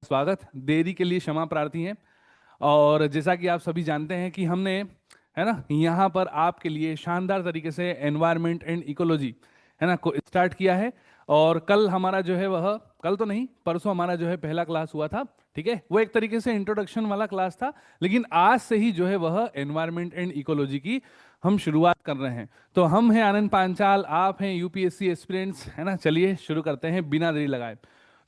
स्वागत। देरी के लिए क्षमा प्रार्थी हैं। और जैसा कि आप सभी जानते हैं कि हमने, है ना, यहाँ पर आपके लिए शानदार तरीके से एनवायरनमेंट एंड इकोलॉजी, है ना, को स्टार्ट किया है। और कल हमारा जो है वह, कल तो नहीं, परसों हमारा जो है पहला क्लास हुआ था। ठीक है, वो एक तरीके से इंट्रोडक्शन वाला क्लास था, लेकिन आज से ही जो है वह एनवायरनमेंट एंड इकोलॉजी की हम शुरुआत कर रहे हैं। तो हम हैं आनंद पांचाल, आप हैं यूपीएससी एस्पिरेंट्स, है ना। चलिए शुरू करते हैं बिना देरी लगाए।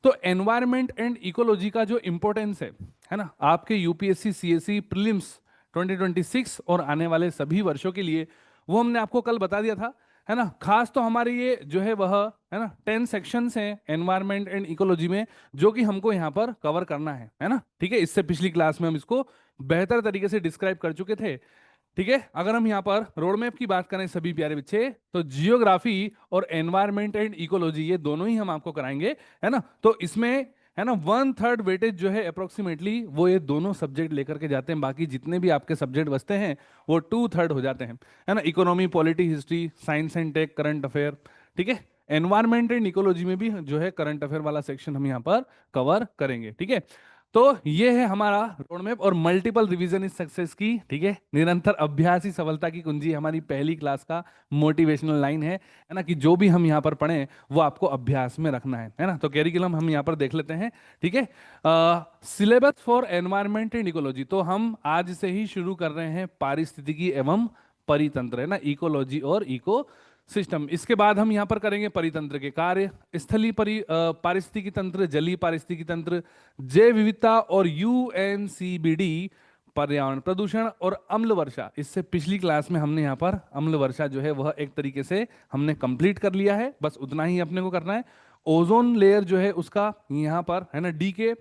तो एनवायरनमेंट एंड इकोलॉजी का जो इंपॉर्टेंस है ना, आपके यूपीएससी सीएसई प्रीलिम्स 2026 और आने वाले सभी वर्षों के लिए, वो हमने आपको कल बता दिया था, है ना। खास तो हमारे ये जो है वह, है ना, 10 सेक्शंस हैं एनवायरनमेंट एंड इकोलॉजी में, जो कि हमको यहाँ पर कवर करना है ना। ठीक है, इससे पिछली क्लास में हम इसको बेहतर तरीके से डिस्क्राइब कर चुके थे। ठीक है, अगर हम यहाँ पर रोड मैप की बात करें सभी प्यारे बच्चे, तो जियोग्राफी और एनवायरनमेंट एंड इकोलॉजी ये दोनों ही हम आपको कराएंगे, है ना। तो इसमें, है ना, 1/3 वेटेज जो है अप्रोक्सीमेटली वो ये दोनों सब्जेक्ट लेकर के जाते हैं। बाकी जितने भी आपके सब्जेक्ट बचते हैं वो 2/3 हो जाते हैं, है ना। Economy, polity, history, science and tech, current affair. ठीक है, एनवायरनमेंट एंड इकोलॉजी में भी जो है करंट अफेयर वाला सेक्शन हम यहाँ पर कवर करेंगे। ठीक है, तो ये है हमारा रोड मैप और मल्टीपल रिवीजन इज सक्सेस की, ठीक है, निरंतर अभ्यास ही सफलता की कुंजी, हमारी पहली क्लास का मोटिवेशनल लाइन है ना, कि जो भी हम यहाँ पर पढ़ें वो आपको अभ्यास में रखना है ना। तो कैरिकुलम हम यहाँ पर देख लेते हैं। ठीक है, syllabus for environment and ecology, तो हम आज से ही शुरू कर रहे हैं पारिस्थितिकी एवं परितंत्र, है ना, इकोलॉजी और इको सिस्टम। इसके बाद हम यहाँ पर करेंगे परितंत्र के कार्य, स्थलीय पारिस्थितिकी तंत्र, जलीय पारिस्थितिकी तंत्र, जैव विविधता और यूएनसीबीडी, पर्यावरण प्रदूषण और अम्ल वर्षा। इससे पिछली क्लास में हमने यहाँ पर अम्ल वर्षा जो है वह एक तरीके से हमने कंप्लीट कर लिया है, बस उतना ही अपने को करना है। ओजोन लेयर जो है उसका यहाँ पर, है ना, डी के,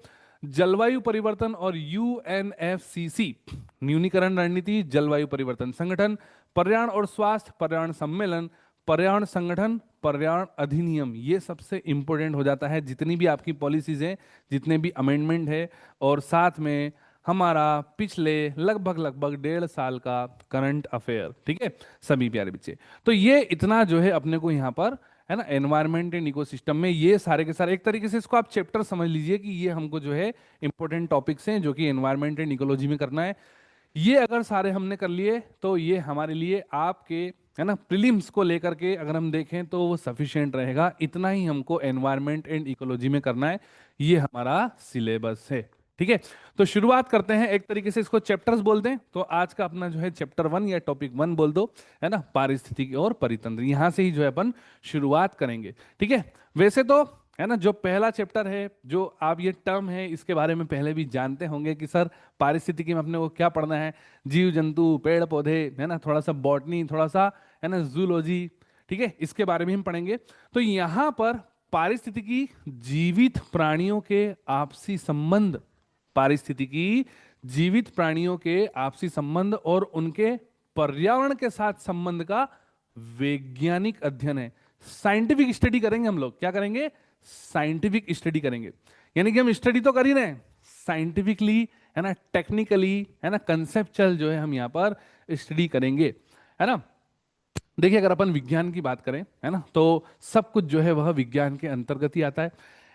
जलवायु परिवर्तन और यूएनएफसीसी, न्यूनीकरण रणनीति, जलवायु परिवर्तन संगठन, पर्यावरण और स्वास्थ्य, पर्यावरण सम्मेलन, पर्यावरण संगठन, पर्यावरण अधिनियम, ये सबसे इंपॉर्टेंट हो जाता है जितनी भी आपकी पॉलिसीज हैं, जितने भी अमेंडमेंट है। और साथ में हमारा पिछले लगभग लगभग 1.5 साल का करंट अफेयर। ठीक है सभी प्यारे बच्चे, तो ये इतना जो है अपने को यहाँ पर, है ना, एनवायरनमेंट एंड इकोसिस्टम में ये सारे के सारे, एक तरीके से इसको आप चैप्टर समझ लीजिए कि ये हमको जो है इंपॉर्टेंट टॉपिक्स हैं जो कि एनवायरनमेंट एंड इकोलॉजी में करना है। ये अगर सारे हमने कर लिए तो ये हमारे लिए आपके, है ना, प्रीलिम्स को लेकर के अगर हम देखें तो वो सफिशिएंट रहेगा। इतना ही हमको एनवायरनमेंट एंड इकोलॉजी में करना है, ये हमारा सिलेबस है। ठीक है, तो शुरुआत करते हैं, एक तरीके से इसको चैप्टर्स बोल दें तो आज का अपना जो है चैप्टर 1 या टॉपिक 1 बोल दो, है ना, पारिस्थितिकी और परितंत्र, यहां से ही जो है अपन शुरुआत करेंगे। ठीक है, वैसे तो, है ना, जो पहला चैप्टर है, जो आप ये टर्म है इसके बारे में पहले भी जानते होंगे कि सर पारिस्थितिकी में अपने को क्या पढ़ना है, जीव जंतु, पेड़ पौधे, है ना, थोड़ा सा बॉटनी, थोड़ा सा, है ना, जूलॉजी। ठीक है, इसके बारे में हम पढ़ेंगे। तो यहाँ पर पारिस्थितिकी जीवित प्राणियों के आपसी संबंध, पारिस्थितिकी जीवित प्राणियों के आपसी संबंध और उनके पर्यावरण के साथ संबंध का वैज्ञानिक अध्ययन है। साइंटिफिक स्टडी करेंगे हम लोग, क्या करेंगे, साइंटिफिक स्टडी करेंगे। यानी कि हम स्टडी तो कर ही रहे हैं साइंटिफिकली, है ना, टेक्निकली, है ना, कंसेप्चुअल जो है हम यहाँ पर स्टडी करेंगे, है ना। देखिए अगर अपन विज्ञान की बात करें, है ना, तो सब कुछ जो है वह विज्ञान के अंतर्गत ही आता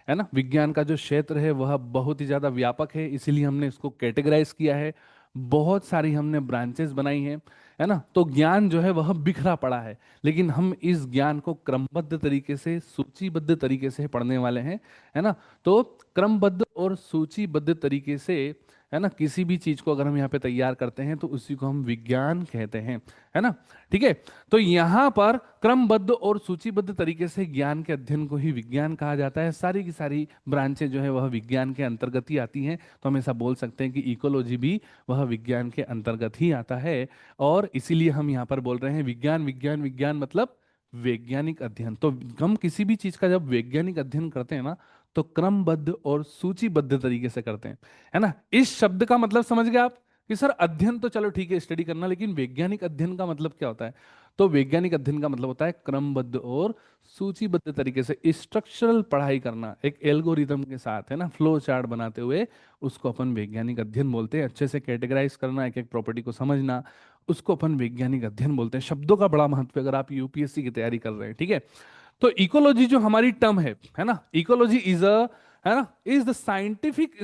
है ना। विज्ञान का जो क्षेत्र है वह बहुत ही ज्यादा व्यापक है, इसीलिए हमने इसको कैटेगराइज किया है, बहुत सारी हमने ब्रांचेस बनाई हैं, है ना। तो ज्ञान जो है वह बिखरा पड़ा है, लेकिन हम इस ज्ञान को क्रमबद्ध तरीके से, सूचीबद्ध तरीके से पढ़ने वाले हैं, है ना। तो क्रमबद्ध और सूचीबद्ध तरीके से, है ना, किसी भी चीज को अगर हम यहाँ पे तैयार करते हैं तो उसी को हम विज्ञान कहते हैं, है ना। ठीक है, तो यहाँ पर क्रमबद्ध और सूचीबद्ध तरीके से ज्ञान के अध्ययन को ही विज्ञान कहा जाता है। सारी की सारी ब्रांचें जो है वह विज्ञान के अंतर्गत ही आती हैं। तो हम ऐसा बोल सकते हैं कि इकोलॉजी भी वह विज्ञान के अंतर्गत ही आता है, और इसीलिए हम यहाँ पर बोल रहे हैं विज्ञान विज्ञान विज्ञान, मतलब वैज्ञानिक अध्ययन। तो हम किसी भी चीज का जब वैज्ञानिक अध्ययन करते हैं ना, तो क्रमबद्ध और सूचीबद्ध तरीके से करते हैं, है ना। इस शब्द का मतलब समझ गए आप कि सर अध्ययन तो चलो ठीक है स्टडी करना, लेकिन वैज्ञानिक अध्ययन का मतलब क्या होता है। तो वैज्ञानिक अध्ययन का मतलब होता है क्रमबद्ध और सूचीबद्ध तरीके से स्ट्रक्चरल पढ़ाई करना, एक एल्गोरिथम के साथ, है ना, फ्लो चार्ट बनाते हुए, उसको अपन वैज्ञानिक अध्ययन बोलते हैं। अच्छे से कैटेगराइज करना, एक एक प्रॉपर्टी को समझना, उसको अपन वैज्ञानिक अध्ययन बोलते हैं। शब्दों का बड़ा महत्व है अगर आप यूपीएससी की तैयारी कर रहे हैं। ठीक है, तो इकोलॉजी जो हमारी टर्म है ना, इकोलॉजी इज अ है ना, इज द साइंटिफिक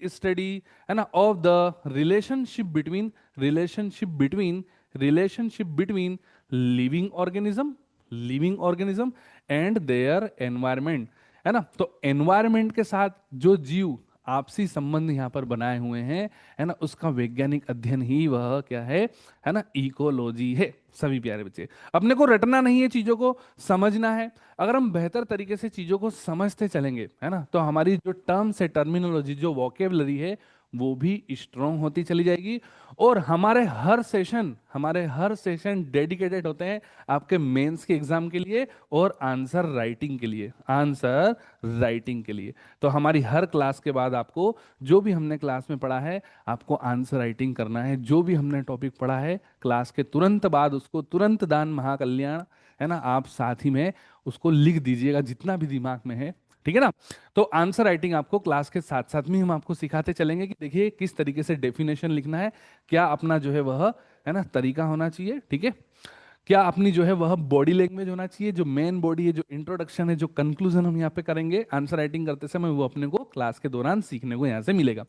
स्टडी, है ना, of the relationship between living organism and their environment, है ना। तो एनवायरमेंट के साथ जो जीव आपसी संबंध यहाँ पर बनाए हुए हैं, है ना, उसका वैज्ञानिक अध्ययन ही वह क्या है ना, इकोलॉजी है। सभी प्यारे बच्चे, अपने को रटना नहीं है, चीजों को समझना है। अगर हम बेहतर तरीके से चीजों को समझते चलेंगे, है ना, तो हमारी जो टर्म्स है, टर्मिनोलॉजी, जो वोकेबलरी है, वो भी स्ट्रोंग होती चली जाएगी। और हमारे हर सेशन डेडिकेटेड होते हैं आपके मेंस के एग्जाम के लिए और आंसर राइटिंग के लिए। तो हमारी हर क्लास के बाद आपको जो भी हमने क्लास में पढ़ा है, आपको आंसर राइटिंग करना है। जो भी हमने टॉपिक पढ़ा है क्लास के तुरंत बाद उसको तुरंत दान महाकल्याण, है ना, आप साथ ही में उसको लिख दीजिएगा जितना भी दिमाग में है, ठीक है ना। तो आंसर राइटिंग आपको क्लास के साथ साथ में हम आपको सिखाते चलेंगे कि देखिए किस तरीके से डेफिनेशन लिखना है, क्या अपना जो है वह, है ना, तरीका होना चाहिए, ठीक है, क्या अपनी जो है वह बॉडी लैंग्वेज होना चाहिए, जो मेन बॉडी है, जो इंट्रोडक्शन है, जो कंक्लूजन हम यहाँ पे करेंगे आंसर राइटिंग करते समय, वो अपने को क्लास के दौरान सीखने को यहाँ से मिलेगा।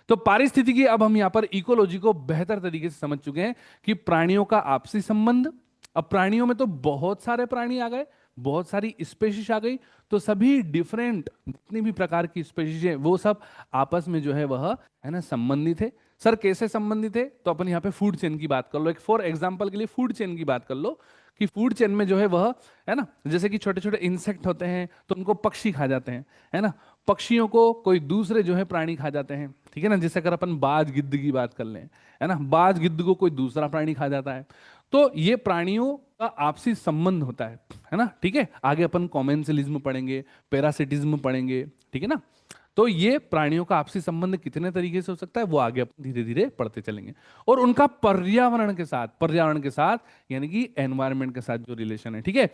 तो पारिस्थितिकी, अब हम यहाँ पर इकोलॉजी को बेहतर तरीके से समझ चुके हैं कि प्राणियों का आपसी संबंध। अब प्राणियों में तो बहुत सारे प्राणी आ गए, बहुत सारी स्पेशीज आ गई, तो सभी डिफरेंट जितनी भी प्रकार की स्पेशीज है वो सब आपस में जो है वह, है ना, संबंधित है। सर कैसे संबंधित है, तो अपन यहाँ पे फूड चेन की बात कर लो, एक फॉर एग्जांपल के लिए फूड चेन की बात कर लो कि फूड चेन में जो है वह, है ना, जैसे कि छोटे छोटे इंसेक्ट होते हैं तो उनको पक्षी खा जाते हैं, है ना, पक्षियों को कोई दूसरे जो है प्राणी खा जाते हैं, ठीक है ना। जैसे अगर अपन बाज गिद्ध की बात कर लें, है ना, बाज गिद्ध को कोई दूसरा प्राणी खा जाता है। तो ये प्राणियों का आपसी संबंध होता है ना, ठीक है। आगे अपन कॉमेंसलिज्म पढ़ेंगे, पैरासिटिज्म पढ़ेंगे, ठीक है ना। तो ये प्राणियों का आपसी संबंध कितने तरीके से हो सकता है वो आगे अपन धीरे धीरे पढ़ते चलेंगे। और उनका पर्यावरण के साथ यानी कि एनवायरनमेंट के साथ जो रिलेशन है, ठीक है।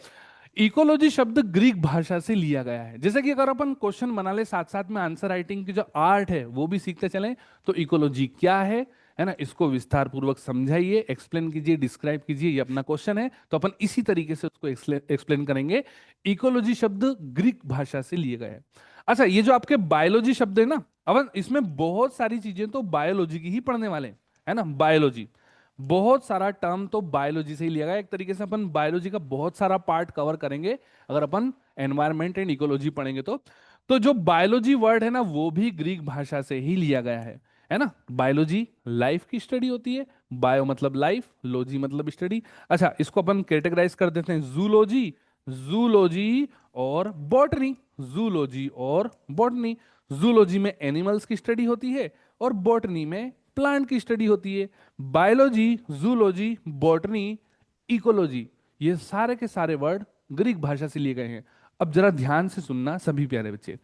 इकोलॉजी शब्द ग्रीक भाषा से लिया गया है। जैसे कि अगर अपन क्वेश्चन बना ले साथ साथ में आंसर राइटिंग की जो आर्ट है वो भी सीखते चलें, तो इकोलॉजी क्या है ना, इसको विस्तार पूर्वक समझाइए, एक्सप्लेन कीजिए, डिस्क्राइब कीजिए, ये अपना क्वेश्चन है। तो अपन इसी तरीके से उसको एक्सप्लेन करेंगे। इकोलॉजी शब्द ग्रीक भाषा से लिए गए हैं। अच्छा, ये जो आपके बायोलॉजी शब्द है ना, अब इसमें बहुत सारी चीजें तो बायोलॉजी की ही पढ़ने वाले हैं, है ना। बायोलॉजी, बहुत सारा टर्म तो बायोलॉजी से ही लिया गया। एक तरीके से अपन बायोलॉजी का बहुत सारा पार्ट कवर करेंगे अगर अपन एनवायरमेंट एंड इकोलॉजी पढ़ेंगे तो जो बायोलॉजी वर्ड है ना वो भी ग्रीक भाषा से ही लिया गया है ना। बायोलॉजी लाइफ की स्टडी होती है, बायो मतलब लाइफ, लॉजी मतलब स्टडी। अच्छा, इसको अपन कैटेगराइज कर देते हैं, जूलॉजी, जूलॉजी और बॉटनी, जूलॉजी और बॉटनी। जूलॉजी में एनिमल्स की स्टडी होती है और बॉटनी में प्लांट की स्टडी होती है। बायोलॉजी, जूलॉजी, बॉटनी, इकोलॉजी, ये सारे के सारे वर्ड ग्रीक भाषा से लिए गए हैं। अब जरा ध्यान से सुनना सभी प्यारे बच्चे,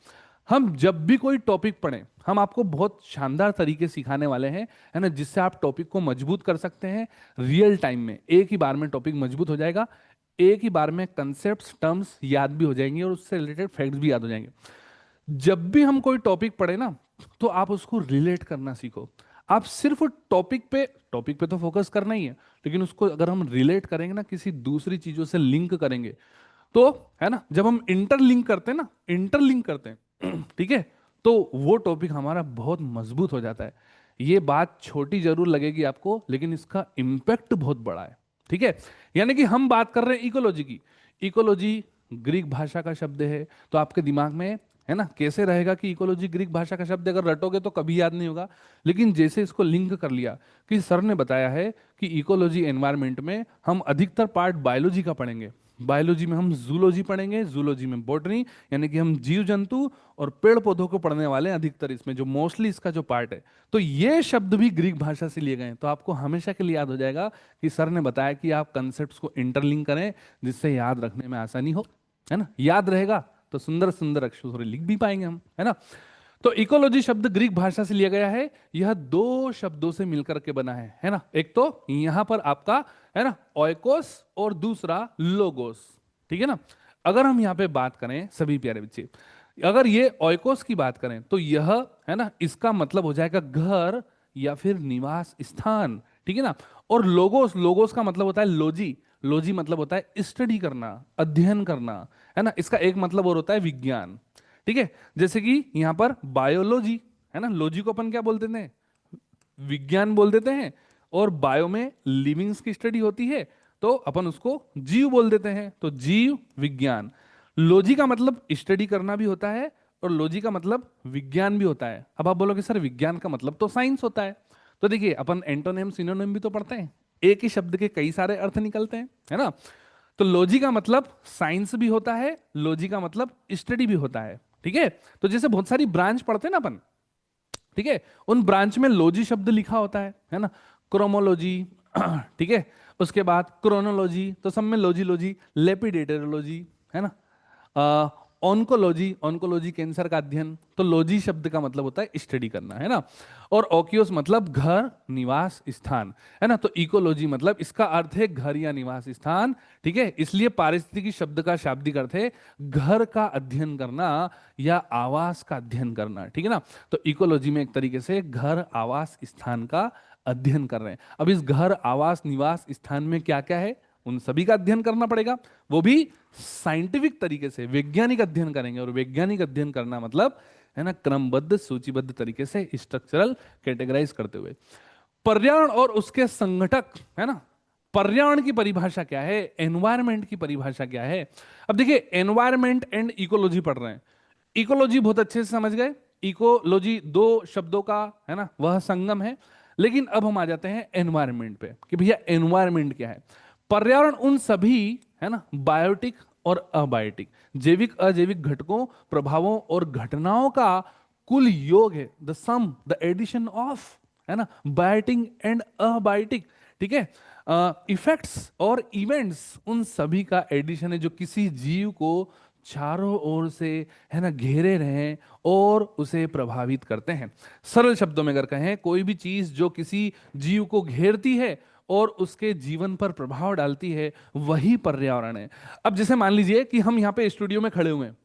हम जब भी कोई टॉपिक पढ़ें हम आपको बहुत शानदार तरीके सिखाने वाले हैं, है ना, जिससे आप टॉपिक को मजबूत कर सकते हैं रियल टाइम में। एक ही बार में टॉपिक मजबूत हो जाएगा, एक ही बार में कंसेप्ट्स, टर्म्स याद भी हो जाएंगे और उससे रिलेटेड फैक्ट्स भी याद हो जाएंगे। जब भी हम कोई टॉपिक पढ़े ना तो आप उसको रिलेट करना सीखो। आप सिर्फ टॉपिक पे तो फोकस करना ही है, लेकिन उसको अगर हम रिलेट करेंगे ना, किसी दूसरी चीजों से लिंक करेंगे, तो है ना, जब हम इंटरलिंक करते हैं ठीक है, तो वो टॉपिक हमारा बहुत मजबूत हो जाता है। ये बात छोटी जरूर लगेगी आपको, लेकिन इसका इंपैक्ट बहुत बड़ा है, ठीक है। यानी कि हम बात कर रहे हैं इकोलॉजी की। इकोलॉजी ग्रीक भाषा का शब्द है, तो आपके दिमाग में, है ना, कैसे रहेगा कि इकोलॉजी ग्रीक भाषा का शब्द, अगर रटोगे तो कभी याद नहीं होगा। लेकिन जैसे इसको लिंक कर लिया कि सर ने बताया है कि इकोलॉजी एनवायरनमेंट में हम अधिकतर पार्ट बायोलॉजी का पढ़ेंगे, बायोलॉजी में हम जूलॉजी पढ़ेंगे, जूलॉजी में बॉटनी, यानी कि हम जीव जंतु और पेड़ पौधों को पढ़ने वाले हैं अधिकतर इसमें, जो मोस्टली इसका जो पार्ट है। तो ये शब्द भी ग्रीक भाषा से लिए गए हैं। तो आपको हमेशा के लिए याद हो जाएगा कि सर ने बताया कि आप कंसेप्ट्स को इंटरलिंक करें जिससे याद रखने में आसानी हो, है ना। याद रहेगा तो सुंदर सुंदर अक्षरों से लिख भी पाएंगे हम, है ना। तो इकोलॉजी शब्द ग्रीक भाषा से लिया गया है। यह दो शब्दों से मिलकर के बना है ना। एक तो यहां पर आपका, है ना, ओइकोस और दूसरा लोगोस, ठीक है ना। अगर हम यहां पे बात करें सभी प्यारे बच्चे, अगर ये ओइकोस की बात करें तो यह, है ना, इसका मतलब हो जाएगा घर या फिर निवास स्थान, ठीक है ना। और लोगोस, लोगोस का मतलब होता है लॉजी, लॉजी मतलब होता है स्टडी करना, अध्ययन करना, है ना। इसका एक मतलब और होता है विज्ञान, ठीक है, जैसे कि यहां पर बायोलॉजी है ना, लॉजी को अपन क्या बोल देते हैं, विज्ञान बोल देते हैं, और बायो में लिविंग्स की स्टडी होती है तो अपन उसको जीव बोल देते हैं, तो जीव विज्ञान। लॉजी का मतलब स्टडी करना भी होता है और लॉजी का मतलब विज्ञान भी होता है। अब आप बोलोगे सर विज्ञान का मतलब तो साइंस होता है, तो देखिए अपन एंटोनिम सिनोनिम भी तो पढ़ते हैं, एक ही शब्द के कई सारे अर्थ निकलते हैं, है ना। तो लॉजी का मतलब साइंस भी होता है, लॉजी का मतलब स्टडी भी होता है, ठीक है। तो जैसे बहुत सारी ब्रांच पढ़ते हैं ना अपन, ठीक है, उन ब्रांच में लॉजी शब्द लिखा होता है ना, क्रोमोलॉजी, ठीक है, उसके बाद क्रोनोलॉजी, तो सब में लॉजी लॉजी, लेपिडेटरोलॉजी, है ना, ऑन्कोलॉजी, ऑन्कोलॉजी कैंसर का अध्ययन, तो लॉजी शब्द का मतलब होता है स्टडी करना, है ना। और ओकियोस मतलब घर, निवास स्थान, है ना। तो इकोलॉजी मतलब इसका अर्थ है घर या निवास स्थान, ठीक है, इसलिए पारिस्थितिकी शब्द का शाब्दिक अर्थ है घर का अध्ययन करना या आवास का अध्ययन करना, ठीक है ना। तो इकोलॉजी में एक तरीके से घर, आवास, स्थान का अध्ययन कर रहे हैं। अब इस घर, आवास, निवास स्थान में क्या क्या है, उन सभी का अध्ययन करना पड़ेगा, वो भी साइंटिफिक तरीके से, वैज्ञानिक अध्ययन करेंगे। और वैज्ञानिक अध्ययन करना मतलब है ना क्रमबद्ध सूचीबद्ध तरीके से स्ट्रक्चरल कैटेगराइज करते हुए। पर्यावरण और उसके संघटक, है ना, पर्यावरण की परिभाषा क्या है, एनवायरमेंट की परिभाषा क्या है। अब देखिए एनवायरमेंट एंड इकोलॉजी पढ़ रहे हैं, इकोलॉजी बहुत अच्छे से समझ गए, इकोलॉजी दो शब्दों का है ना वह संगम है। लेकिन अब हम आ जाते हैं एनवायरमेंट पे कि भैया एनवायरमेंट क्या है। पर्यावरण उन सभी, है ना, बायोटिक और अबायोटिक, जैविक अजैविक घटकों, प्रभावों और घटनाओं का कुल योग है, the sum, the addition of, है ना, बायोटिक एंड अबायोटिक, ठीक है, इफेक्ट्स और इवेंट्स उन सभी का एडिशन है जो किसी जीव को चारों ओर से, है ना, घेरे रहे और उसे प्रभावित करते हैं। सरल शब्दों में अगर कहें, कोई भी चीज जो किसी जीव को घेरती है और उसके जीवन पर प्रभाव डालती है, वही पर्यावरण है। अब जैसे मान लीजिए कि हम यहाँ पे स्टूडियो में खड़े हुए हैं,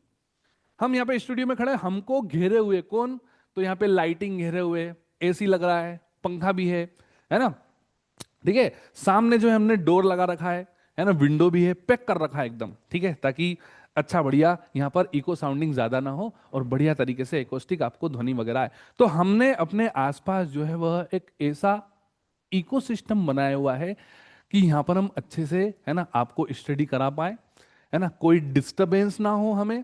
हम यहाँ पे स्टूडियो में खड़े हैं, हमको घेरे हुए कौन, तो यहाँ पे लाइटिंग घेरे हुए, एसी लग रहा है, पंखा भी है ना, ठीक है, सामने जो है हमने डोर लगा रखा है ना, विंडो भी है, पैक कर रखा है एकदम, ठीक है, ताकि अच्छा बढ़िया यहाँ पर इको साउंडिंग ज्यादा ना हो और बढ़िया तरीके से एकोस्टिक आपको ध्वनि वगैरह है। तो हमने अपने आसपास जो है वह एक ऐसा इकोसिस्टम बनाया हुआ है कि यहाँ पर हम अच्छे से, है ना, आपको स्टडी करा पाए, है ना, कोई डिस्टरबेंस ना हो हमें,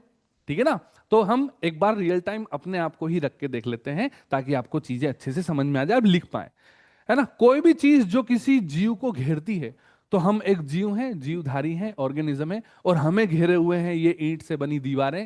ठीक है ना। तो हम एक बार रियल टाइम अपने आप को ही रख के देख लेते हैं ताकि आपको चीजें अच्छे से समझ में आ जाए, आप लिख पाए, है ना। कोई भी चीज जो किसी जीव को घेरती है, तो हम एक जीव हैं, जीवधारी हैं, ऑर्गेनिज्म है, और हमें घेरे हुए हैं ये ईंट से बनी दीवारें,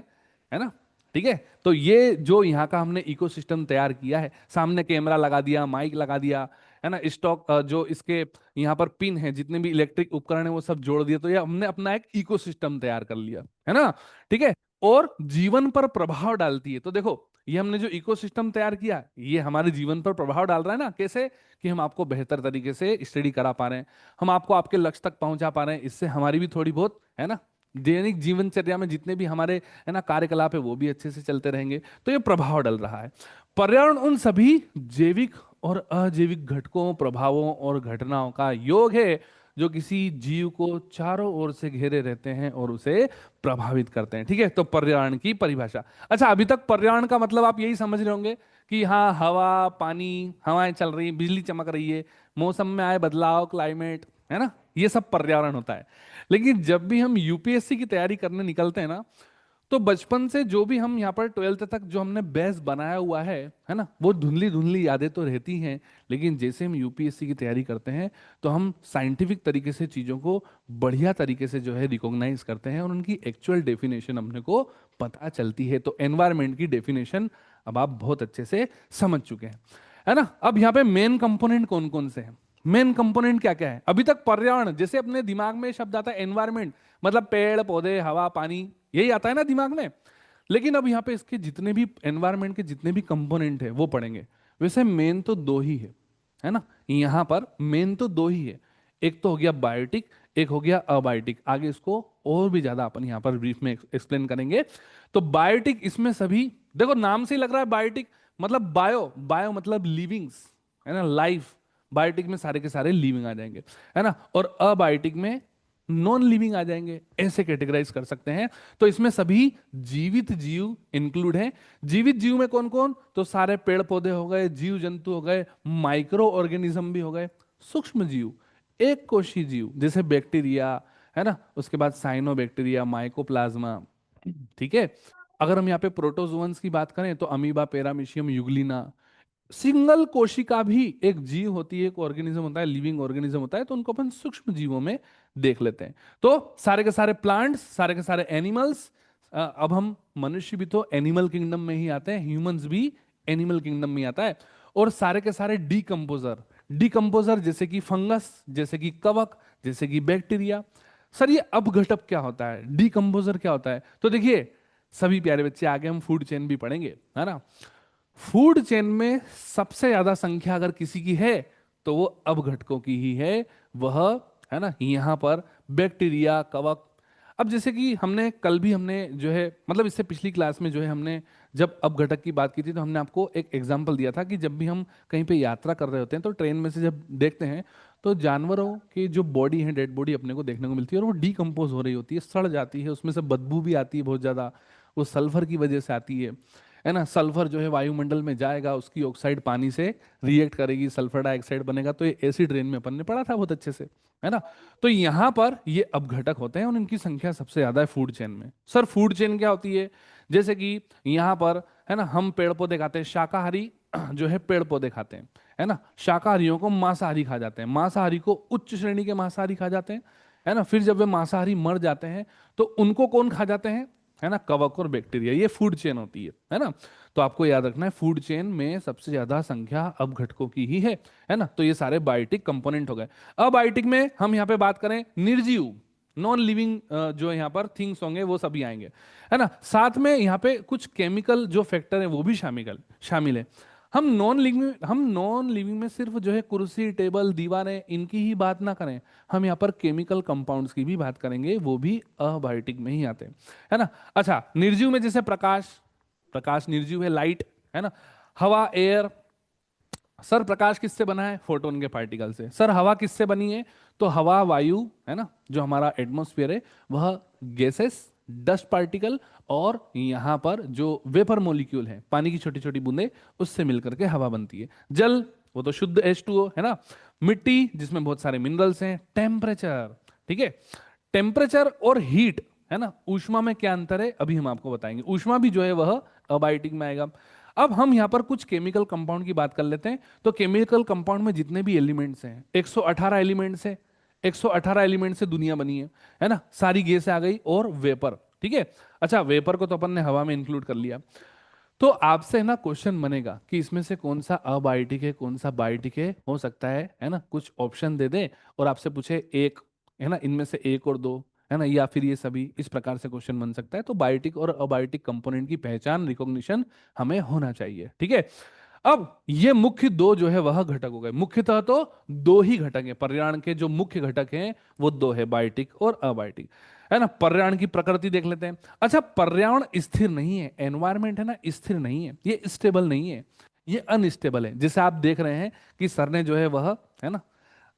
है ना, ठीक है। तो ये जो यहाँ का हमने इकोसिस्टम तैयार किया है, सामने कैमरा लगा दिया, माइक लगा दिया, है ना, स्टॉक जो इसके यहाँ पर पिन है, जितने भी इलेक्ट्रिक उपकरण है वो सब जोड़ दिए, तो ये हमने अपना एक इकोसिस्टम तैयार कर लिया, है ना, ठीक है। और जीवन पर प्रभाव डालती है, तो देखो ये हमने जो इकोसिस्टम तैयार किया, ये हमारे जीवन पर प्रभाव डाल रहा है ना, कैसे, कि हम आपको बेहतर तरीके से स्टडी करा पा रहे हैं, हम आपको आपके लक्ष्य तक पहुंचा पा रहे हैं, इससे हमारी भी थोड़ी बहुत, है ना, दैनिक जीवनचर्या में जितने भी हमारे, है ना, कार्यकलाप है वो भी अच्छे से चलते रहेंगे, तो ये प्रभाव डल रहा है। पर्यावरण उन सभी जैविक और अजैविक घटकों, प्रभावों और घटनाओं का योग है जो किसी जीव को चारों ओर से घेरे रहते हैं और उसे प्रभावित करते हैं, ठीक है। तो पर्यावरण की परिभाषा, अच्छा अभी तक पर्यावरण का मतलब आप यही समझ रहे होंगे कि हाँ हवा, पानी, हवाएं चल रही, बिजली चमक रही है, मौसम में आए बदलाव, क्लाइमेट, है ना, ये सब पर्यावरण होता है। लेकिन जब भी हम यूपीएससी की तैयारी करने निकलते हैं ना, तो बचपन से जो भी हम यहाँ पर 12th तक जो हमने बेस बनाया हुआ है ना, वो धुंधली धुंधली यादें तो रहती हैं, लेकिन जैसे हम यूपीएससी की तैयारी करते हैं तो हम साइंटिफिक तरीके से चीज़ों को बढ़िया तरीके से जो है रिकॉग्नाइज करते हैं और उनकी एक्चुअल डेफिनेशन अपने को पता चलती है। तो एनवायरमेंट की डेफिनेशन अब आप बहुत अच्छे से समझ चुके हैं, है ना। अब यहाँ पे मेन कंपोनेंट कौन कौन से हैं, मेन कंपोनेंट क्या क्या है। अभी तक पर्यावरण, जैसे अपने दिमाग में शब्द आता है एनवायरमेंट, मतलब पेड़ पौधे, हवा, पानी, यही आता है ना दिमाग में। लेकिन अब यहाँ पे इसके जितने भी एनवायरमेंट के जितने भी कंपोनेंट है वो पढ़ेंगे। वैसे मेन तो दो ही है ना, यहाँ पर मेन तो दो ही है, एक तो हो गया बायोटिक, एक हो गया अबायोटिक। आगे इसको और भी ज्यादा अपन यहाँ पर ब्रीफ में एक्सप्लेन करेंगे। तो बायोटिक, इसमें सभी, देखो नाम से ही लग रहा है बायोटिक मतलब बायो, बायो मतलब लिविंग्स, है ना, लाइफ, बायोटिक में सारे के सारे लिविंग आ जाएंगे, है ना। और अबायोटिक में नॉन लिविंग आ जाएंगे, ऐसे कैटेगराइज कर सकते हैं। तो इसमें सभी जीवित जीव इंक्लूड हैं। जीवित जीव में कौन कौन? तो सारे पेड़ पौधे हो गए, जीव जंतु हो गए, माइक्रो ऑर्गेनिज्म भी हो गए, सूक्ष्म जीव, एक कोशी जीव जैसे बैक्टीरिया, है ना, उसके बाद साइनोबैक्टीरिया, माइकोप्लाज्मा, ठीक है। अगर हम यहाँ पे प्रोटोजोअन्स की बात करें तो अमीबा, पैरामीशियम, यूग्लिना। सिंगल कोशिका भी एक जीव होती है, एक ऑर्गेनिज्म होता है, लिविंग ऑर्गेनिज्म होता है, तो उनको अपन सूक्ष्म जीवों में देख लेते हैं। तो सारे के सारे प्लांट्स, सारे के सारे एनिमल्स, अब हम मनुष्य भी तो एनिमल किंगडम में ही आते हैं, ह्यूमंस भी एनिमल किंगडम में आता है। और सारे के सारे डीकंपोजर, डीकंपोजर जैसे कि फंगस, जैसे कि कवक, जैसे कि बैक्टीरिया। सर ये अपघटक क्या होता है, डीकंपोजर क्या होता है? तो देखिए सभी प्यारे बच्चे, आगे हम फूड चेन भी पढ़ेंगे, है ना। फूड चेन में सबसे ज्यादा संख्या अगर किसी की है तो वो अपघटकों की ही है, वह, है ना, यहां पर बैक्टीरिया, कवक। अब जैसे कि हमने कल भी हमने जो है, मतलब इससे पिछली क्लास में जो है, हमने जब अपघटक की बात की थी तो हमने आपको एक एग्जांपल दिया था कि जब भी हम कहीं पे यात्रा कर रहे होते हैं तो ट्रेन में से जब देखते हैं तो जानवरों की जो बॉडी है, डेड बॉडी अपने को देखने को मिलती है, और वो डीकम्पोज हो रही होती है, सड़ जाती है, उसमें से बदबू भी आती है बहुत ज्यादा, वो सल्फर की वजह से आती है ना। सल्फर जो है वायुमंडल में जाएगा, उसकी ऑक्साइड पानी से रिएक्ट करेगी, सल्फर डाइऑक्साइड बनेगा, तो ये एसिड रेन में अपन ने पढ़ा था बहुत अच्छे से, है ना। तो यहाँ पर ये अपघटक होते हैं और इनकी संख्या सबसे ज्यादा है फूड चेन में। सर फूड चेन क्या होती है? जैसे कि यहाँ पर, है ना, हम पेड़ पौधे खाते हैं, शाकाहारी जो है पेड़ पौधे खाते हैं, है ना। शाकाहारियों को मांसाहारी खा जाते हैं, मांसाहारी को उच्च श्रेणी के मांसाहारी खा जाते हैं, है ना। फिर जब वे मांसाहारी मर जाते हैं तो उनको कौन खा जाते हैं? है ना, कवक और बैक्टीरिया। ये फूड चेन होती है ना। तो आपको याद रखना है फूड चेन में सबसे ज्यादा संख्या अपघटकों की ही है ना। तो ये सारे बायोटिक कंपोनेंट हो गए। अब बायोटिक में हम यहाँ पे बात करें निर्जीव, नॉन लिविंग जो यहाँ पर थिंग्स होंगे वो सभी आएंगे, है ना। साथ में यहाँ पे कुछ केमिकल जो फैक्टर है वो भी शामिल है। हम नॉन लिविंग में सिर्फ जो है कुर्सी, टेबल, दीवारें, इनकी ही बात ना करें, हम यहाँ पर केमिकल कंपाउंड्स की भी बात करेंगे, वो भी अबायोटिक में ही आते हैं, है ना। अच्छा, निर्जीव में जैसे प्रकाश, प्रकाश निर्जीव है, लाइट, है ना। हवा, एयर। सर प्रकाश किससे बना है? फोटोन के पार्टिकल से। सर हवा किससे बनी है? तो हवा, वायु, है ना, जो हमारा एटमॉस्फेयर है वह गैसेस, डस्ट पार्टिकल, और यहां पर जो वेपर मॉलिक्यूल है, पानी की छोटी छोटी बूंदे, उससे मिलकर के हवा बनती है। जल, वो तो शुद्ध H2O, है ना। मिट्टी जिसमें बहुत सारे मिनरल्स हैं। टेम्परेचर, ठीक है, टेम्परेचर और हीट, है ना। ऊष्मा में क्या अंतर है अभी हम आपको बताएंगे, ऊष्मा भी जो है वह अबायोटिक में आएगा। अब हम यहाँ पर कुछ केमिकल कंपाउंड की बात कर लेते हैं। तो केमिकल कंपाउंड में जितने भी एलिमेंट्स हैं, 118 एलिमेंट्स हैं, 118 एलिमेंट से दुनिया बनी है ना। सारी गैसें आ गई और वेपर, ठीक है। अच्छा, वेपर को तो अपन ने हवा में इंक्लूड कर लिया। तो आपसे है ना क्वेश्चन बनेगा कि इसमें से कौन सा अबायोटिक है, कौन सा बायोटिक हो सकता है ना। कुछ ऑप्शन दे दे और आपसे पूछे एक, है ना, इनमें से एक और दो, है ना, या फिर ये सभी, इस प्रकार से क्वेश्चन बन सकता है। तो बायोटिक और अबायोटिक कंपोनेंट की पहचान, रिकॉग्निशन हमें होना चाहिए, ठीक है। अब ये मुख्य दो जो है वह घटक हो गए। मुख्यतः तो दो ही घटक हैं पर्यावरण के, जो मुख्य घटक हैं वो दो है, बायोटिक और अबायोटिक, है ना। पर्यावरण की प्रकृति देख लेते हैं। अच्छा, पर्यावरण स्थिर नहीं है, एनवायरमेंट है ना, स्थिर नहीं है, ये स्टेबल नहीं है, ये अनस्टेबल है। जैसे आप देख रहे हैं कि सर ने जो है वह, है ना,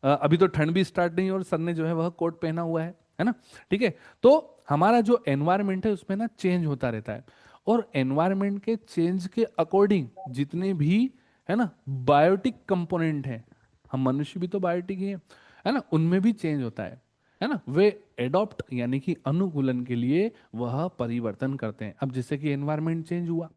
अभी तो ठंड भी स्टार्ट नहीं है और सर ने जो है वह कोट पहना हुआ है ना, ठीक है। तो हमारा जो एनवायरमेंट है उसमें ना चेंज होता रहता है, और एनवायरमेंट के चेंज के अकॉर्डिंग जितने भी, है ना, बायोटिक कंपोनेंट हैं, हम मनुष्य भी तो बायोटिक ही है ना, उनमें भी चेंज होता है ना। वे एडॉप्ट यानी कि अनुकूलन के लिए वह परिवर्तन करते हैं। अब जैसे कि एनवायरमेंट चेंज हुआ,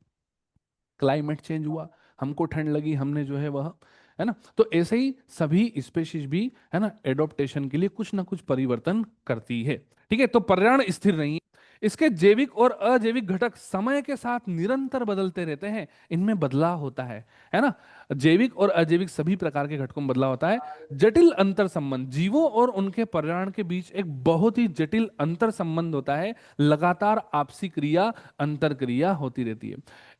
क्लाइमेट चेंज हुआ, हमको ठंड लगी, हमने जो है वह, है ना, तो ऐसे ही सभी स्पेशीज भी, है ना, एडॉप्टेशन के लिए कुछ ना कुछ परिवर्तन करती है, ठीक है। तो पर्यावरण स्थिर नहीं है, इसके जैविक और अजैविक घटक समय के साथ निरंतर बदलते रहते हैं, इनमें बदलाव होता है ना। जैविक और अजैविक सभी प्रकार के घटकों में बदलाव होता है। जटिल अंतर संबंध, जीवों और उनके पर्यावरण के बीच एक बहुत ही जटिल अंतर संबंध होता है, लगातार आपसी क्रिया, अंतर क्रिया होती रहती है।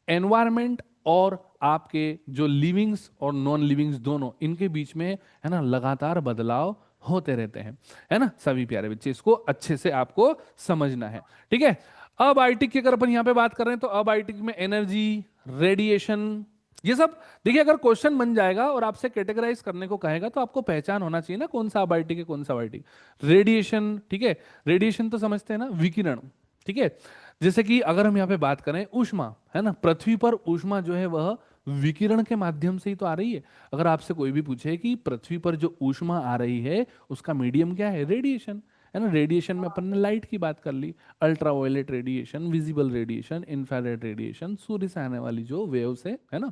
एनवायरमेंट और आपके जो लिविंग्स और नॉन लिविंग्स दोनों, इनके बीच में, है ना, लगातार बदलाव होते रहते हैं, है ना। सभी प्यारे बच्चे, इसको अच्छे से आपको समझना है, ठीक है। अब आईटी की अगर अपन यहां पे बात कर रहे हैं तो अब आईटी में एनर्जी, रेडिएशन, ये सब देखिए, अगर क्वेश्चन बन जाएगा और आपसे कैटेगराइज करने को कहेगा तो आपको पहचान होना चाहिए ना, कौन सा अबायोटिक है कौन सा अबायोटिक। रेडिएशन, ठीक है, रेडिएशन तो समझते हैं ना, विकिरण, ठीक है। जैसे कि अगर हम यहाँ पे बात करें ऊष्मा, है ना, पृथ्वी पर ऊष्मा जो है वह विकिरण के माध्यम से ही तो आ रही है। अगर आपसे कोई भी पूछे कि पृथ्वी पर जो ऊष्मा आ रही है उसका मीडियम क्या है, रेडिएशन, है ना। रेडिएशन में अपन ने लाइट की बात कर ली, ultraviolet radiation, visible radiation, infrared radiation, सूर्य से आने वाली जो वेव्स है ना।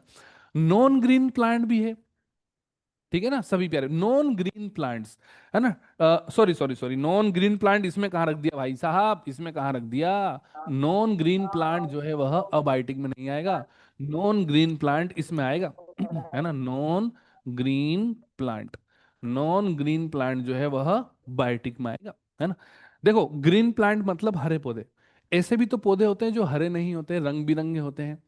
नॉन ग्रीन प्लांट भी है, ठीक है ना सभी प्यारे, नॉन ग्रीन प्लांट्स, है ना। Sorry sorry sorry, non green plant इसमें कहाँ रख दिया भाई साहब, इसमें कहाँ रख दिया। नॉन ग्रीन प्लांट जो है वह अबायोटिक में नहीं आएगा, नॉन ग्रीन प्लांट इसमें आएगा है ना, non green plant, non green plant जो है वह बायोटिक में आएगा, है ना। देखो ग्रीन प्लांट मतलब हरे पौधे, ऐसे भी तो पौधे होते हैं जो हरे नहीं होते, रंग बिरंगे होते हैं,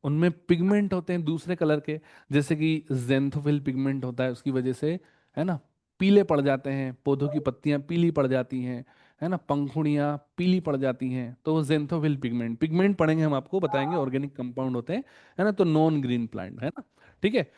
उनमें पिगमेंट होते हैं दूसरे कलर के, जैसे कि जेंथोफिल पिगमेंट होता है, उसकी वजह से, है ना, पीले पड़ जाते हैं, पौधों की पत्तियां पीली पड़ जाती हैं, है ना, पंखुड़ियां पीली पड़ जाती हैं, तो वो जेंथोफिल पिगमेंट, पिगमेंट पढ़ेंगे हम आपको बताएंगे, ऑर्गेनिक कंपाउंड होते हैं, है ना, तो नॉन ग्रीन प्लांट, है ना, ठीक है।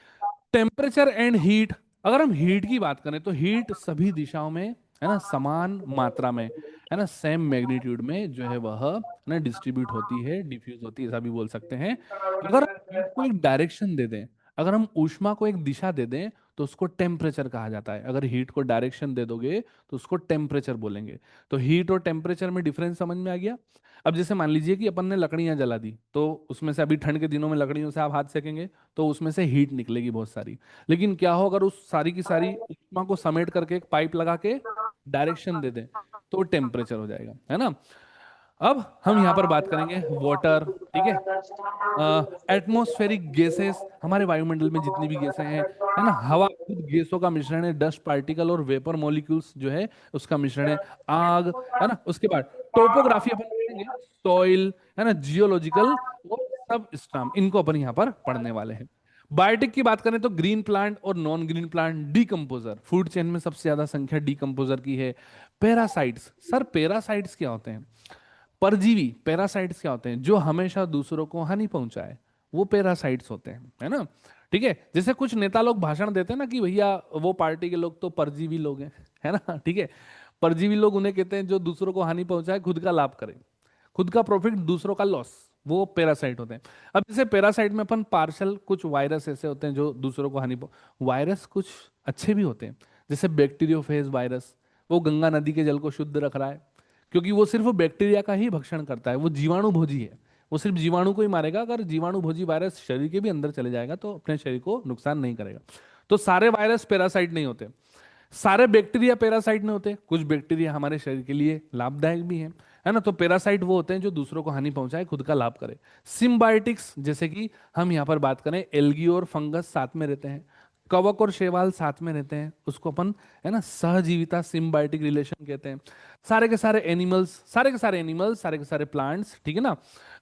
टेम्परेचर एंड हीट, अगर हम हीट की बात करें तो हीट सभी दिशाओं में, है ना, समान मात्रा में, है ना, सेम मैग्नीट्यूड में जो है वह ना डिस्ट्रीब्यूट होती है, डिफ्यूज होती है, ऐसा भी बोल सकते हैं। अगर हम हीट को एक डायरेक्शन दे दें, अगर हम ऊष्मा को एक दिशा दे दें तो उसको टेम्परेचर कहा जाता है। अगर हीट को डायरेक्शन दे दोगे तो उसको टेम्परेचर बोलेंगे। तो हीट और टेम्परेचर में डिफरेंस समझ में आ गया। अब जैसे मान लीजिए कि अपन ने लकड़ियां जला दी, तो उसमें से अभी ठंड के दिनों में लकड़ियों से आप हाथ सेकेंगे तो उसमें से हीट निकलेगी बहुत सारी। लेकिन क्या हो अगर उस सारी की सारी ऊष्मा को समेट करके एक पाइप लगा के डायरेक्शन दे दें, तो टेम्परेचर हो जाएगा, है ना। अब हम यहाँ पर बात करेंगे वाटर, ठीक है। एटमॉस्फेरिक गैसेस, हमारे वायुमंडल में जितनी भी गैसें हैं, है ना, हवा खुद गैसों का मिश्रण है, डस्ट पार्टिकल और वेपर मॉलिक्यूल्स जो है उसका मिश्रण है। आग, है ना, उसके बाद टोपोग्राफी अपन पढ़ेंगे, सॉइल, है ना, जियोलॉजिकल और सब स्ट्रम, इनको अपन यहाँ पर पढ़ने वाले हैं। बायोटिक की बात करें तो ग्रीन प्लांट और non green plant, decomposer, food chain में सबसे ज्यादा संख्या डीकंपोजर की है। पैरासाइट्स, सर पैरासाइट्स क्या होते हैं, परजीवी, पैरासाइट्स क्या होते हैं, जो हमेशा दूसरों को हानि पहुंचाए, वो पैरासाइट्स होते हैं, है ना, ठीक है। जैसे कुछ नेता लोग भाषण देते हैं ना कि भैया वो पार्टी के लोग तो परजीवी लोग हैं, है ना, ठीक है। परजीवी लोग उन्हें कहते हैं जो दूसरों को हानि पहुंचाए, खुद का लाभ करे, खुद का प्रॉफिट दूसरों का लॉस, वो पैरासाइट होते हैं। अब जैसे पैरासाइट में अपन पार्शल, कुछ वायरस ऐसे होते हैं जो दूसरों को वायरस कुछ अच्छे भी होते हैं, जैसे बैक्टीरियोफेज वायरस, वो गंगा नदी के जल को शुद्ध रख रहा है, क्योंकि वो सिर्फ बैक्टीरिया का ही भक्षण करता है, वो जीवाणु भोजी है, वो सिर्फ जीवाणु को ही मारेगा। अगर जीवाणु भोजी वायरस शरीर के भी अंदर चले जाएगा तो अपने शरीर को नुकसान नहीं करेगा। तो सारे वायरस पैरासाइट नहीं होते, सारे बैक्टीरिया पैरासाइट नहीं होते, कुछ बैक्टीरिया हमारे शरीर के लिए लाभदायक भी हैं, है ना। तो पैरासाइट वो होते हैं जो दूसरों को हानि पहुंचाए, खुद का लाभ करे। सिम्बायोटिक्स, जैसे कि हम यहाँ पर बात करें, एल्गी और फंगस साथ में रहते हैं, कवक और शैवाल साथ में रहते हैं, उसको अपन, है ना, सहजीविता, सिम्बायोटिक रिलेशन कहते हैं। सारे के सारे एनिमल्स, सारे के सारे एनिमल्स, सारे के सारे प्लांट्स, ठीक है ना,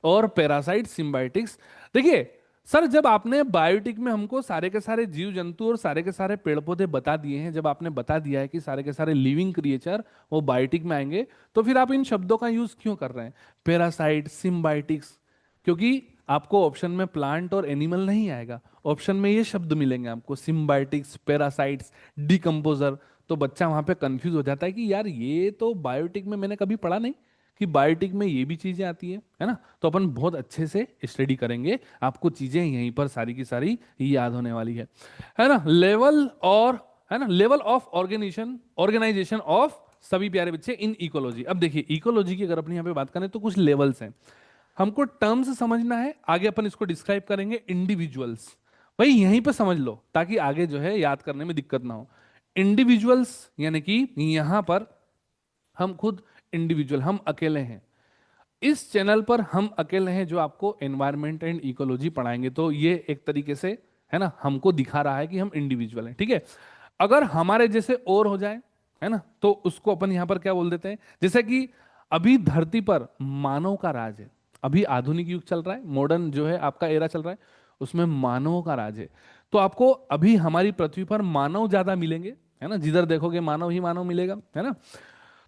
और पैरासाइट, सिम्बायोटिक्स। देखिए सर, जब आपने बायोटिक में हमको सारे के सारे जीव जंतु और सारे के सारे पेड़ पौधे बता दिए हैं, जब आपने बता दिया है कि सारे के सारे लिविंग क्रिएचर वो बायोटिक में आएंगे, तो फिर आप इन शब्दों का यूज क्यों कर रहे हैं, पैरासाइट, सिम्बायोटिक्स? क्योंकि आपको ऑप्शन में प्लांट और एनिमल नहीं आएगा, ऑप्शन में ये शब्द मिलेंगे आपको, सिम्बायोटिक्स, पैरासाइट्स, डिकम्पोजर। तो बच्चा वहां पे कंफ्यूज हो जाता है कि यार ये तो बायोटिक में मैंने कभी पढ़ा नहीं कि बायोटिक में ये भी चीजें आती है ना। तो अपन बहुत अच्छे से स्टडी करेंगे, आपको चीजें यहीं पर सारी की सारी याद होने वाली है ना। लेवल और, है ना, level of organisation, organisation of, सभी प्यारे बच्चे, इन इकोलॉजी। अब देखिए इकोलॉजी की अगर अपनी यहाँ पे बात करें तो कुछ लेवल्स हैं, हमको टर्म्स समझना है, आगे अपन इसको डिस्क्राइब करेंगे, इंडिविजुअल्स। भाई यहीं पे समझ लो ताकि आगे जो है याद करने में दिक्कत ना हो। इंडिविजुअल्स यानी कि यहां पर हम खुद इंडिविजुअल, हम अकेले हैं, इस चैनल पर हम अकेले हैं जो आपको एनवायरमेंट एंड इकोलॉजी पढ़ाएंगे। तो ये एक तरीके से, है ना, हमको दिखा रहा है कि हम इंडिविजुअल हैं, ठीक है। अगर हमारे जैसे और हो जाए, है ना, तो उसको अपन यहां पर क्या बोल देते हैं, जैसे कि अभी धरती पर मानव का राज है, अभी आधुनिक युग चल रहा है, मॉडर्न जो है आपका एरा चल रहा है, उसमें मानवों का राज है। तो आपको अभी हमारी पृथ्वी पर मानव ज्यादा मिलेंगे, है ना, जिधर देखोगे मानव ही मानव मिलेगा, है ना।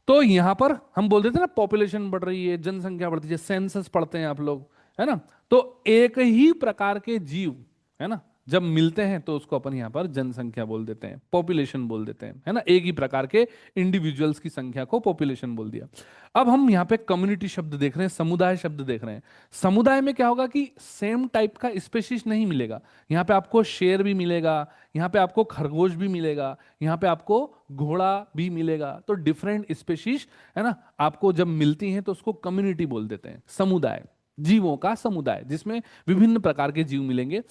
तो यहां पर हम बोल देते हैं ना, पॉपुलेशन बढ़ रही है, जनसंख्या बढ़ती है, सेंसस पढ़ते हैं आप लोग, है ना। तो एक ही प्रकार के जीव, है ना। जब मिलते हैं तो उसको अपन यहाँ पर जनसंख्या बोल देते हैं, पॉपुलेशन बोल देते हैं, है ना। एक ही प्रकार के इंडिविजुअल्स की संख्या को पॉपुलेशन बोल दिया। अब हम यहाँ पे कम्युनिटी शब्द देख रहे हैं, समुदाय शब्द देख रहे हैं। समुदाय में क्या होगा कि सेम टाइप का स्पेशीज नहीं मिलेगा। यहाँ पे आपको शेर भी मिलेगा, यहाँ पे आपको खरगोश भी मिलेगा, यहाँ पे आपको घोड़ा भी मिलेगा। तो डिफरेंट स्पेशीज, है ना, आपको जब मिलती हैं तो उसको कम्युनिटी बोल देते हैं, समुदाय, जीवों का समुदाय जिसमें विभिन्न प्रकार के जीव मिलेंगे।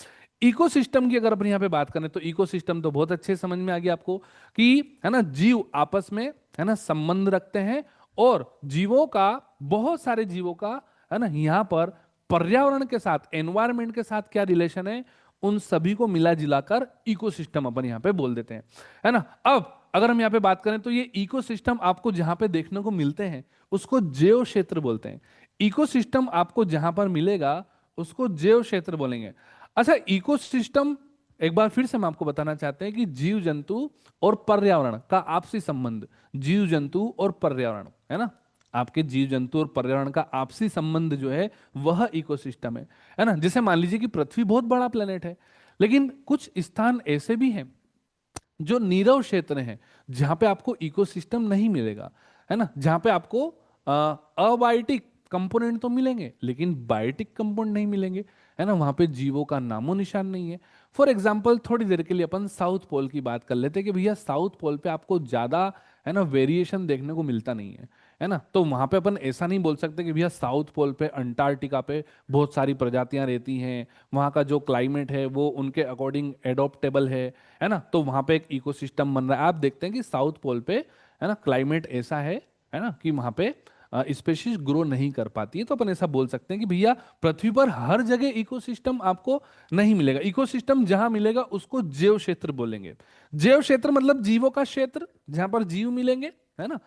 इकोसिस्टम की अगर अपन यहाँ पे बात करें तो इकोसिस्टम तो बहुत अच्छे समझ में आ गया आपको कि, है ना, जीव आपस में, है ना, संबंध रखते हैं और जीवों का, बहुत सारे जीवों का, है ना, यहाँ पर पर्यावरण के साथ, एनवायरमेंट के साथ क्या रिलेशन है, उन सभी को मिला जिलाकर इकोसिस्टम अपन यहाँ पे बोल देते हैं, है ना। अब अगर हम यहाँ पे बात करें तो ये इकोसिस्टम आपको जहां पे देखने को मिलते हैं उसको जैव क्षेत्र बोलते हैं। इकोसिस्टम आपको जहां पर मिलेगा उसको जैव क्षेत्र बोलेंगे। अच्छा, इकोसिस्टम एक बार फिर से हम आपको बताना चाहते हैं कि जीव जंतु और पर्यावरण का आपसी संबंध, जीव जंतु और पर्यावरण, है ना, आपके जीव जंतु और पर्यावरण का आपसी संबंध जो है वह इकोसिस्टम है ना। जैसे मान लीजिए कि पृथ्वी बहुत बड़ा प्लेनेट है, लेकिन कुछ स्थान ऐसे भी हैं जो नीरव क्षेत्र हैं जहां पे आपको इकोसिस्टम नहीं मिलेगा, है ना, जहां पे आपको अबायोटिक कंपोनेंट तो मिलेंगे लेकिन बायोटिक कंपोनेंट नहीं मिलेंगे, है ना। वहां पे जीवों का नामो निशान नहीं है। फॉर एग्जाम्पल थोड़ी देर के लिए अपन साउथ पोल की बात कर लेते हैं कि भैया साउथ पोल पे आपको ज्यादा, है ना, वेरिएशन देखने को मिलता नहीं है ना। तो वहां पे अपन ऐसा नहीं बोल सकते कि भैया साउथ पोल पे, अंटार्कटिका पे बहुत सारी प्रजातियां रहती हैं, वहां का जो क्लाइमेट है वो उनके अकॉर्डिंग एडॉप्टेबल है ना, तो वहां पे एक इकोसिस्टम बन रहा है। आप देखते हैं कि साउथ पोल पे, है ना, क्लाइमेट ऐसा है ना, कि वहां पे स्पेशीज ग्रो नहीं कर पाती है। तो अपन ऐसा बोल सकते हैं कि भैया पृथ्वी पर हर जगह इकोसिस्टम आपको नहीं मिलेगा। इकोसिस्टम जहां मिलेगा उसको जैव क्षेत्र बोलेंगे। जैव क्षेत्र मतलब जीवों का क्षेत्र जहां पर जीव मिलेंगे, है ना।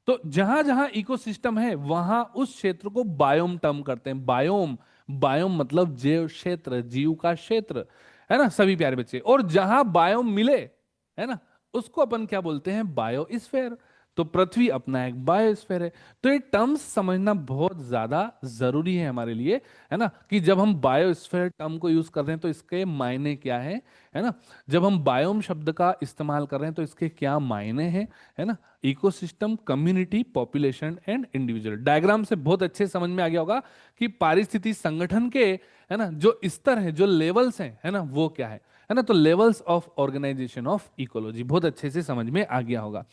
तो जहां जहां इकोसिस्टम है वहां उस क्षेत्र को बायोम टर्म करते हैं। बायोम, बायोम मतलब जैव क्षेत्र, जीव का क्षेत्र, है ना सभी प्यारे बच्चे। और जहां बायोम मिले, है ना, उसको अपन क्या बोलते हैं, बायोस्फीयर। तो पृथ्वी अपना एक बायोस्फीयर है। तो ये टर्म्स समझना बहुत ज्यादा जरूरी है हमारे लिए, है ना, कि जब हम बायोस्फीयर टर्म को यूज कर रहे हैं तो इसके मायने क्या है ना। जब हम बायोम शब्द का इस्तेमाल कर रहे हैं तो इसके क्या मायने हैं, है ना। Ecosystem, community, population and individual. Diagram से बहुत अच्छे समझ में आ गया होगा कि पारिस्थितिकी संगठन के, है ना, जो स्तर है, जो लेवल्स हैं, है ना, वो क्या है ना। तो levels of organisation of ecology बहुत अच्छे से समझ में आ गया होगा,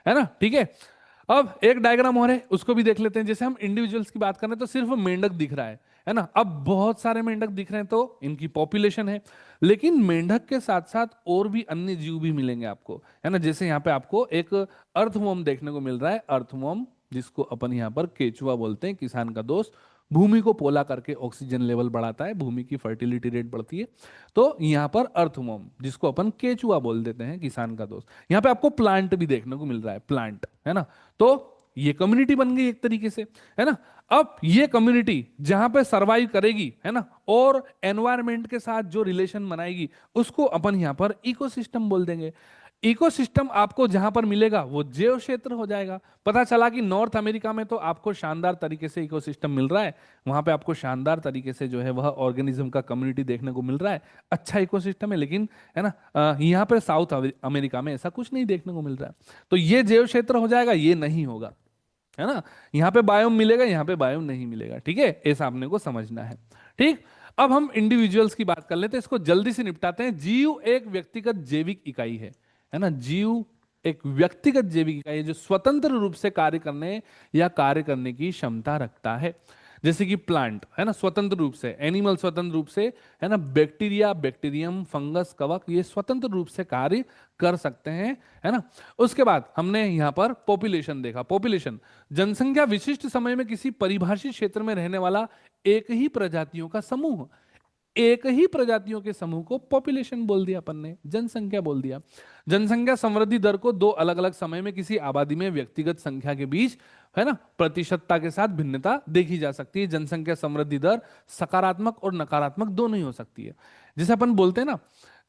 है ना। ठीक है, अब एक डायग्राम और है उसको भी देख लेते हैं। जैसे हम इंडिविजुअल्स की बात कर रहे हैं तो सिर्फ मेंढक दिख रहा है ना। अब बहुत सारे मेंढक दिख रहे हैं तो इनकी पॉपुलेशन है, लेकिन मेंढक के साथ साथ और भी अन्य जीव भी मिलेंगे आपको, है ना। जैसे यहाँ पे आपको एक अर्थवर्म देखने को मिल रहा है, अर्थवर्म जिसको अपन यहाँ पर केचुआ बोलते हैं, किसान का दोस्त। भूमि को पोला करके ऑक्सीजन लेवल बढ़ाता है, भूमि की फर्टिलिटी रेट बढ़ती है। तो यहाँ पर अर्थवर्म जिसको अपन केचुआ बोल देते हैं, किसान का दोस्त। यहाँ पे आपको प्लांट भी देखने को मिल रहा है, प्लांट, है ना। तो ये कम्युनिटी बन गई एक तरीके से, है ना। अब ये कम्युनिटी जहां पे सरवाइव करेगी, है ना, और एनवायरमेंट के साथ जो रिलेशन बनाएगी उसको अपन यहां पर इकोसिस्टम बोल देंगे। इकोसिस्टम आपको जहां पर मिलेगा वो जैव क्षेत्र हो जाएगा। पता चला कि नॉर्थ अमेरिका में तो आपको शानदार तरीके से इकोसिस्टम मिल रहा है, वहां पे आपको शानदार तरीके से जो है वह ऑर्गेनिज्म का कम्युनिटी देखने को मिल रहा है, अच्छा इकोसिस्टम है। लेकिन, है ना, यहाँ पे साउथ अमेरिका में ऐसा कुछ नहीं देखने को मिल रहा है। तो ये जैव क्षेत्र हो जाएगा, ये नहीं होगा, है ना। यहाँ पे बायोम मिलेगा, यहाँ पे बायोम नहीं मिलेगा। ठीक है, ऐसा आपने को समझना है। ठीक, अब हम इंडिविजुअल्स की बात कर लेते हैं, इसको जल्दी से निपटाते हैं। जीव एक व्यक्तिगत जैविक इकाई है ना। जीव एक व्यक्तिगत जैविक इकाई है जो स्वतंत्र रूप से कार्य करने या कार्य करने की क्षमता रखता है। जैसे कि प्लांट, है ना, स्वतंत्र रूप से, एनिमल स्वतंत्र रूप से, है ना, बैक्टीरिया, बैक्टीरियम, फंगस, कवक, ये स्वतंत्र रूप से कार्य कर सकते हैं, है ना। उसके बाद हमने यहां पर पॉपुलेशन देखा। पॉपुलेशन जनसंख्या विशिष्ट समय में किसी परिभाषित क्षेत्र में रहने वाला एक ही प्रजातियों का समूह। एक ही प्रजातियों के समूह को पॉपुलेशन बोल दिया अपन ने, जनसंख्या बोल दिया। जनसंख्या समृद्धि दर को दो अलग अलग समय में किसी आबादी में व्यक्तिगत संख्या के बीच, है ना, प्रतिशतता के साथ भिन्नता देखी जा सकती है। जनसंख्या समृद्धि दर सकारात्मक और नकारात्मक दोनों ही हो सकती है। जैसे अपन बोलते हैं ना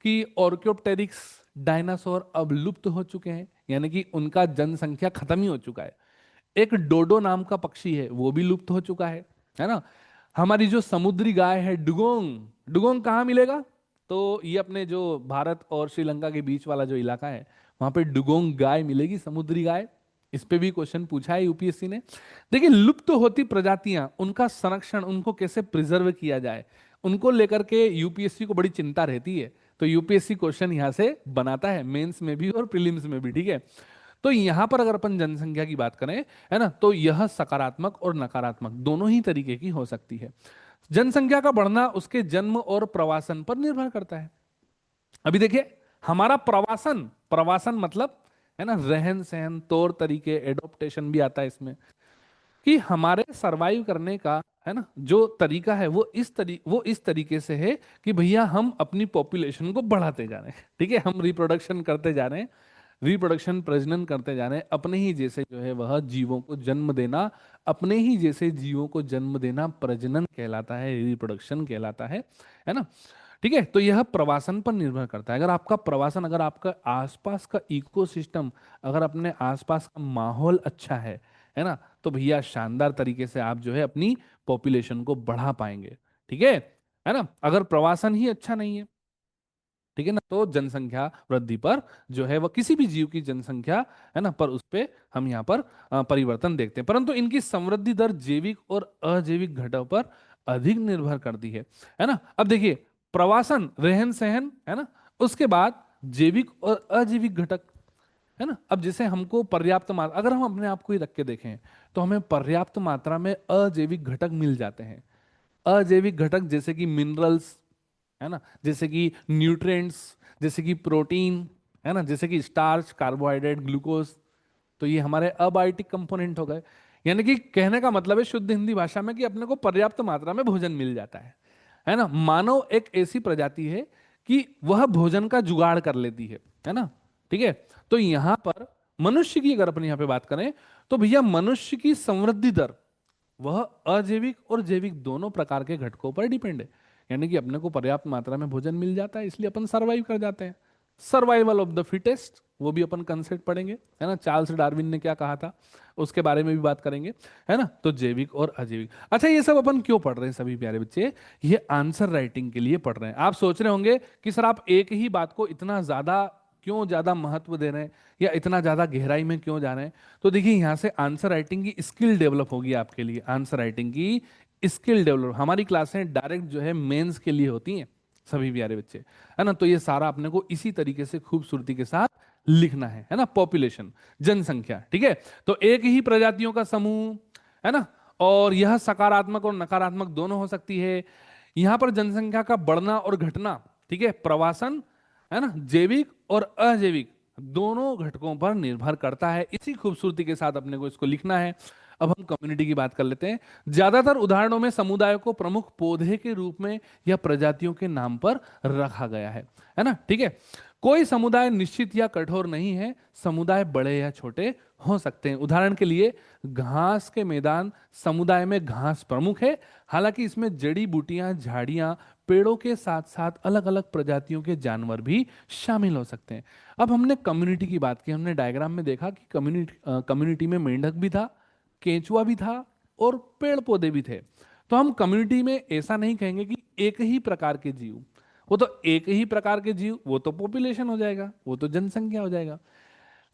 कि ऑर्कियोप्टेरिक्स डायनासोर अब लुप्त हो चुके हैं, यानी कि उनका जनसंख्या खत्म ही हो चुका है। एक डोडो नाम का पक्षी है वो भी लुप्त हो चुका है ना। हमारी जो समुद्री गाय है डुगोंग, डुगोंग कहां मिलेगा, तो ये अपने जो भारत और श्रीलंका के बीच वाला जो इलाका है, वहां पे डुगोंग गाय मिलेगी, समुद्री गाय। इस पे भी क्वेश्चन पूछा है यूपीएससी ने। देखिए, लुप्त होती प्रजातियां, उनका संरक्षण, उनको कैसे प्रिजर्व किया जाए, उनको लेकर के यूपीएससी को बड़ी चिंता रहती है। तो यूपीएससी क्वेश्चन यहाँ से बनाता है, मेंस में भी और प्रीलिम्स में भी, ठीक है। तो यहाँ पर अगर अपन जनसंख्या की बात करें, है ना, तो यह सकारात्मक और नकारात्मक दोनों ही तरीके की हो सकती है। जनसंख्या का बढ़ना उसके जन्म और प्रवासन पर निर्भर करता है। अभी देखिए, हमारा प्रवासन, प्रवासन मतलब, है ना, रहन सहन, तौर तरीके, एडोप्टेशन भी आता है इसमें, कि हमारे सरवाइव करने का, है ना, जो तरीका है वो इस तरीके से है कि भैया हम अपनी पॉपुलेशन को बढ़ाते जा रहे हैं, ठीक है, हम रिप्रोडक्शन करते जा रहे हैं, रिप्रोडक्शन, प्रजनन करते जा रहे हैं, अपने ही जैसे जो है वह जीवों को जन्म देना, अपने ही जैसे जीवों को जन्म देना प्रजनन कहलाता है, रिप्रोडक्शन कहलाता है ना। ठीक है, तो यह प्रवासन पर निर्भर करता है। अगर आपका प्रवासन, अगर आपका आसपास का इकोसिस्टम, अगर अपने आसपास का माहौल अच्छा है ना, तो भैया शानदार तरीके से आप जो है अपनी पॉपुलेशन को बढ़ा पाएंगे, ठीक है ना। अगर प्रवासन ही अच्छा नहीं है, ठीक है ना, तो जनसंख्या वृद्धि पर जो है वह किसी भी जीव की जनसंख्या, है ना, पर उस पे हम यहाँ पर परिवर्तन देखते हैं। परंतु इनकी समृद्धि दर जैविक और अजैविक घटकों पर अधिक निर्भर करती है ना। अब देखिए, प्रवासन, रहन सहन, है ना, उसके बाद जैविक और अजैविक घटक, है ना। अब जैसे हमको पर्याप्त मात्रा, अगर हम अपने आप को ही रख के देखें, तो हमें पर्याप्त मात्रा में अजैविक घटक मिल जाते हैं। अजैविक घटक जैसे कि मिनरल्स, है ना, जैसे कि न्यूट्रिएंट्स, जैसे कि प्रोटीन, है ना, जैसे कि स्टार्च, कार्बोहाइड्रेट, ग्लूकोज, तो ये हमारे अबायोटिक कंपोनेंट हो गए। यानी कि कहने का मतलब है शुद्ध हिंदी भाषा में कि अपने को पर्याप्त मात्रा में भोजन मिल जाता है ना। मानव एक ऐसी प्रजाति है कि वह भोजन का जुगाड़ कर लेती है ना, ठीक है। तो यहां पर मनुष्य की अगर अपन यहां पे बात करें, तो भैया मनुष्य की समृद्धि दर वह अजैविक और जैविक दोनों प्रकार के घटकों पर डिपेंड है। यानी कि अपने को पर्याप्त मात्रा में भोजन मिल जाता है, इसलिए अपन सरवाइव कर जाते हैं। सर्वाइवल ऑफ द फिटेस्ट, वो भी अपन कंसेप्ट पढ़ेंगे, है ना। चार्ल्स डार्विन ने क्या कहा था, उसके बारे में भी बात करेंगे, है ना। तो जैविक और अजैविक। अच्छा, ये सब अपन क्यों पढ़ रहे हैं सभी प्यारे बच्चे? ये आंसर राइटिंग के लिए पढ़ रहे हैं। आप सोच रहे होंगे कि सर आप एक ही बात को इतना ज्यादा क्यों ज्यादा महत्व दे रहे हैं, या इतना ज्यादा गहराई में क्यों जा रहे हैं? तो देखिए, यहां से आंसर राइटिंग की स्किल डेवलप होगी आपके लिए। आंसर राइटिंग की स्किल डेवलप, हमारी क्लासें डायरेक्ट जो है मेंस के लिए होती हैं सभी प्यारे बच्चे, है ना। तो ये सारा अपने को इसी तरीके से खूबसूरती के साथ लिखना है ना। पॉपुलेशन, जनसंख्या, ठीक है। तो एक ही प्रजातियों का समूह, है ना, और यह सकारात्मक और नकारात्मक दोनों हो सकती है। यहां पर जनसंख्या का बढ़ना और घटना, ठीक है, प्रवासन, है ना, जैविक और अजैविक दोनों घटकों पर निर्भर करता है। इसी खूबसूरती के साथ अपने को इसको लिखना है। अब हम कम्युनिटी की बात कर लेते हैं। ज्यादातर उदाहरणों में समुदाय को प्रमुख पौधे के रूप में या प्रजातियों के नाम पर रखा गया है ना, ठीक है। कोई समुदाय निश्चित या कठोर नहीं है, समुदाय बड़े या छोटे हो सकते हैं। उदाहरण के लिए घास के मैदान समुदाय में घास प्रमुख है, हालांकि इसमें जड़ी बूटियां, झाड़ियां, पेड़ों के साथ साथ अलग अलग प्रजातियों के जानवर भी शामिल हो सकते हैं। अब हमने कम्युनिटी की बात की, हमने डायग्राम में देखा कि कम्युनिटी में मेंढक भी था, केंचुआ भी था और पेड़ पौधे भी थे। तो हम कम्युनिटी में ऐसा नहीं कहेंगे कि एक ही प्रकार के जीव, वो तो एक ही प्रकार के जीव, वो तो पॉपुलेशन हो जाएगा, वो तो जनसंख्या हो जाएगा।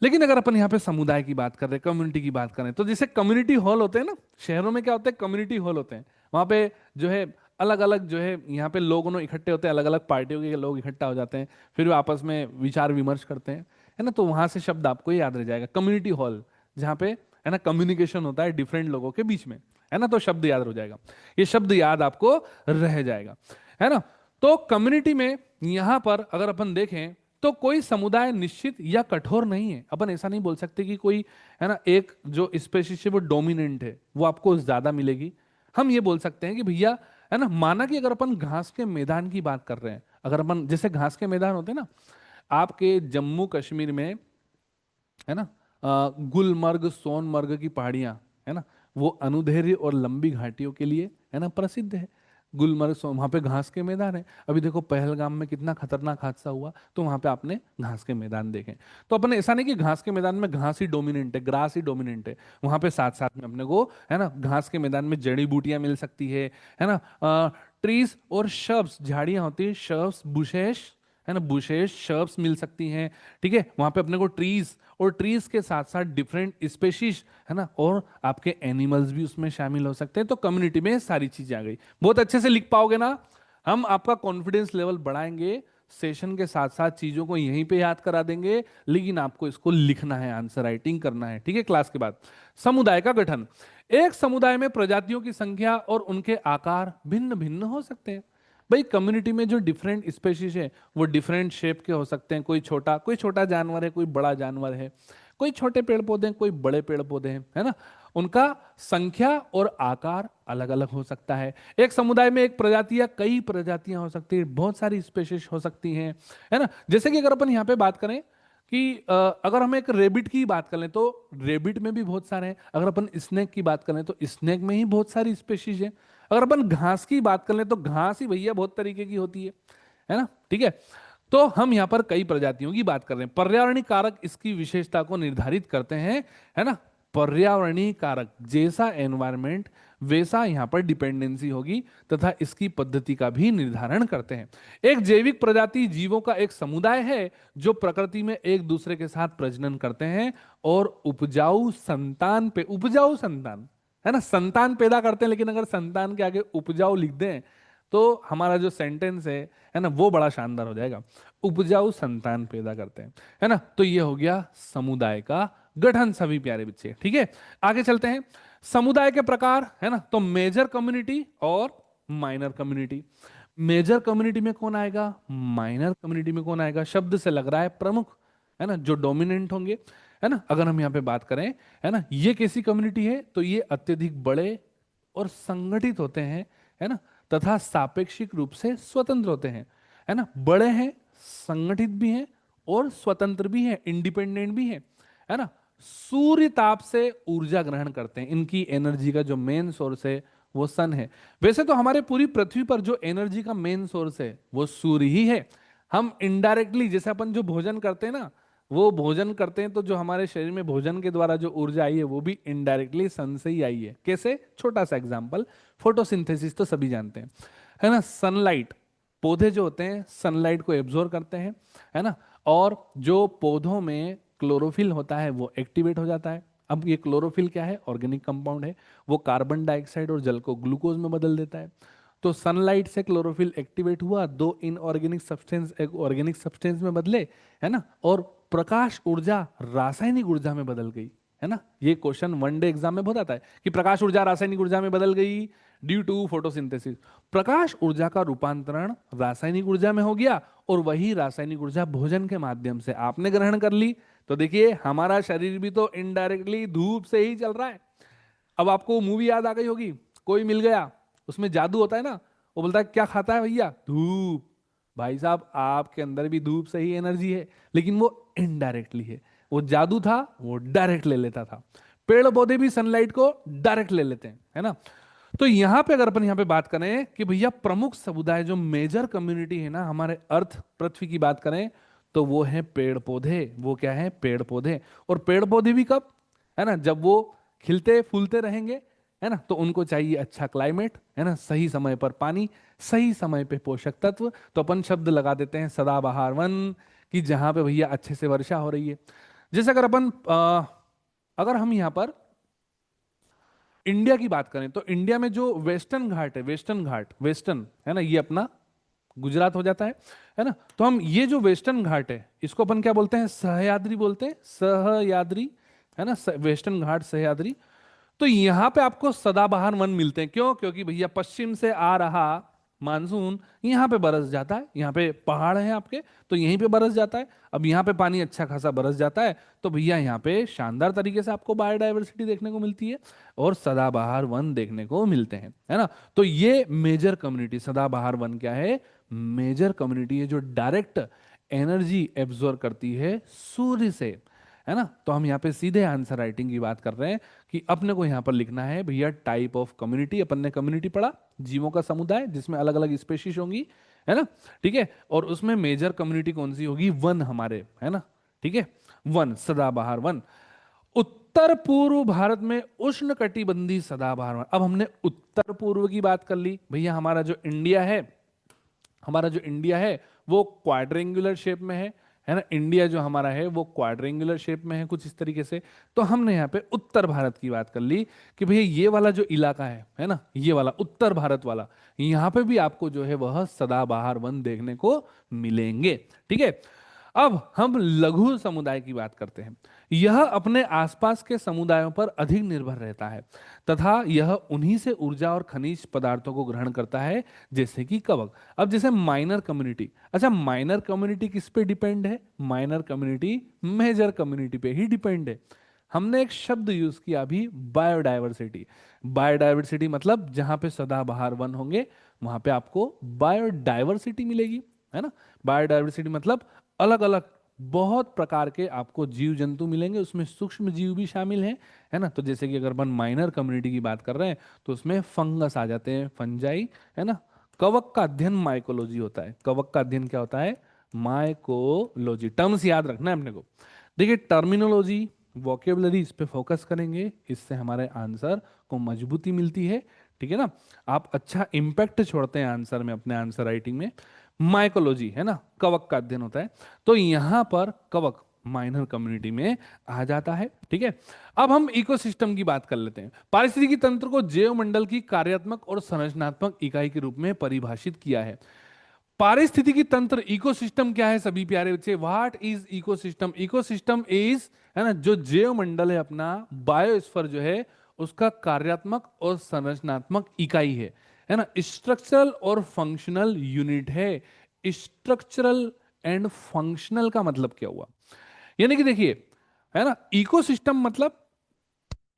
लेकिन अगर अपन यहाँ पे समुदाय की बात कर रहे हैं, कम्युनिटी की बात करें, तो जैसे कम्युनिटी हॉल होते हैं ना, शहरों में क्या होते हैं, कम्युनिटी हॉल होते हैं। वहां पे जो है अलग अलग जो है यहाँ पे लोग इकट्ठे होते हैं, अलग अलग पार्टियों के लोग इकट्ठा हो जाते हैं, फिर वो आपस में विचार विमर्श करते हैं, है ना। तो वहां से शब्द आपको याद रह जाएगा, कम्युनिटी हॉल, जहाँ पे, है ना, कम्युनिकेशन होता है डिफरेंट लोगों के बीच में, है ना। तो शब्द याद हो जाएगा, ये शब्द याद आपको रह जाएगा, है ना। तो कम्युनिटी में यहां पर अगर अपन देखें, तो कोई समुदाय निश्चित या कठोर नहीं है। अपन ऐसा नहीं बोल सकते कि कोई, है ना, एक जो स्पेशीज है वो डोमिनेंट है, वो आपको ज्यादा मिलेगी। हम ये बोल सकते हैं कि भैया, है ना, माना कि अगर अपन घास के मैदान की बात कर रहे हैं, अगर अपन जैसे घास के मैदान होते हैं ना आपके जम्मू कश्मीर में, है ना, गुलमर्ग, सोनमर्ग की पहाड़ियां, है ना, वो अनुधेरी और लंबी घाटियों के लिए, है ना, प्रसिद्ध है। गुलमर्ग वहां पे घास के मैदान है। अभी देखो पहलगाम में कितना खतरनाक हादसा हुआ, तो वहां पे आपने घास के मैदान देखे। तो अपने ऐसा नहीं कि घास के मैदान में घास ही डोमिनेंट है, ग्रास ही डोमिनेंट है, वहां पे साथ साथ में अपने को, है ना, घास के मैदान में जड़ी बूटियां मिल सकती है ना, ट्रीज और शर्ब्स, झाड़ियां होती है, शर्ब्स, बुशेश, है ना, बुशेश, शर्ब्स मिल सकती हैं। ठीक है, वहां पे अपने को ट्रीज, और ट्रीज के साथ साथ डिफरेंट स्पेशीज, है ना, और आपके एनिमल्स भी उसमें शामिल हो सकते हैं। तो कम्युनिटी में सारी चीजें आ गई। बहुत अच्छे से लिख पाओगे ना? हम आपका कॉन्फिडेंस लेवल बढ़ाएंगे, सेशन के साथ साथ चीजों को यहीं पे याद करा देंगे, लेकिन आपको इसको लिखना है, आंसर राइटिंग करना है। ठीक है, क्लास के बाद समुदाय का गठन। एक समुदाय में प्रजातियों की संख्या और उनके आकार भिन्न भिन्न हो सकते हैं। भाई कम्युनिटी में जो डिफरेंट स्पेशीज है वो डिफरेंट शेप के हो सकते हैं। कोई छोटा जानवर है, कोई बड़ा जानवर है, कोई छोटे पेड़ पौधे हैं, कोई बड़े पेड़ पौधे हैं, है ना। उनका संख्या और आकार अलग अलग हो सकता है। एक समुदाय में एक प्रजाति या कई प्रजातियां हो सकती है, बहुत सारी स्पेशीज हो सकती हैं, है ना। जैसे कि अगर अपन यहाँ पे बात करें कि अगर हम एक रेबिट की बात करें तो रेबिट में भी बहुत सारे हैं। अगर अपन स्नेक की बात करें तो स्नेक में ही बहुत सारी स्पेशीज है। अगर अपन घास की बात कर लें तो घास ही भैया बहुत तरीके की होती है ना। ठीक है, तो हम यहां पर कई प्रजातियों की बात कर रहे हैं। पर्यावरणीय कारक इसकी विशेषता को निर्धारित करते हैं, है ना। पर्यावरणीय कारक, जैसा एनवायरमेंट वैसा यहां पर डिपेंडेंसी होगी, तथा इसकी पद्धति का भी निर्धारण करते हैं। एक जैविक प्रजाति जीवों का एक समुदाय है जो प्रकृति में एक दूसरे के साथ प्रजनन करते हैं और उपजाऊ संतान, है ना, संतान पैदा करते हैं। लेकिन अगर संतान के आगे उपजाऊ लिख दें तो हमारा जो सेंटेंस है ना, वो बड़ा शानदार हो जाएगा। उपजाऊ संतान पैदा करते हैं, है ना। तो ये हो गया समुदाय का गठन, सभी प्यारे बच्चे। ठीक है, आगे चलते हैं। समुदाय के प्रकार, है ना, तो मेजर कम्युनिटी और माइनर कम्युनिटी। मेजर कम्युनिटी में कौन आएगा, माइनर कम्युनिटी में कौन आएगा? शब्द से लग रहा है प्रमुख, है ना, जो डोमिनेंट होंगे, है ना। अगर हम यहाँ पे बात करें, है ना, ये कैसी कम्युनिटी है, तो ये अत्यधिक बड़े और संगठित होते हैं, है ना, तथा सापेक्षिक रूप से स्वतंत्र होते हैं, है ना। बड़े हैं, संगठित भी हैं और स्वतंत्र भी हैं, इंडिपेंडेंट भी हैं, है ना। सूर्य ताप से ऊर्जा ग्रहण करते हैं। इनकी एनर्जी का जो मेन सोर्स है वो सन है। वैसे तो हमारे पूरी पृथ्वी पर जो एनर्जी का मेन सोर्स है वो सूर्य ही है। हम इनडायरेक्टली, जैसे अपन जो भोजन करते हैं ना, वो भोजन करते हैं तो जो हमारे शरीर में भोजन के द्वारा जो ऊर्जा आई है वो भी इनडायरेक्टली सन से ही आई है। कैसे? छोटा सा एग्जांपल, फोटोसिंथेसिस तो सभी जानते हैं, है ना। सनलाइट, पौधे जो होते हैं सनलाइट को एब्जॉर्ब करते हैं, है ना, और जो पौधों में क्लोरोफिल होता है वो एक्टिवेट हो जाता है। अब ये क्लोरोफिल क्या है? ऑर्गेनिक कंपाउंड है। वो कार्बन डाइऑक्साइड और जल को ग्लूकोज में बदल देता है। तो सनलाइट से क्लोरोफिल एक्टिवेट हुआ, दो इनऑर्गेनिक सब्सटेंस एक ऑर्गेनिक सब्सटेंस में बदले, है ना, और प्रकाश ऊर्जा रासायनिक ऊर्जा में बदल गई, है ना। ये क्वेश्चन वनडे एग्जाम में बहुत आता है कि प्रकाश ऊर्जा रासायनिक ऊर्जा में बदल गई ड्यू टू फोटोसिंथेसिस। प्रकाश ऊर्जा का रूपांतरण रासायनिक ऊर्जा में हो गया और वही रासायनिक ऊर्जा भोजन के माध्यम से आपने ग्रहण कर ली। तो देखिए हमारा शरीर भी तो इनडायरेक्टली धूप से ही चल रहा है। अब आपको मूवी याद आ गई होगी, कोई मिल गया, उसमें जादू होता है ना, वो बोलता है क्या खाता है भैया? धूप। भाई साहब आपके अंदर भी धूप से ही एनर्जी है, लेकिन वो इनडायरेक्टली है। वो जादू था, वो डायरेक्ट ले लेता था। पेड़ पौधे भी सनलाइट को डायरेक्ट ले लेते हैं, है ना। तो यहां पे अगर अपन यहां पे बात करें कि भैया प्रमुख समुदाय जो मेजर कम्युनिटी है ना हमारे अर्थ पृथ्वी की बात करें, तो वो है पेड़ पौधे। वो क्या है? पेड़ पौधे। और पेड़ पौधे भी कब? है ना, जब वो खिलते फूलते रहेंगे, है ना, तो उनको चाहिए अच्छा क्लाइमेट, है ना, सही समय पर पानी, सही समय पे पोषक तत्व। तो अपन शब्द लगा देते हैं सदाबहार वन, कि जहां पे भैया अच्छे से वर्षा हो रही है। जैसे अगर अपन अगर हम यहां पर इंडिया की बात करें तो इंडिया में जो वेस्टर्न घाट है, वेस्टर्न घाट, वेस्टर्न, है ना, ये अपना गुजरात हो जाता है ना। तो हम ये जो वेस्टर्न घाट है इसको अपन क्या बोलते हैं? सहयाद्री बोलते हैं, सहयाद्री, है ना, वेस्टर्न घाट सहयाद्री। तो यहां पे आपको सदाबहार वन मिलते हैं। क्यों? क्योंकि भैया पश्चिम से आ रहा मानसून यहां पे बरस जाता है। यहाँ पे पहाड़ है आपके, तो यहीं पे बरस जाता है। अब यहाँ पे पानी अच्छा खासा बरस जाता है, तो भैया यहाँ पे शानदार तरीके से आपको बायोडायवर्सिटी देखने को मिलती है और सदाबहार वन देखने को मिलते हैं, है ना। तो ये मेजर कम्युनिटी, सदाबहार वन क्या है? मेजर कम्युनिटी है जो डायरेक्ट एनर्जी एब्जॉर्ब करती है सूर्य से, है ना। तो हम यहाँ पे सीधे आंसर राइटिंग की बात कर रहे हैं कि अपने को यहाँ पर लिखना है भैया टाइप ऑफ कम्युनिटी। अपन ने कम्युनिटी पढ़ा, जीवों का समुदाय जिसमें अलग अलग स्पेशीज होंगी, है ना, ठीक है। और उसमें मेजर कम्युनिटी कौन सी होगी, वन हमारे, है ना, ठीक है, वन, सदाबहार वन। उत्तर पूर्व भारत में उष्ण कटिबंधीय सदाबहार वन। अब हमने उत्तर पूर्व की बात कर ली भैया, हमारा जो इंडिया है, हमारा जो इंडिया है वो क्वाड्रेंगुलर शेप में है ना। इंडिया जो हमारा है वो क्वाड्रेंगुलर शेप में है कुछ इस तरीके से। तो हमने यहाँ पे उत्तर भारत की बात कर ली कि भैया ये वाला जो इलाका है ना, ये वाला उत्तर भारत वाला, यहाँ पे भी आपको जो है वह सदाबहार वन देखने को मिलेंगे, ठीक है। अब हम लघु समुदाय की बात करते हैं। यह अपने आसपास के समुदायों पर अधिक निर्भर रहता है तथा यह उन्हीं से ऊर्जा और खनिज पदार्थों को ग्रहण करता है, जैसे कि कवक। अब जैसे माइनर कम्युनिटी, अच्छा माइनर कम्युनिटी किस पे डिपेंड है, माइनर कम्युनिटी मेजर कम्युनिटी पे ही डिपेंड है। हमने एक शब्द यूज किया अभी, बायोडायवर्सिटी। बायोडायवर्सिटी मतलब जहां पे सदाबहार वन होंगे वहां पे आपको बायोडायवर्सिटी मिलेगी, है ना। बायोडायवर्सिटी मतलब अलग अलग बहुत प्रकार के आपको जीव जंतु मिलेंगे, उसमें सूक्ष्म जीव भी शामिल हैं, है ना। तो जैसे कि अगर अपन माइनर कम्युनिटी की बात कर रहे हैं तो उसमें फंगस आ जाते हैं, फंजाई, है ना। कवक का अध्ययन माइकोलॉजी होता है। कवक का अध्ययन क्या होता है, माइकोलॉजी। टर्म्स याद रखना है अपने को। देखिए टर्मिनोलॉजी, वोकेबलरी, इस पे फोकस करेंगे, इससे हमारे आंसर को मजबूती मिलती है, ठीक है ना। आप अच्छा इंपैक्ट छोड़ते हैं आंसर में, अपने आंसर राइटिंग में। माइकोलॉजी है ना, कवक का अध्ययन होता है। तो यहां पर कवक माइनर कम्युनिटी में आ जाता है, ठीक है। अब हम इकोसिस्टम की बात कर लेते हैं। पारिस्थितिकी तंत्र को जैव मंडल की कार्यात्मक और संरचनात्मक इकाई के रूप में परिभाषित किया है। पारिस्थितिकी तंत्र, इकोसिस्टम क्या है सभी प्यारे बच्चे, what is ecosystem. Ecosystem is, है ना, जो जैव मंडल है अपना, बायोस्फीयर जो है उसका कार्यात्मक और संरचनात्मक इकाई है ना। स्ट्रक्चरल और फंक्शनल यूनिट है। स्ट्रक्चरल एंड फंक्शनल का मतलब क्या हुआ, यानी कि देखिए, है ना, इकोसिस्टम मतलब,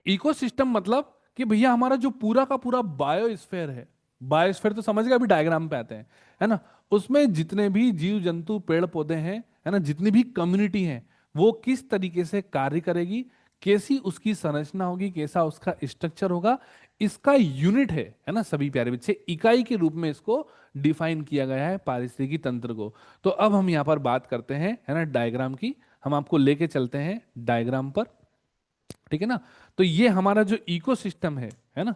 इकोसिस्टम मतलब कि भैया हमारा जो पूरा का पूरा बायोस्फीयर है, बायोस्फीयर तो समझ गए, अभी डायग्राम पे आते हैं, है ना। उसमें जितने भी जीव जंतु पेड़ पौधे हैं, है ना, जितनी भी कम्युनिटी है, वो किस तरीके से कार्य करेगी, कैसी उसकी संरचना होगी, कैसा उसका स्ट्रक्चर होगा, इसका यूनिट है ना सभी प्यारे बच्चे, इकाई के रूप में इसको डिफाइन किया गया है पारिस्थितिकी तंत्र को। तो अब हम यहाँ पर बात करते हैं, है ना, डायग्राम की। हम आपको लेके चलते हैं डायग्राम पर, ठीक है ना। तो ये हमारा जो इकोसिस्टम है ना,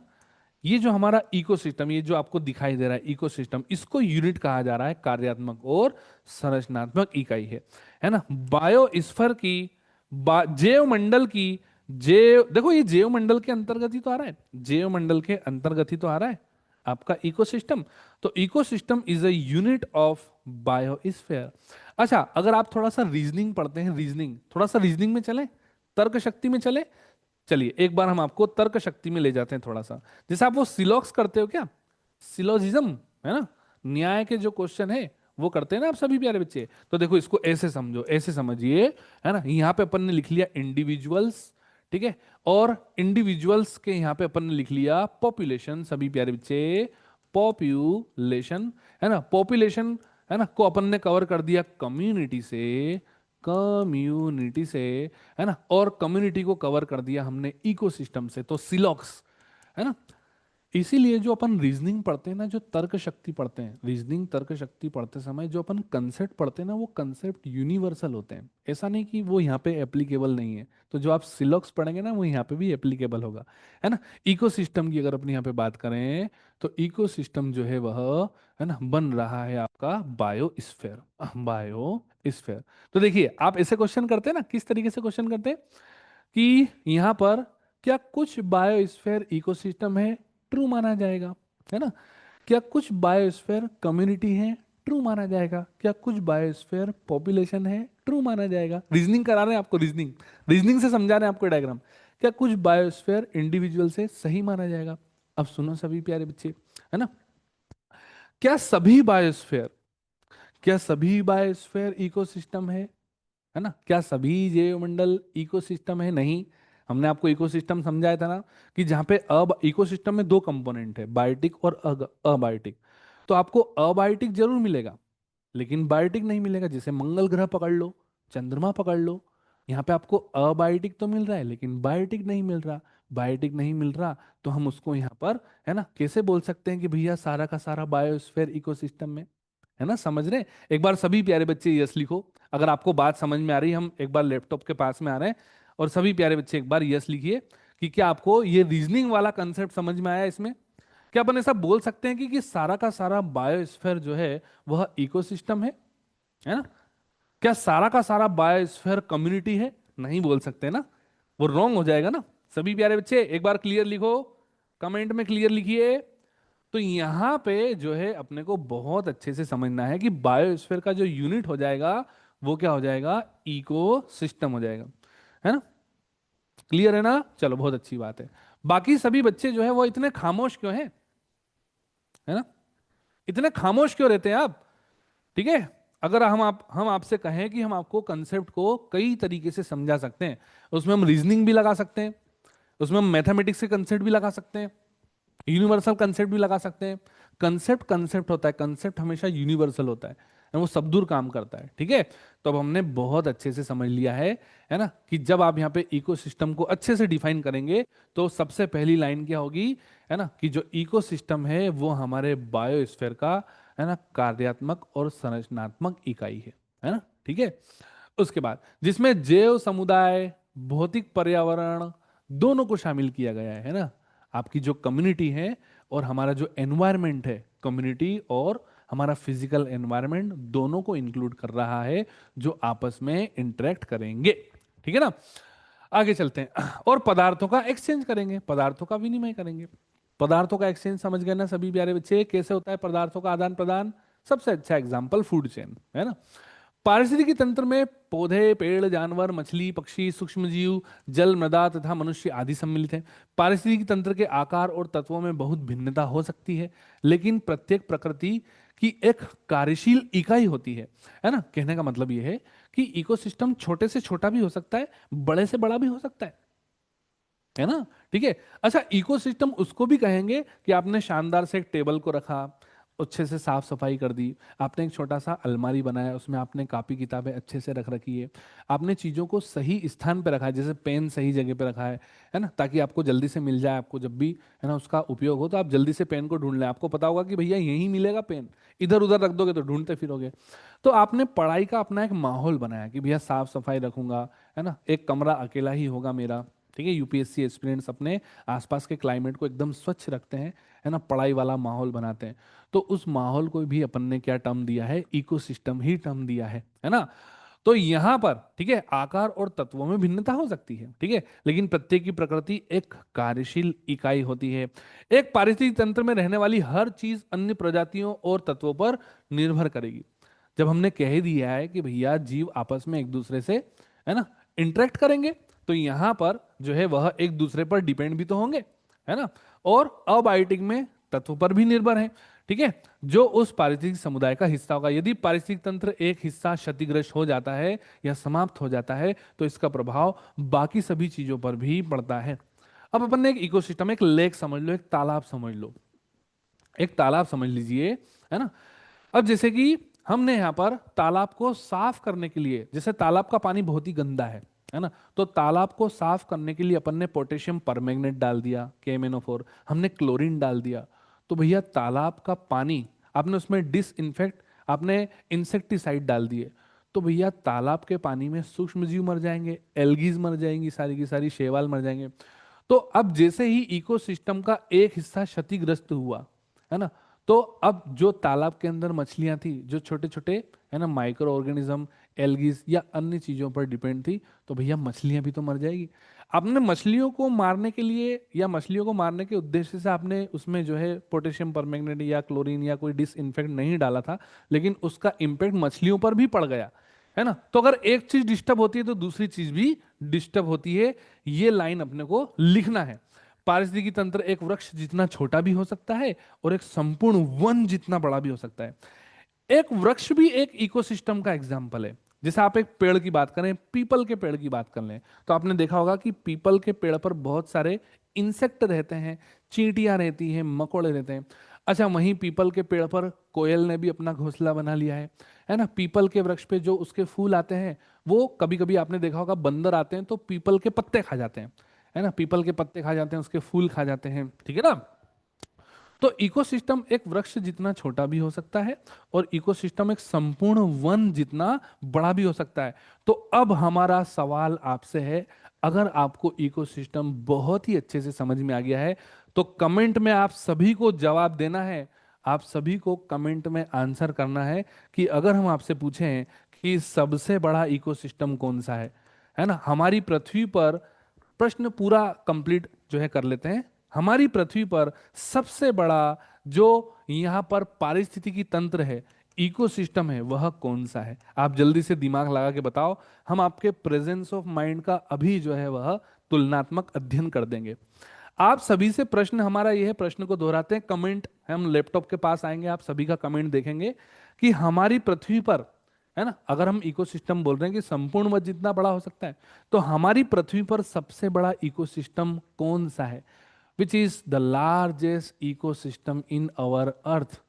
ये जो हमारा इकोसिस्टम, ये जो आपको दिखाई दे रहा है इकोसिस्टम, इसको यूनिट कहा जा रहा है, कार्यात्मक और संरचनात्मक इकाई है ना। बायोस्फीयर की, जैव मंडल की, जैव, देखो ये जैव मंडल के अंतर्गत ही तो आ रहा है, जैव मंडल के अंतर्गत ही तो आ रहा है आपका इकोसिस्टम। तो ecosystem is a unit of biosphere. अच्छा अगर आप थोड़ा सा रीजनिंग पढ़ते हैं, रीजनिंग, थोड़ा सा रीजनिंग में चले, तर्क शक्ति में चले, चलिए एक बार हम आपको तर्क शक्ति में ले जाते हैं थोड़ा सा। जैसे आप वो सिलॉक्स करते हो क्या, सिलोजिज्म, है ना, न्याय के जो क्वेश्चन है वो करते हैं ना आप सभी प्यारे बच्चे। तो देखो इसको ऐसे समझो, ऐसे समझिए, है ना। यहाँ पे अपन ने लिख लिया इंडिविजुअल्स, ठीक है, और इंडिविजुअल्स के यहाँ पे अपन ने लिख लिया पॉपुलेशन, सभी प्यारे बच्चे, पॉपुलेशन, है ना। पॉपुलेशन, है ना, को अपन ने कवर कर दिया कम्युनिटी से, कम्युनिटी से, है ना, और कम्युनिटी को कवर कर दिया हमने इकोसिस्टम से, तो सिलॉक्स, है ना। इसीलिए जो अपन रीजनिंग पढ़ते हैं ना, जो तर्क शक्ति पढ़ते हैं, रीजनिंग तर्क शक्ति पढ़ते समय जो अपन कंसेप्ट पढ़ते हैं ना, वो कंसेप्ट यूनिवर्सल होते हैं, ऐसा नहीं कि वो यहाँ पे एप्लीकेबल नहीं है। तो जो आप सिलॉक्स पढ़ेंगे ना वो यहाँ पे भी एप्लीकेबल होगा, है ना। इकोसिस्टम की अगर अपने यहाँ पे बात करें तो इकोसिस्टम जो है वह, है ना, बन रहा है आपका बायोस्फीयर, बायोस्फीयर। तो देखिए आप ऐसे क्वेश्चन करते हैं ना, किस तरीके से क्वेश्चन करते हैं कि यहाँ पर क्या कुछ बायोस्फीयर इकोसिस्टम है, ट्रू माना जाएगा, है ना। क्या कुछ बायोस्फीयर कम्युनिटी है, ट्रू माना जाएगा। क्या कुछ बायोस्फीयर पॉपुलेशन है, ट्रू माना जाएगा। रीजनिंग करा रहे हैं आपको, रीजनिंग, रीजनिंग से समझा रहे हैं आपको डायग्राम। क्या कुछ बायोस्फीयर इंडिविजुअल से सही माना जाएगा। अब सुनो सभी प्यारे बच्चे, है ना, क्या सभी बायोस्फीयर, क्या सभी बायोस्फीयर इकोसिस्टम है ना, क्या सभी जैव मंडल इकोसिस्टम है, नहीं। हमने आपको इकोसिस्टम समझाया था ना कि जहां पे अब इकोसिस्टम में दो कंपोनेंट है, बायोटिक और अबायोटिक। तो आपको अबायोटिक जरूर मिलेगा लेकिन बायोटिक नहीं मिलेगा। जैसे मंगल ग्रह पकड़ लो, चंद्रमा पकड़ लो, यहाँ पे आपको अबायोटिक तो मिल रहा है लेकिन बायोटिक नहीं मिल रहा। बायोटिक नहीं मिल रहा तो हम उसको यहाँ पर, है ना, कैसे बोल सकते हैं कि भैया सारा का सारा बायोस्फीयर इकोसिस्टम में, है ना, समझ रहे हैं? एक बार सभी प्यारे बच्चे यस लिखो, अगर आपको बात समझ में आ रही है। हम एक बार लैपटॉप के पास में आ रहे हैं और सभी प्यारे बच्चे एक बार यस लिखिए कि क्या आपको ये रीजनिंग वाला कंसेप्ट समझ में आया इसमें। क्या अपन ऐसा बोल सकते हैं कि सारा का सारा बायोस्फीयर जो है वह इकोसिस्टम है ना? क्या सारा का सारा बायोस्फीयर कम्युनिटी है? नहीं बोल सकते ना, वो रॉन्ग हो जाएगा ना। सभी प्यारे बच्चे एक बार क्लियर लिखो, कमेंट में क्लियर लिखिए। तो यहां पे जो है अपने को बहुत अच्छे से समझना है कि बायोस्फीयर का जो यूनिट हो जाएगा वो क्या हो जाएगा, इको सिस्टम हो जाएगा, है ना? क्लियर है ना? चलो बहुत अच्छी बात है। बाकी सभी बच्चे जो है वो इतने खामोश क्यों हैं, है ना? इतने खामोश क्यों रहते हैं आप? ठीक है, अगर हम आपसे कहें कि हम आपको कंसेप्ट को कई तरीके से समझा सकते हैं, उसमें हम रीजनिंग भी लगा सकते हैं, उसमें हम मैथमेटिक्स के कंसेप्ट भी लगा सकते हैं, यूनिवर्सल कंसेप्ट भी लगा सकते हैं। कंसेप्ट कंसेप्ट होता है, कंसेप्ट हमेशा यूनिवर्सल होता है, वो सब दूर काम करता है। ठीक है, तो अब हमने बहुत अच्छे से समझ लिया है ना, कि जब आप यहाँ पे इकोसिस्टम को अच्छे से डिफाइन करेंगे तो सबसे पहली लाइन क्या होगी, है ना, कि जो इकोसिस्टम है वो हमारे बायोस्फीयर का, है ना, कार्यात्मक और संरचनात्मक इकाई है ना? ठीक है, उसके बाद जिसमें जैव समुदाय, भौतिक पर्यावरण दोनों को शामिल किया गया है ना? आपकी जो कम्युनिटी है और हमारा जो एनवायरनमेंट है, कम्युनिटी और हमारा फिजिकल एनवायरनमेंट दोनों को इंक्लूड कर रहा है, जो आपस में इंटरेक्ट करेंगे। ठीक है ना? आगे चलते हैं और पदार्थों का एक्सचेंज करेंगे, पदार्थों का विनिमय करेंगे। पदार्थों का एक्सचेंज समझ गए ना सभी प्यारे बच्चे, कैसे होता है पदार्थों का आदान प्रदान? सबसे अच्छा एग्जांपल फूड चेन, है ना? पारिस्थितिकी तंत्र में पौधे, पेड़, जानवर, मछली, पक्षी, सूक्ष्मजीव, जल, मृदा तथा मनुष्य आदि सम्मिलित हैं। पारिस्थितिकी तंत्र के आकार और तत्वों में बहुत भिन्नता हो सकती है, लेकिन प्रत्येक प्रकृति की एक कार्यशील इकाई होती है ना? कहने का मतलब यह है कि इकोसिस्टम छोटे से छोटा भी हो सकता है, बड़े से बड़ा भी हो सकता है ना? ठीक है। अच्छा, इकोसिस्टम उसको भी कहेंगे कि आपने शानदार से एक टेबल को रखा, अच्छे से साफ सफाई कर दी, आपने एक छोटा सा अलमारी बनाया, उसमें आपने कापी किताबें अच्छे से रख रखी है, आपने चीजों को सही स्थान पे रखा है, जैसे पेन सही जगह पे रखा है ना, ताकि आपको जल्दी से मिल जाए, आपको जब भी, है ना, उसका उपयोग हो तो आप जल्दी से पेन को ढूंढ लें। आपको पता होगा कि भैया यहीं मिलेगा पेन, इधर उधर रख दोगे तो ढूंढते फिरोगे। तो आपने पढ़ाई का अपना एक माहौल बनाया कि भैया साफ सफाई रखूंगा, है ना, एक कमरा अकेला ही होगा मेरा। ठीक है, यूपीएससी एस्पिरेंट्स अपने आसपास के क्लाइमेट को एकदम स्वच्छ रखते हैं, है ना, पढ़ाई वाला माहौल बनाते हैं। तो उस माहौल को भी अपन ने क्या टर्म दिया है, इकोसिस्टम ही टर्म दिया है ना? तो यहां पर, ठीक है, आकार और तत्वों में भिन्नता हो सकती है, ठीक है, लेकिन प्रत्येक की प्रकृति एक कार्यशील इकाई होती है। एक पारिस्थितिक तंत्र में रहने वाली हर चीज अन्य प्रजातियों और तत्वों पर निर्भर करेगी। जब हमने कह ही दिया है कि भैया जीव आपस में एक दूसरे से, है ना, इंटरेक्ट करेंगे, तो यहां पर जो है वह एक दूसरे पर डिपेंड भी तो होंगे, है ना? और अबायोटिक में तत्व पर भी निर्भर है। ठीक है, जो उस पारिस्थितिक समुदाय का हिस्सा होगा। यदि पारिस्थितिक तंत्र एक हिस्सा क्षतिग्रस्त हो जाता है या समाप्त हो जाता है तो इसका प्रभाव बाकी सभी चीजों पर भी पड़ता है। अब अपन ने एक इकोसिस्टम, एक लेक समझ लो, एक तालाब समझ लो, एक तालाब समझ लीजिए, है ना? अब जैसे कि हमने यहाँ पर तालाब को साफ करने के लिए, जैसे तालाब का पानी बहुत ही गंदा है ना, तो तालाब को साफ करने के लिए अपन ने पोटेशियम परमैंगनेट डाल दिया, KMnO4, हमने क्लोरीन डाल दिया, तो भैया तालाब का पानी, आपने उसमें डिसइंफेक्ट, आपने इंसेक्टिसाइड डाल दिए, तो भैया तालाब के पानी में सूक्ष्म जीव मर जाएंगे, एल्गीज मर जाएंगी, सारी की सारी शैवाल मर जाएंगे। तो अब जैसे ही इकोसिस्टम का एक हिस्सा क्षतिग्रस्त हुआ, है ना, तो अब जो तालाब के अंदर मछलियां थी, जो छोटे छोटे, है ना, माइक्रो ऑर्गेनिज्म, एल्गीज या अन्य चीजों पर डिपेंड थी, तो भैया मछलियां भी तो मर जाएगी। आपने मछलियों को मारने के लिए या मछलियों को मारने के उद्देश्य से आपने उसमें जो है पोटेशियम परमैंगनेट या क्लोरीन या कोई डिसइंफेक्ट नहीं डाला था, लेकिन उसका इम्पैक्ट मछलियों पर भी पड़ गया, है ना? तो अगर एक चीज डिस्टर्ब होती है तो दूसरी चीज भी डिस्टर्ब होती है। ये लाइन अपने को लिखना है। पारिस्थितिकी तंत्र एक वृक्ष जितना छोटा भी हो सकता है और एक संपूर्ण वन जितना बड़ा भी हो सकता है। एक वृक्ष भी एक इकोसिस्टम का एग्जाम्पल है। जैसे आप एक पेड़ की बात करें, पीपल के पेड़ की बात कर लें, तो आपने देखा होगा कि पीपल के पेड़ पर बहुत सारे इंसेक्ट रहते हैं, चींटियां रहती हैं, मकोड़े रहते हैं। अच्छा, वहीं पीपल के पेड़ पर कोयल ने भी अपना घोंसला बना लिया है है ना, पीपल के वृक्ष पे जो उसके फूल आते हैं, वो कभी कभी आपने देखा होगा बंदर आते हैं तो पीपल के पत्ते खा जाते हैं, है ना, पीपल के पत्ते खा जाते हैं, उसके फूल खा जाते हैं, ठीक है ना। तो इकोसिस्टम एक वृक्ष जितना छोटा भी हो सकता है और इकोसिस्टम एक संपूर्ण वन जितना बड़ा भी हो सकता है। तो अब हमारा सवाल आपसे है, अगर आपको इकोसिस्टम बहुत ही अच्छे से समझ में आ गया है तो कमेंट में आप सभी को जवाब देना है, आप सभी को कमेंट में आंसर करना है कि अगर हम आपसे पूछें कि सबसे बड़ा इकोसिस्टम कौन सा है ना, हमारी पृथ्वी पर, प्रश्न पूरा कंप्लीट जो है कर लेते हैं, हमारी पृथ्वी पर सबसे बड़ा जो यहाँ पर पारिस्थितिकी तंत्र है, इकोसिस्टम है, वह कौन सा है? आप जल्दी से दिमाग लगा के बताओ, हम आपके प्रेजेंस ऑफ माइंड का अभी जो है वह तुलनात्मक अध्ययन कर देंगे। आप सभी से प्रश्न हमारा यह है, प्रश्न को दोहराते हैं, कमेंट हम लैपटॉप के पास आएंगे, आप सभी का कमेंट देखेंगे कि हमारी पृथ्वी पर, है ना, अगर हम इकोसिस्टम बोल रहे हैं कि संपूर्ण वन जितना बड़ा हो सकता है, तो हमारी पृथ्वी पर सबसे बड़ा इकोसिस्टम कौन सा है? Which is the largest ecosystem in our earth,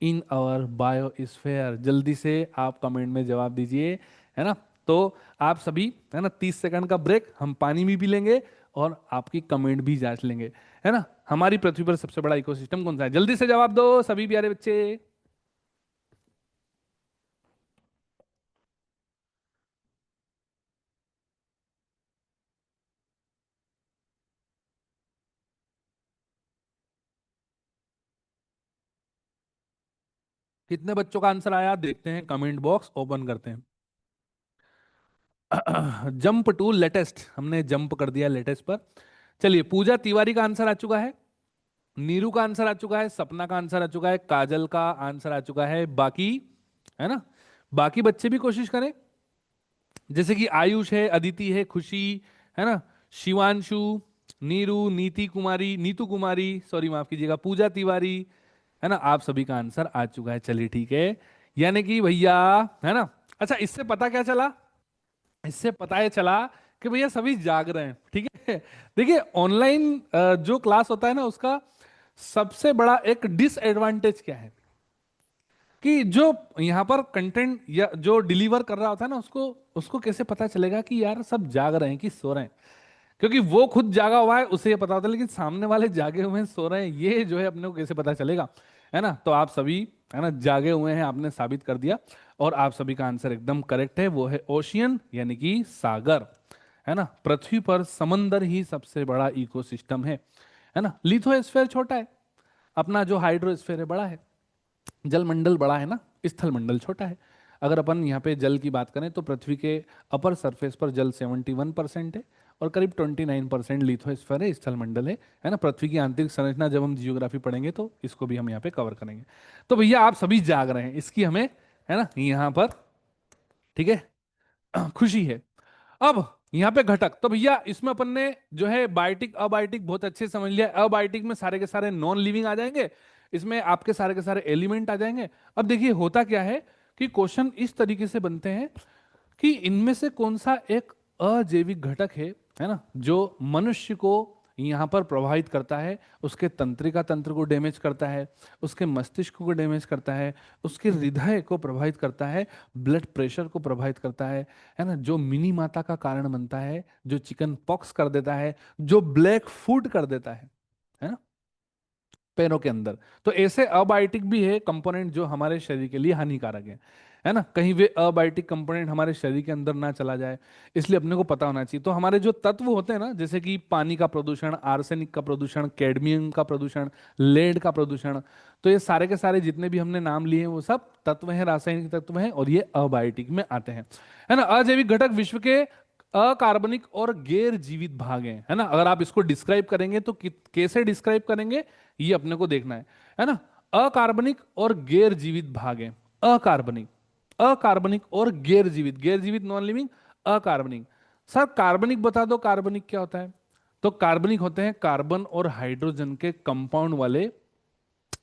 in our biosphere? जल्दी से आप कमेंट में जवाब दीजिए, है ना। तो आप सभी, है ना, 30 सेकंड का ब्रेक, हम पानी भी पी लेंगे और आपकी कमेंट भी जांच लेंगे, है ना। हमारी पृथ्वी पर सबसे बड़ा इकोसिस्टम कौन सा है? जल्दी से जवाब दो सभी प्यारे बच्चे। कितने बच्चों का आंसर आया देखते हैं, कमेंट बॉक्स ओपन करते हैं। जंप टू लेटेस्ट, हमने जंप कर दिया लेटेस्ट पर। चलिए, पूजा तिवारी का आंसर आ चुका है, नीरू का आंसर आ चुका है, सपना का आंसर आ चुका है, काजल का आंसर आ चुका है, बाकी, है ना, बाकी बच्चे भी कोशिश करें, जैसे कि आयुष है, अदिति है, खुशी, है ना, शिवांशु, नीरू, नीति कुमारी, नीतू कुमारी, सॉरी माफ कीजिएगा, पूजा तिवारी, है ना, आप सभी का आंसर आ चुका है। चलिए ठीक है, यानी कि भैया, है ना। अच्छा, इससे पता क्या चला? इससे पता ये चला कि भैया सभी जाग रहे हैं, ठीक है। देखिए, ऑनलाइन जो क्लास होता है ना, उसका सबसे बड़ा एक डिसएडवांटेज क्या है कि जो यहाँ पर कंटेंट या जो डिलीवर कर रहा होता है ना, उसको उसको कैसे पता चलेगा कि यार सब जाग रहे हैं कि सो रहे हैं? क्योंकि वो खुद जागा हुआ है, उसे ये पता होता है, लेकिन सामने वाले जागे हुए हैं, सो रहे हैं, ये जो है अपने को कैसे पता चलेगा, है ना। तो आप सभी, है ना, जागे हुए हैं, आपने साबित कर दिया, और आप सभी का आंसर एकदम करेक्ट है, वो है ओशियन, यानी कि सागर, है ना। पृथ्वी पर समंदर ही सबसे बड़ा इकोसिस्टम है ना। लिथोस्फेयर छोटा है, अपना जो हाइड्रोस्फेयर है बड़ा है, जलमंडल बड़ा है ना, स्थल मंडल छोटा है। अगर अपन यहाँ पे जल की बात करें तो पृथ्वी के अपर सरफेस पर जल 71% है और करीब 29% लिथोस्फीयर है, स्थल मंडल है ना। पृथ्वी की आंतरिक संरचना जब हम जियोग्राफी पढ़ेंगे तो इसको भी हम यहाँ पे कवर करेंगे। तो भैया आप सभी जाग रहे हैं, इसकी हमें, है ना, यहाँ पर, ठीक है, खुशी है। अब यहाँ पे घटक, तो भैया इसमें अपन ने जो है बायोटिक अबायोटिक बहुत अच्छे से समझ लिया। अबायोटिक में सारे के सारे नॉन लिविंग आ जाएंगे, इसमें आपके सारे के सारे एलिमेंट आ जाएंगे। अब देखिए होता क्या है कि क्वेश्चन इस तरीके से बनते हैं कि इनमें से कौन सा एक अजैविक घटक है ना, जो मनुष्य को यहाँ पर प्रभावित करता है, उसके तंत्रिका तंत्र को डैमेज करता है, उसके मस्तिष्क को डैमेज करता है, उसके हृदय को प्रभावित करता है, ब्लड प्रेशर को प्रभावित करता है ना, जो मिनी माता का कारण बनता है, जो चिकन पॉक्स कर देता है, जो ब्लैक फूड कर देता है ना, पैरों के अंदर। तो ऐसे अबायोटिक भी है कंपोनेंट जो हमारे शरीर के लिए हानिकारक है ना, कहीं वे अबायोटिक कंपोनेंट हमारे शरीर के अंदर ना चला जाए, इसलिए अपने को पता होना चाहिए। तो हमारे जो तत्व होते हैं ना, जैसे कि पानी का प्रदूषण, आर्सेनिक का प्रदूषण, कैडमियम का प्रदूषण, लेड का प्रदूषण, तो ये सारे के सारे जितने भी हमने नाम लिए हैं वो सब तत्व हैं, रासायनिक तत्व हैं, और ये अबायोटिक में आते हैं, है ना। अजैविक घटक विश्व के अकार्बनिक और गैर जीवित भाग हैं, है ना। अगर आप इसको डिस्क्राइब करेंगे तो कैसे डिस्क्राइब करेंगे, ये अपने को देखना है ना। अकार्बनिक और गैर जीवित भाग हैं, अकार्बनिक, अकार्बनिक और गैर जीवित, गैर जीवित नॉन लिविंग, अकार्बनिक। सर कार्बनिक बता दो, कार्बनिक क्या होता है? तो कार्बनिक होते हैं कार्बन और हाइड्रोजन के कंपाउंड वाले,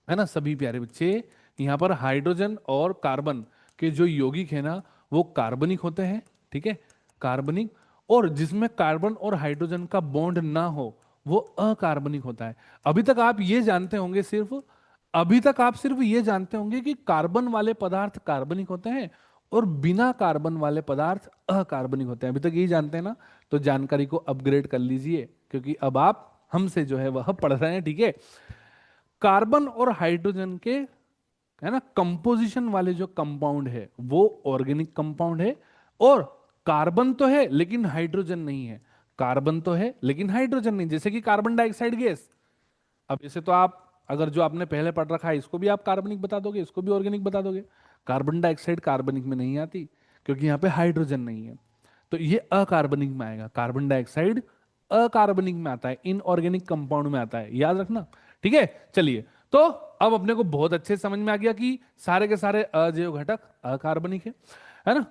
है ना सभी प्यारे बच्चे। यहाँ पर हाइड्रोजन और कार्बन के जो यौगिक है ना, वो कार्बनिक होते हैं, ठीक है, कार्बनिक। और जिसमें कार्बन और हाइड्रोजन का बॉन्ड ना हो वो अकार्बनिक होता है। अभी तक आप ये जानते होंगे सिर्फ अभी तक आप सिर्फ ये जानते होंगे कि कार्बन वाले पदार्थ कार्बनिक होते हैं और बिना कार्बन वाले पदार्थ अकार्बनिक होते हैं। अभी तक यही जानते हैं ना? तो जानकारी को अपग्रेड कर लीजिए, क्योंकि अब आप हमसे जो है वह पढ़ रहे हैं, ठीक है? कार्बन और हाइड्रोजन के, है ना, कंपोजिशन वाले जो कंपाउंड है वो ऑर्गेनिक कंपाउंड है। और कार्बन तो है लेकिन हाइड्रोजन नहीं है, कार्बन तो है लेकिन हाइड्रोजन नहीं। जैसे कि कार्बन डाइऑक्साइड गैस, अब इसे तो आप, अगर जो आपने पहले पढ़ रखा है इसको भी आप कार्बनिक बता दोगे, इसको भी ऑर्गेनिक बता दोगे। कार्बन डाइऑक्साइड कार्बनिक में नहीं आती, क्योंकि यहाँ पे हाइड्रोजन नहीं है, तो ये अकार्बनिक में आएगा। कार्बन डाइऑक्साइड अकार्बनिक में आता है, इनऑर्गेनिक कंपाउंड में आता है, याद रखना, ठीक है? चलिए, तो अब अपने को बहुत अच्छे समझ में आ गया कि सारे के सारे अजैव घटक अकार्बनिक है ना?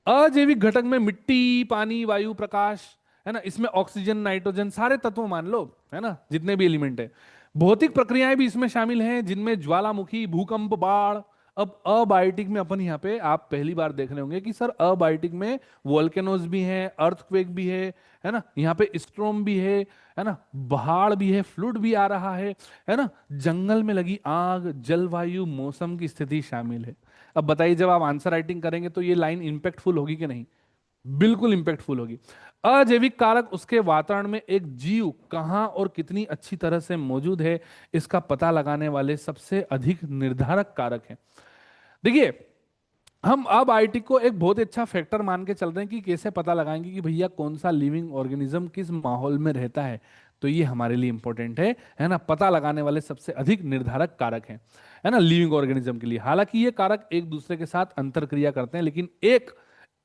अजैविक घटक में मिट्टी, पानी, वायु, प्रकाश, है ना, इसमें ऑक्सीजन, नाइट्रोजन, सारे तत्व मान लो, है ना, जितने भी एलिमेंट है। भौतिक प्रक्रियाएं भी इसमें शामिल हैं, जिनमें ज्वालामुखी, भूकंप, बाढ़। अब अबायोटिक में अपन यहाँ पे आप पहली बार देख रहे होंगे कि सर अबायोटिक में वोल्केनोज भी हैं, अर्थक्वेक भी है ना, यहाँ पे स्ट्रोम भी है ना, पहाड़ भी है, फ्लूड भी आ रहा है ना, जंगल में लगी आग, जलवायु, मौसम की स्थिति शामिल है। अब बताइए, जब आप आंसर राइटिंग करेंगे तो ये लाइन इंपैक्टफुल होगी कि नहीं? बिल्कुल इंपैक्टफुल होगी। अजैविक कारक उसके वातावरण में एक जीव कहां और कितनी अच्छी तरह से मौजूद है, इसका पता लगाने वाले सबसे अधिक निर्धारक कारक हैं। देखिए, हम अब आईटी को एक बहुत अच्छा फैक्टर मान के चल रहे हैं कि कैसे पता लगाएंगे कि भैया कौन सा लिविंग ऑर्गेनिज्म किस माहौल में रहता है। तो ये हमारे लिए इंपॉर्टेंट है ना, पता लगाने वाले सबसे अधिक निर्धारक कारक हैं, है ना, लिविंग ऑर्गेनिज्म के लिए। हालांकि ये कारक एक दूसरे के साथ अंतर क्रिया करते हैं, लेकिन एक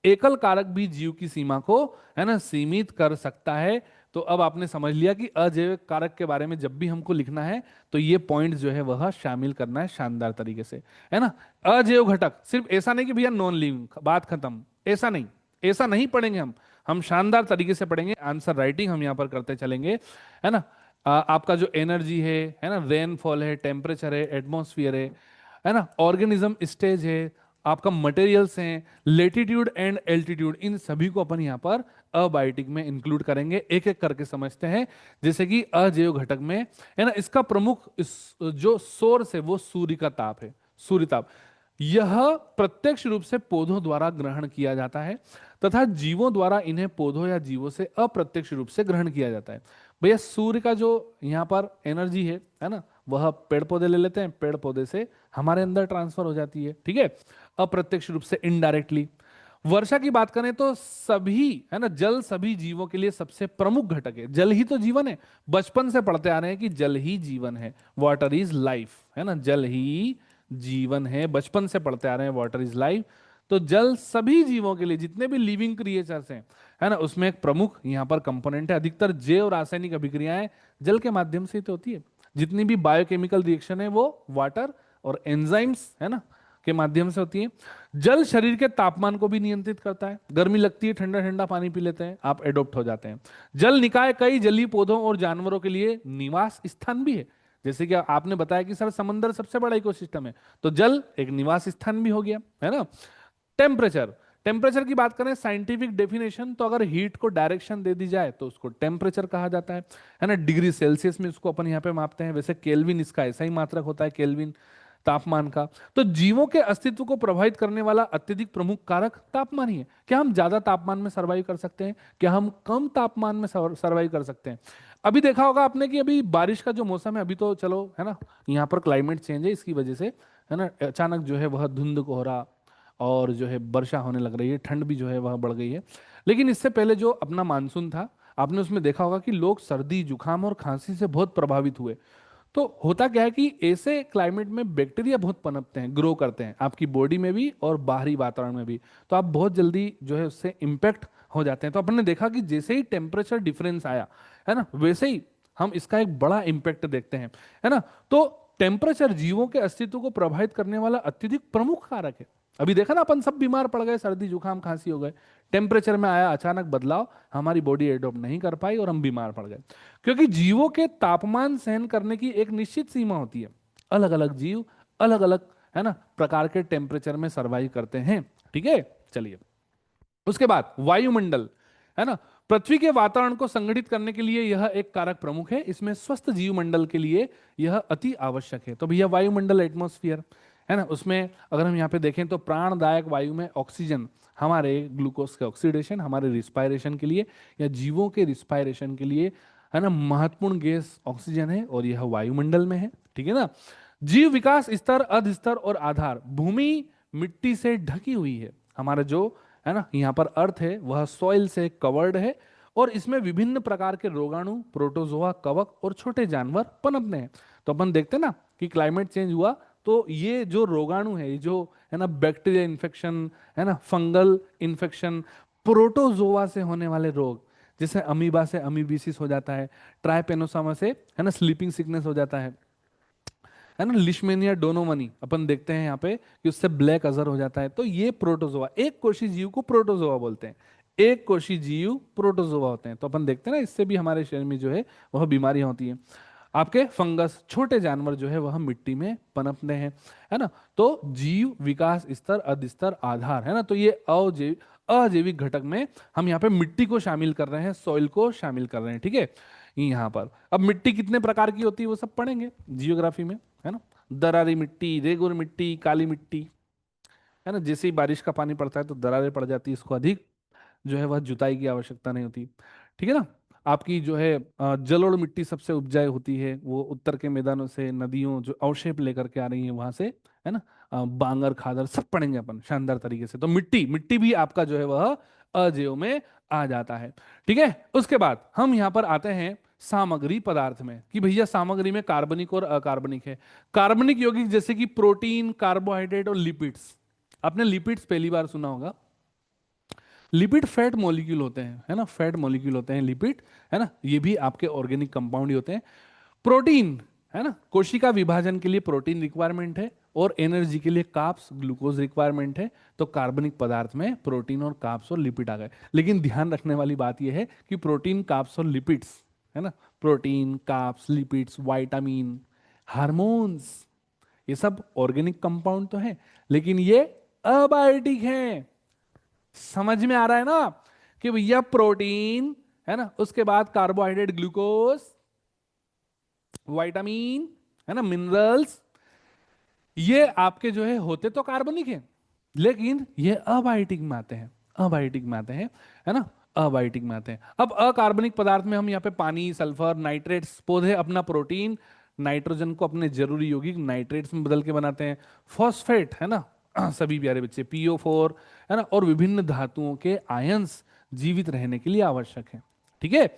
एकल कारक भी जीव की सीमा को, है ना, सीमित कर सकता है। तो अब आपने समझ लिया कि अजैविक कारक के बारे में जब भी हमको लिखना है तो ये पॉइंट जो है वह शामिल करना है शानदार तरीके से, है ना। अजैव घटक सिर्फ ऐसा नहीं कि भैया नॉन लिविंग, बात खत्म, ऐसा नहीं, ऐसा नहीं पढ़ेंगे हम शानदार तरीके से पढ़ेंगे। आंसर राइटिंग हम यहाँ पर करते चलेंगे, है ना। आपका जो एनर्जी है ना, रेनफॉल है, टेम्परेचर है, एटमॉस्फियर है ना, ऑर्गेनिज्म स्टेज है, आपका मटेरियल्स हैं, लेटीट्यूड एंड एल्टीट्यूड, इन सभी को अपन यहाँ पर अबायोटिक में इंक्लूड करेंगे। एक एक करके समझते हैं। जैसे कि अजैव घटक में, है ना, इसका प्रमुख जो सोर्स है वो सूर्य का ताप है, सूर्य ताप। यह प्रत्यक्ष रूप से पौधों द्वारा ग्रहण किया जाता है तथा जीवों द्वारा इन्हें पौधों या जीवों से अप्रत्यक्ष रूप से ग्रहण किया जाता है। भैया सूर्य का जो यहाँ पर एनर्जी है ना, वह पेड़ पौधे ले लेते हैं, पेड़ पौधे से हमारे अंदर ट्रांसफर हो जाती है, ठीक है, अप्रत्यक्ष रूप से, इनडायरेक्टली। वर्षा की बात करें तो सभी, है ना, जल सभी जीवों के लिए सबसे प्रमुख घटक है। जल ही तो जीवन है, बचपन से पढ़ते आ रहे हैं कि जल ही जीवन है, वाटर इज लाइफ, है ना, जल ही जीवन है, बचपन से पढ़ते आ रहे हैं वाटर इज लाइफ। तो जल सभी जीवों के लिए, जितने भी लिविंग क्रिएचर्स हैं, है ना, उसमें एक प्रमुख यहाँ पर कंपोनेंट है। अधिकतर जैव रासायनिक अभिक्रियाएं जल के माध्यम से ही तो होती है। जितनी भी बायोकेमिकल रिएक्शन है वो वाटर और एंजाइम्स, है ना, के माध्यम से होती है। जल शरीर के तापमान को भी नियंत्रित करता है, गर्मी लगती है, ठंडा ठंडा पानी पी लेते हैं, आप एडोप्ट हो जाते हैं। जल निकाय कई जलीय पौधों और जानवरों के लिए निवास स्थान भी है। जैसे कि आपने बताया कि सर समंदर सबसे बड़ा इकोसिस्टम है, तो जल एक निवास स्थान भी हो गया, है ना। टेम्परेचर, टेम्परेचर की बात करें साइंटिफिक डेफिनेशन, तो अगर हीट को डायरेक्शन दे दी जाए तो उसको टेम्परेचर कहा जाता है ना। डिग्री सेल्सियस में उसको अपन यहाँ पे मापते हैं, वैसे केल्विन इसका ऐसा ही मात्रक होता है, केल्विन तापमान का। तो जीवों के अस्तित्व को प्रभावित करने वाला अत्यधिक प्रमुख कारक तापमान ही है। क्या हम ज्यादा तापमान में सर्वाइव कर सकते हैं? क्या हम कम तापमान में सर्वाइव कर सकते हैं? अभी देखा होगा आपने कि अभी बारिश का जो मौसम है, अभी तो चलो, है ना, यहाँ पर क्लाइमेट चेंज है, इसकी वजह से, है ना, अचानक जो है वह धुंध कोहरा और जो है वर्षा होने लग रही है, ठंड भी जो है वह बढ़ गई है। लेकिन इससे पहले जो अपना मानसून था, आपने उसमें देखा होगा कि लोग सर्दी, जुकाम और खांसी से बहुत प्रभावित हुए। तो होता क्या है कि ऐसे क्लाइमेट में बैक्टीरिया बहुत पनपते हैं, ग्रो करते हैं, आपकी बॉडी में भी और बाहरी वातावरण में भी। तो आप बहुत जल्दी जो है उससे इम्पैक्ट हो जाते हैं। तो अपन ने देखा कि जैसे ही टेम्परेचर डिफरेंस आया, है ना, वैसे ही हम इसका एक बड़ा इम्पैक्ट देखते हैं, है ना। तो टेम्परेचर जीवों के अस्तित्व को प्रभावित करने वाला अत्यधिक प्रमुख कारक है। अभी देखा ना, अपन सब बीमार पड़ गए, सर्दी जुकाम खांसी हो गए, टेम्परेचर में आया अचानक बदलाव, हमारी बॉडी एडॉप्ट नहीं कर पाई और हम बीमार पड़ गए। क्योंकि जीवों के तापमान सहन करने की एक निश्चित सीमा होती है। अलग अलग जीव अलग अलग, है ना, प्रकार के टेम्परेचर में सर्वाइव करते हैं, ठीक है। चलिए, उसके बाद वायुमंडल, है ना। पृथ्वी के वातावरण को संगठित करने के लिए यह एक कारक प्रमुख है, इसमें स्वस्थ जीवमंडल के लिए यह अति आवश्यक है। तो भैया वायुमंडल, एटमॉस्फेयर, है ना, उसमें अगर हम यहाँ पे देखें तो प्राणदायक वायु में ऑक्सीजन हमारे ग्लूकोज के ऑक्सीडेशन, हमारे रिस्पायरेशन के लिए या जीवों के रिस्पायरेशन के लिए, है ना, महत्वपूर्ण गैस ऑक्सीजन है और यह वायुमंडल में है। ठीक है ना। जीव विकास स्तर, अध स्तर और आधार। भूमि मिट्टी से ढकी हुई है, हमारा जो है ना यहाँ पर अर्थ है वह सॉइल से कवर्ड है और इसमें विभिन्न प्रकार के रोगाणु, प्रोटोजोआ, कवक और छोटे जानवर पनपते हैं। तो अपन देखते हैं ना कि क्लाइमेट चेंज हुआ तो ये जो रोगाणु है, ये जो है ना बैक्टीरिया इन्फेक्शन, है ना फंगल इन्फेक्शन, प्रोटोजोआ से होने वाले रोग, जैसे अमीबा से अमीबिसिस हो जाता है, ट्राइपेनोसोमा से है ना स्लीपिंग सिकनेस हो जाता है ना, लिशमेनिया डोनोमनी अपन देखते हैं यहाँ पे कि उससे ब्लैक अजर हो जाता है। तो ये प्रोटोजोआ, एक कोशी जीव को प्रोटोजोआ बोलते हैं, एक कोशी जीव प्रोटोजोआ होते हैं। तो अपन देखते हैं ना इससे भी हमारे शरीर में जो है वह बीमारियां होती हैं। आपके फंगस, छोटे जानवर जो है वह मिट्टी में पनपते हैं, है ना। तो जीव विकास स्तर, अधस्तर, आधार, है ना। तो ये अजैविक घटक में हम यहाँ पे मिट्टी को शामिल कर रहे हैं, सॉइल को शामिल कर रहे हैं। ठीक है। यहाँ पर अब मिट्टी कितने प्रकार की होती है वो सब पढ़ेंगे जियोग्राफी में, है ना। दरारी मिट्टी, रेगुर मिट्टी, काली मिट्टी, है ना। जैसे ही बारिश का पानी पड़ता है तो दरारें पड़ जाती है, इसको अधिक जो है वह जुताई की आवश्यकता नहीं होती। ठीक है ना। आपकी जो है जलोढ़ मिट्टी सबसे उपजाऊ होती है, वो उत्तर के मैदानों से, नदियों जो अवशेप लेकर के आ रही है वहां से, है ना। बांगर, खादर सब पढ़ेंगे अपन शानदार तरीके से। तो मिट्टी मिट्टी भी आपका जो है वह अजैव में आ जाता है। ठीक है। उसके बाद हम यहाँ पर आते हैं सामग्री पदार्थ में कि भैया सामग्री में कार्बनिक और अकार्बनिक है। कार्बनिक यौगिक जैसे कि प्रोटीन, कार्बोहाइड्रेट और लिपिड्स। आपने लिपिड्स पहली बार सुना होगा। लिपिड फैट मॉलिक्यूल होते हैं, है ना, फैट मॉलिक्यूल होते हैं लिपिड, है ना। ये भी आपके ऑर्गेनिक कंपाउंड ही होते हैं। प्रोटीन, है ना, कोशिका विभाजन के लिए प्रोटीन रिक्वायरमेंट है और एनर्जी के लिए कार्ब्स, ग्लूकोज रिक्वायरमेंट है। तो कार्बनिक पदार्थ में प्रोटीन और कार्ब्स और लिपिड आ गए। लेकिन ध्यान रखने वाली बात यह है कि प्रोटीन, कार्ब्स और लिपिड्स, है ना, protein, carbs, lipids, vitamin, hormones, ये सब ऑर्गेनिक कंपाउंड तो है लेकिन ये अबायोटिक हैं। समझ में आ रहा है ना कि भैया प्रोटीन, है ना, उसके बाद कार्बोहाइड्रेट, ग्लूकोज, विटामिन, है ना, मिनरल्स, ये आपके जो है होते तो कार्बनिक है लेकिन ये अबायोटिक में आते हैं, अबायोटिक में आते हैं, है ना, अबायोटिक में आते हैं। अब अकार्बनिक पदार्थ में हम यहाँ पे पानी, सल्फर, नाइट्रेट्स, पौधे अपना प्रोटीन नाइट्रोजन को अपने जरूरी यौगिक नाइट्रेट्स में बदल के बनाते हैं। फॉस्फेट, है ना, सभी प्यारे बच्चे, PO4, है ना, और विभिन्न धातुओं के आयंस जीवित रहने के लिए आवश्यक है। ठीक है।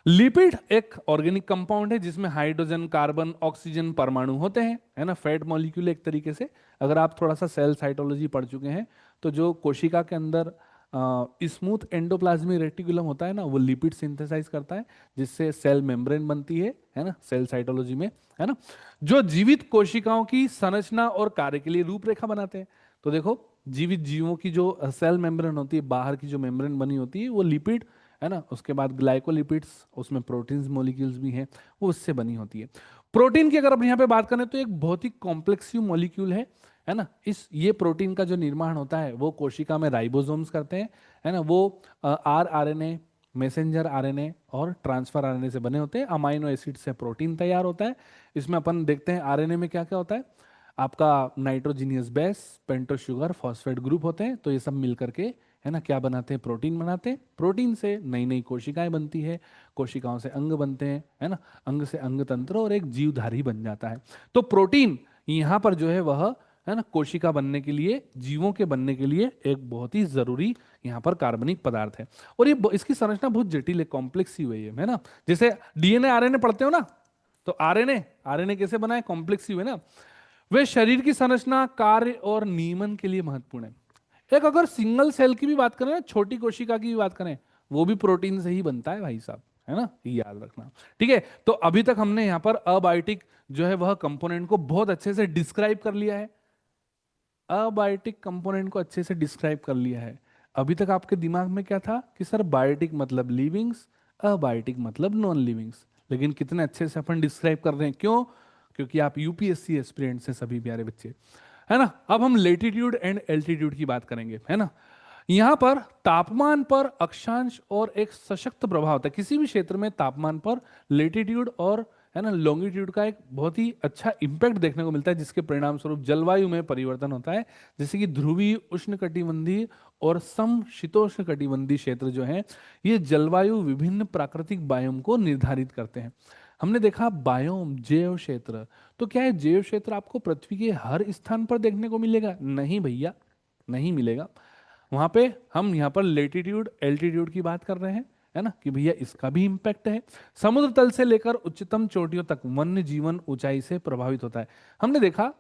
लिपिड एक ऑर्गेनिक कंपाउंड है जिसमें हाइड्रोजन, कार्बन, ऑक्सीजन परमाणु होते हैं, है ना, फैट मॉलिक्यूल एक तरीके से। अगर आप थोड़ा सा सेल साइटोलॉजी पढ़ चुके हैं तो जो कोशिका के अंदर स्मूथ एंडोप्लाज्मिक रेटिकुलम होता है ना, वो लिपिड सिंथेसाइज करता है जिससे सेल मेम्ब्रेन बनती है ना, सेल साइटोलॉजी में, है ना, जो जीवित कोशिकाओं की संरचना और कार्य के लिए रूपरेखा बनाते हैं। तो देखो जीवित जीवों की जो सेल मेम्ब्रेन होती है, बाहर की जो मेम्ब्रेन बनी होती है वो लिपिड, है ना, उसके बाद ग्लाइकोलिपिड्स, उसमें प्रोटीन्स मॉलिक्यूल्स भी हैं, वो उससे बनी होती है। प्रोटीन की अगर अब यहाँ पे बात करें तो एक बहुत ही कॉम्प्लेक्स मॉलिक्यूल है ना। इस ये प्रोटीन का जो निर्माण होता है वो कोशिका में राइबोसोम्स करते हैं, है ना। वो RNA, मैसेंजर RNA और ट्रांसफर RNA से बने होते हैं। अमाइनो एसिड से प्रोटीन तैयार होता है। इसमें अपन देखते हैं RNA में क्या क्या होता है। आपका nitrogenous base, pentose sugar, phosphate group होते हैं। तो ये सब मिलकर के, है ना, क्या बनाते हैं, प्रोटीन बनाते हैं। प्रोटीन से नई नई कोशिकाएं बनती है, कोशिकाओं से अंग बनते हैं, है ना, अंग से अंग तंत्र और एक जीवधारी बन जाता है। तो प्रोटीन यहाँ पर जो है वह, है ना, कोशिका बनने के लिए, जीवों के बनने के लिए एक बहुत ही जरूरी यहाँ पर कार्बनिक पदार्थ है। और ये इसकी संरचना बहुत जटिल है, कॉम्प्लेक्स ही हुई है ना। जैसे DNA RNA पढ़ते हो ना, तो RNA कैसे बना है, कॉम्प्लेक्स ही हुए ना। वे शरीर की संरचना, कार्य और नियमन के लिए महत्वपूर्ण है। एक अगर सिंगल सेल की भी बात करें ना, छोटी कोशिका की भी बात करें, वो भी प्रोटीन से ही बनता है भाई साहब, है ना, ये याद रखना। ठीक है। तो अभी तक हमने यहाँ पर अबायोटिक जो है वह कंपोनेंट को बहुत अच्छे से डिस्क्राइब कर लिया है, अबायोटिक कंपोनेंट को अच्छे से डिस्क्राइब कर लिया है। अभी तक आपके दिमाग में क्या था कि सर बायोटिक मतलब लिविंग्स, अबायोटिक मतलब नॉन लिविंग्स, लेकिन कितने अच्छे से अपन डिस्क्राइब कर रहे हैं, क्यों? क्योंकि आप UPSC एस्पिरेंट्स हैं सभी प्यारे बच्चे, है ना। अब हम लेटीट्यूड एंड एल्टीट्यूड की बात करेंगे, है ना। यहां पर तापमान पर अक्षांश और एक सशक्त प्रभाव होता है। किसी भी क्षेत्र में तापमान पर लेटीट्यूड और है ना लॉन्गिट्यूड का एक बहुत ही अच्छा इम्पैक्ट देखने को मिलता है, जिसके परिणाम स्वरूप जलवायु में परिवर्तन होता है। जैसे कि ध्रुवीय, उष्णकटिबंधीय और समशीतोष्णकटिबंधीय क्षेत्र जो है, ये जलवायु विभिन्न प्राकृतिक बायोम को निर्धारित करते हैं। हमने देखा बायोम, जैव क्षेत्र। तो क्या है जैव क्षेत्र आपको पृथ्वी के हर स्थान पर देखने को मिलेगा? नहीं भैया, नहीं मिलेगा। वहां पे हम यहाँ पर लेटीट्यूड एल्टीट्यूड की बात कर रहे हैं, है ना, कि भैया इसका भी इंपैक्ट है। समुद्र तल से लेकर उच्चतम चोटियों तक वन्य जीवन ऊंचाई से प्रभावित होता है, हमने देखा।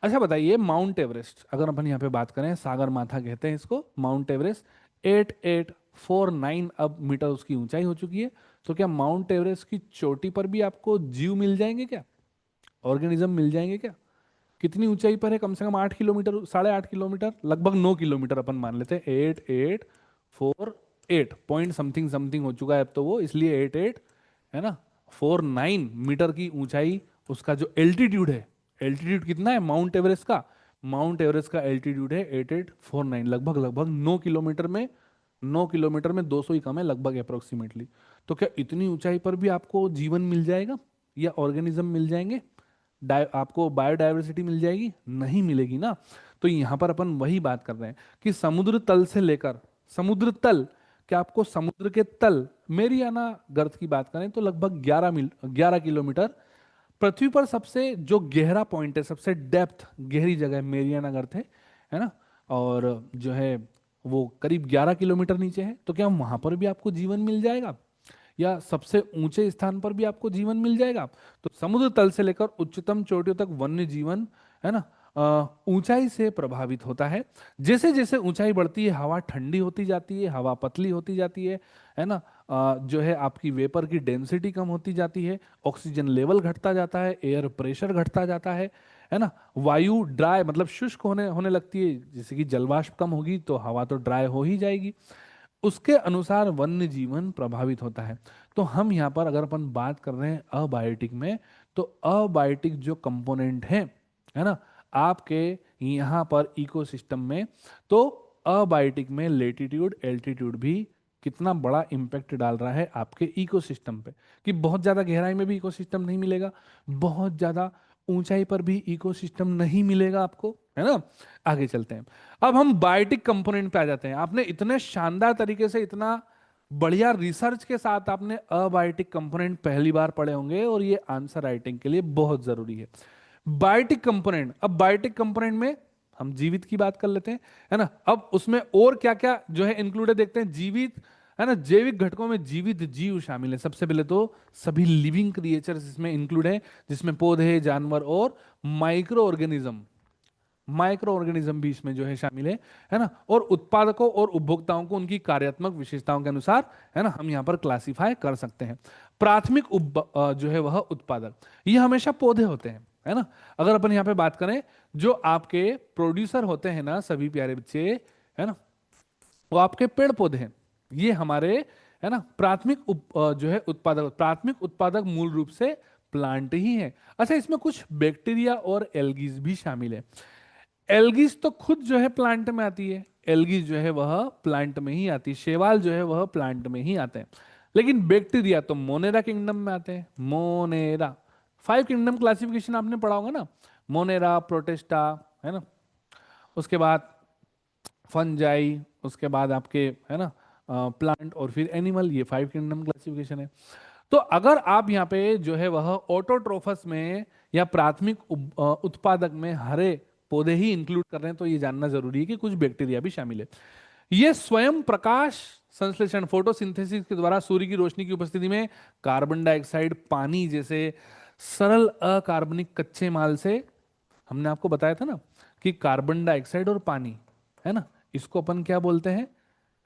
अच्छा बताइए, माउंट एवरेस्ट अगर अपन यहाँ पे बात करें, सागर माथा कहते हैं इसको, माउंट एवरेस्ट 8849 अब मीटर उसकी ऊंचाई हो चुकी है। तो क्या माउंट एवरेस्ट की चोटी पर भी आपको जीव मिल जाएंगे क्या? ऑर्गेनिज्म मिल जाएंगे क्या? कितनी ऊंचाई पर है? कम से कम 8 किलोमीटर, 8.5 किलोमीटर, लगभग 9 किलोमीटर अपन मान लेते हैं। 8848 पॉइंट समथिंग समथिंग हो चुका है अब तो वो, इसलिए 88 है ना 49 मीटर की ऊंचाई उसका जो एल्टीट्यूड है। एल्टीट्यूड कितना है माउंट एवरेस्ट का? माउंट एवरेस्ट का एल्टीट्यूड है 8849, लगभग लगभग 9 किलोमीटर में। 9 किलोमीटर में 200 ही कम है लगभग अप्रोक्सीमेटली। तो क्या इतनी ऊंचाई पर भी आपको जीवन मिल जाएगा या ऑर्गेनिज्म मिल जाएंगे? आपको बायोडायवर्सिटी मिल जाएगी? नहीं मिलेगी ना। तो यहां पर अपन वही बात कर रहे हैं कि समुद्र तल से लेकर समुद्र तल, क्या आपको समुद्र के तल मेरियाना गर्त की बात करें तो लगभग 11 किलोमीटर। पृथ्वी पर सबसे जो गहरा पॉइंट है, सबसे डेप्थ गहरी जगह मेरियाना गर्त है ना, और जो है वो करीब 11 किलोमीटर नीचे है। तो क्या वहां पर भी आपको जीवन मिल जाएगा या सबसे ऊंचे स्थान पर भी आपको जीवन मिल जाएगा? तो समुद्र तल से लेकर उच्चतम चोटियों तक वन्य जीवन है ना ऊंचाई से प्रभावित होता है। जैसे जैसे ऊंचाई बढ़ती है, हवा ठंडी होती जाती है, हवा पतली होती जाती है ना, जो है आपकी वेपर की डेंसिटी कम होती जाती है, ऑक्सीजन लेवल घटता जाता है, एयर प्रेशर घटता जाता है ना, वायु ड्राई मतलब शुष्क होने होने लगती है। जैसे कि जलवाष्प कम होगी तो हवा तो ड्राई हो ही जाएगी। उसके अनुसार वन्य जीवन प्रभावित होता है। तो हम यहाँ पर अगर अपन बात कर रहे हैं अबायोटिक में, तो अबायोटिक जो कंपोनेंट है ना आपके यहाँ पर इकोसिस्टम में, तो अबायोटिक में लेटीट्यूड एल्टीट्यूड भी कितना बड़ा इंपैक्ट डाल रहा है आपके इकोसिस्टम पे, कि बहुत ज्यादा गहराई में भी इकोसिस्टम नहीं मिलेगा, बहुत ज्यादा ऊंचाई पर भी इकोसिस्टम नहीं मिलेगा आपको, है ना। आगे चलते हैं, अब हम बायोटिक कंपोनेंट पे आ जाते हैं। आपने इतने शानदार तरीके से, इतना बढ़िया रिसर्च के साथ आपने अबायोटिक कंपोनेंट पहली बार पढ़े होंगे, और ये आंसर राइटिंग के लिए बहुत जरूरी है। बायोटिक कंपोनेंट, अब बायोटिक कंपोनेंट में हम जीवित की बात कर लेते हैं, है ना। अब उसमें और क्या क्या जो है इंक्लूड है देखते हैं। जीवित है ना, जैविक घटकों में जीवित जीव शामिल है। सबसे पहले तो सभी लिविंग क्रिएचर्स इसमें इंक्लूड है, जिसमें पौधे, जानवर और माइक्रो ऑर्गेनिज्म, माइक्रो ऑर्गेनिज्म भी इसमें जो है शामिल है ना। और उत्पादकों और उपभोक्ताओं को उनकी कार्यात्मक विशेषताओं के अनुसार है ना हम यहाँ पर क्लासिफाई कर सकते हैं। प्राथमिक जो है वह उत्पादक, ये हमेशा पौधे होते हैं, है ना। अगर अपन यहाँ पे बात करें, जो आपके प्रोड्यूसर होते हैं ना सभी प्यारे बच्चे, है ना, वो आपके पेड़ पौधे हैं। ये हमारे है ना प्राथमिक जो है उत्पादक, प्राथमिक उत्पादक मूल रूप से प्लांट ही है। अच्छा, इसमें कुछ बैक्टीरिया और एल्गीज भी शामिल है। एल्गीज तो खुद जो है प्लांट में आती है, एल्गीज जो है वह प्लांट में ही आती है, शैवाल जो है वह प्लांट में ही आते हैं। लेकिन बैक्टीरिया तो मोनेरा किंगडम में आते हैं। मोनेरा 5 किंगडम क्लासिफिकेशन आपने पढ़ा होगा ना, मोनेरा, प्रोटेस्टा, है ना, उसके बाद फंजाई, उसके बाद आपके है ना प्लांट, और फिर एनिमल, ये 5 किंगडम क्लासिफिकेशन है। तो अगर आप यहाँ पे जो है वह ऑटोट्रोफस में या प्राथमिक उत्पादक में हरे पौधे ही इंक्लूड कर रहे हैं, तो ये जानना जरूरी है कि कुछ बैक्टीरिया भी शामिल है। ये स्वयं प्रकाश संश्लेषण, फोटोसिंथेसिस के द्वारा सूर्य की रोशनी की उपस्थिति में कार्बन डाइऑक्साइड, पानी जैसे सरल अकार्बनिक कच्चे माल से, हमने आपको बताया था ना कि कार्बन डाइऑक्साइड और पानी, है ना, इसको अपन क्या बोलते हैं,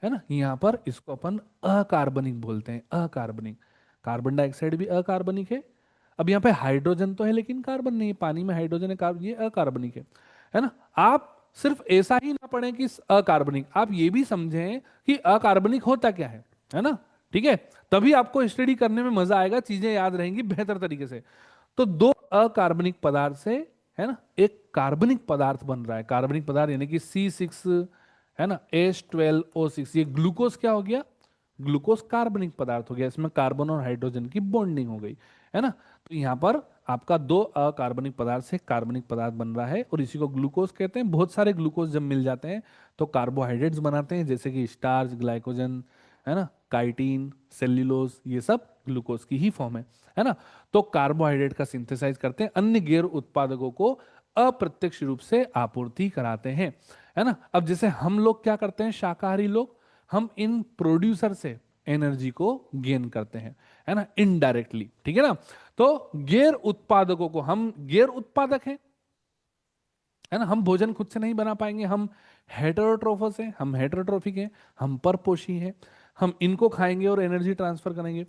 है ना, यहाँ पर इसको अपन अकार्बनिक बोलते हैं। अकार्बनिक, कार्बन डाइऑक्साइड भी अकार्बनिक है। अब यहाँ पे हाइड्रोजन तो है लेकिन कार्बन नहीं है, पानी में हाइड्रोजन है, कार्बन, ये अकार्बनिक है ना। आप सिर्फ ऐसा ही ना पढ़ें कि अकार्बनिक, आप ये भी समझें कि अकार्बनिक होता क्या है ना। ठीक है, तभी आपको स्टडी करने में मजा आएगा, चीजें याद रहेंगी बेहतर तरीके से। तो दो अकार्बनिक पदार्थ से है ना एक कार्बनिक पदार्थ बन रहा है। कार्बनिक पदार्थ यानी कि C6 है ना, H12O6, ये ग्लूकोज क्या हो गया, ग्लूकोज कार्बनिक पदार्थ हो गया, इसमें कार्बन और हाइड्रोजन की बॉन्डिंग हो गई, है ना। तो यहाँ पर आपका दो अकार्बनिक पदार्थ से कार्बनिक पदार्थ बन रहा है और इसी को ग्लूकोज कहते हैं। बहुत सारे ग्लूकोज जब मिल जाते हैं तो कार्बोहाइड्रेट्स बनाते हैं, जैसे कि स्टार्च, ग्लाइकोजन, है ना, काइटिन, सेल्यूलोज, ये सब ग्लूकोज की ही फॉर्म है ना। तो कार्बोहाइड्रेट का सिंथेसाइज करते हैं, अन्य गैर उत्पादकों को अप्रत्यक्ष रूप से आपूर्ति कराते हैं, है ना। अब जैसे हम लोग क्या करते हैं, शाकाहारी लोग, हम इन प्रोड्यूसर से एनर्जी को गेन करते हैं, है ना, इनडायरेक्टली, ठीक है ना। तो गैर उत्पादकों को, हम गैर उत्पादक हैं, है ना, हम भोजन खुद से नहीं बना पाएंगे, हम हेटेरोट्रोफस हैं, हम हेटेरोट्रोफिक हैं, हम परपोषी हैं, हम इनको खाएंगे और एनर्जी ट्रांसफर करेंगे।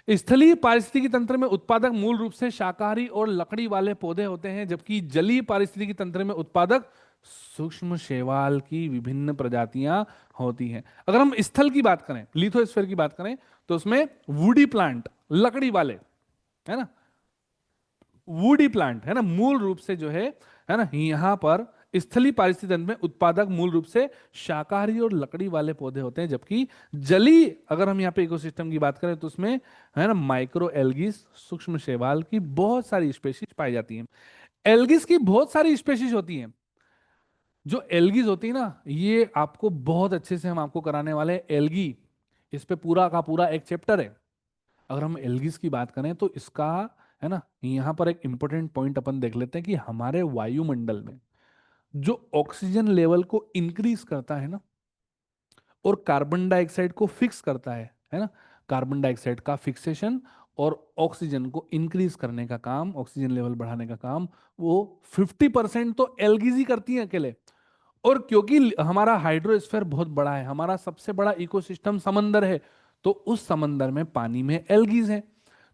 स्थलीय पारिस्थितिकी तंत्र में उत्पादक मूल रूप से शाकाहारी और लकड़ी वाले पौधे होते हैं, जबकि जलीय पारिस्थितिकी तंत्र में उत्पादक सूक्ष्म शैवाल की विभिन्न प्रजातियां होती हैं। अगर हम स्थल की बात करें, लिथोस्फीयर की बात करें, तो उसमें वुडी प्लांट, लकड़ी वाले, है ना, वुडी प्लांट, है ना, मूल रूप से जो है ना, यहां पर स्थलीय पारिस्थितिकी तंत्र में उत्पादक मूल रूप से शाकाहारी और लकड़ी वाले पौधे होते हैं, जबकि जलीय, अगर हम यहाँ पे इकोसिस्टम की बात करें तो उसमें, है ना, माइक्रो एल्गीज, सूक्ष्म शैवाल की बहुत सारी स्पेशीज पाई जाती हैं। एल्गीज की बहुत सारी स्पेशीज होती हैं। जो एल्गीज होती है ना, ये आपको बहुत अच्छे से हम आपको कराने वाले हैं। एल्गी, इस पे पूरा का पूरा एक चैप्टर है। अगर हम एल्गीज की बात करें तो इसका, है ना, यहाँ पर एक इंपॉर्टेंट पॉइंट अपन देख लेते हैं कि हमारे वायुमंडल में जो ऑक्सीजन लेवल को इंक्रीज करता है ना, और कार्बन डाइऑक्साइड को फिक्स करता है ना, कार्बन डाइऑक्साइड का फिक्सेशन और ऑक्सीजन को इंक्रीज करने का काम, ऑक्सीजन लेवल बढ़ाने का काम, वो 50% तो एल्गीज ही करती हैं अकेले। और क्योंकि हमारा हाइड्रोस्फीयर बहुत बड़ा है, हमारा सबसे बड़ा इकोसिस्टम समंदर है, तो उस समंदर में पानी में एल्गीज है।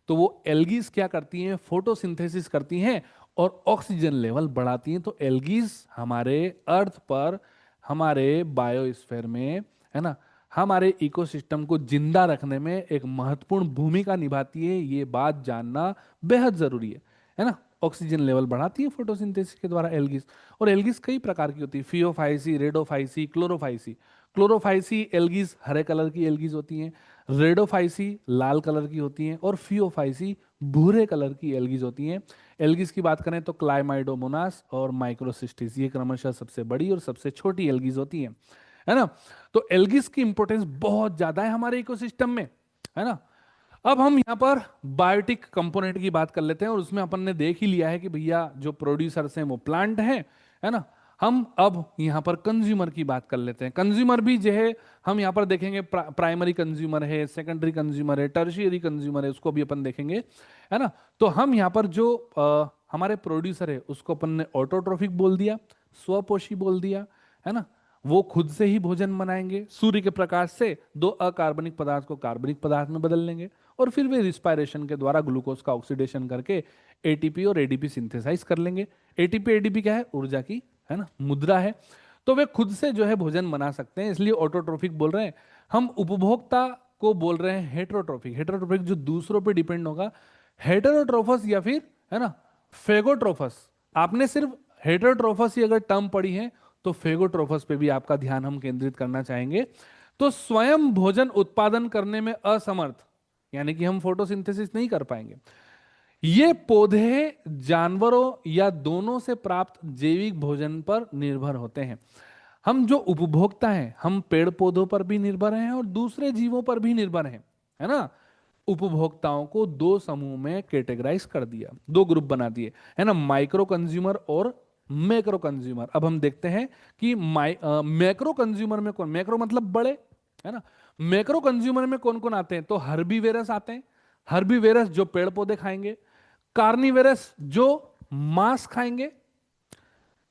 तो वो एल्गीज क्या करती हैं, फोटोसिंथेसिस करती हैं और ऑक्सीजन लेवल बढ़ाती हैं। तो एल्गीज हमारे अर्थ पर, हमारे बायोस्फीयर में, है ना, हमारे इकोसिस्टम को जिंदा रखने में एक महत्वपूर्ण भूमिका निभाती है। ये बात जानना बेहद जरूरी है ना। ऑक्सीजन लेवल बढ़ाती है फोटोसिंथेसिस के द्वारा एल्गीज। और एल्गीज कई प्रकार की होती है, फियोफाइसी, रेडोफाइसी, क्लोरोफाइसी। क्लोरोफाइसी एल्गीज हरे कलर की एल्गीज होती हैं, रेडोफाइसी लाल कलर की होती हैं, और फियोफाइसी भूरे कलर की एल्गीज होती हैं। एल्गीज की बात करें तो क्लाइमाइडोमोनास और माइक्रोसिस्टिस, ये क्रमशः सबसे बड़ी और सबसे छोटी एल्गीज होती हैं, है ना। तो एल्गीज की इंपॉर्टेंस बहुत ज्यादा है हमारे इकोसिस्टम में, है ना। अब हम यहाँ पर बायोटिक कंपोनेंट की बात कर लेते हैं, और उसमें अपन ने देख ही लिया है कि भैया जो प्रोड्यूसर्स हैं वो प्लांट हैं, है ना। हम अब यहाँ पर कंज्यूमर की बात कर लेते हैं। कंज्यूमर भी जो है, हम यहाँ पर देखेंगे प्राइमरी कंज्यूमर है, सेकेंडरी कंज्यूमर है, टर्शियरी कंज्यूमर है, उसको भी अपन देखेंगे, है ना। तो हम यहाँ पर जो हमारे प्रोड्यूसर है उसको अपन ने ऑटोट्रोफिक बोल दिया, स्वपोषी बोल दिया, है ना। वो खुद से ही भोजन बनाएंगे, सूर्य के प्रकाश से दो अकार्बनिक पदार्थ को कार्बनिक पदार्थ में बदल लेंगे, और फिर वे रिस्पायरेशन के द्वारा ग्लूकोज का ऑक्सीडेशन करके एटीपी और एडीपी सिंथेसाइज कर लेंगे। एटीपी एडीपी क्या है, ऊर्जा की, है ना, मुद्रा है। तो वे खुद से जो है भोजन बना सकते हैं, इसलिए ऑटोट्रोफिक बोल रहे हैं। हम उपभोक्ता को बोल रहे हैं हेटेरोट्रोफिक। हेटेरोट्रोफिक जो दूसरों पे डिपेंड होगा, हेटेरोट्रोफस या फिर, है ना, फेगोट्रोफस। आपने सिर्फ हेटेरोट्रोफस ही अगर टर्म पढ़ी है तो फेगोट्रोफस पे भी आपका ध्यान हम केंद्रित करना चाहेंगे। तो स्वयं भोजन उत्पादन करने में असमर्थ, यानी कि हम फोटोसिंथेसिस नहीं कर पाएंगे, ये पौधे जानवरों या दोनों से प्राप्त जैविक भोजन पर निर्भर होते हैं। हम जो उपभोक्ता हैं, हम पेड़ पौधों पर भी निर्भर हैं और दूसरे जीवों पर भी निर्भर हैं, है ना। उपभोक्ताओं को दो समूह में कैटेगराइज कर दिया, दो ग्रुप बना दिए, है ना, माइक्रो कंज्यूमर और मैक्रो कंज्यूमर। अब हम देखते हैं कि मैक्रो कंज्यूमर में कौन, मैक्रो मतलब बड़े, है ना। मैक्रो कंज्यूमर में कौन कौन आते हैं, तो हर्बीवेरस आते हैं। हर्बीवेरस जो पेड़ पौधे खाएंगे, कार्निवेरस जो मांस खाएंगे,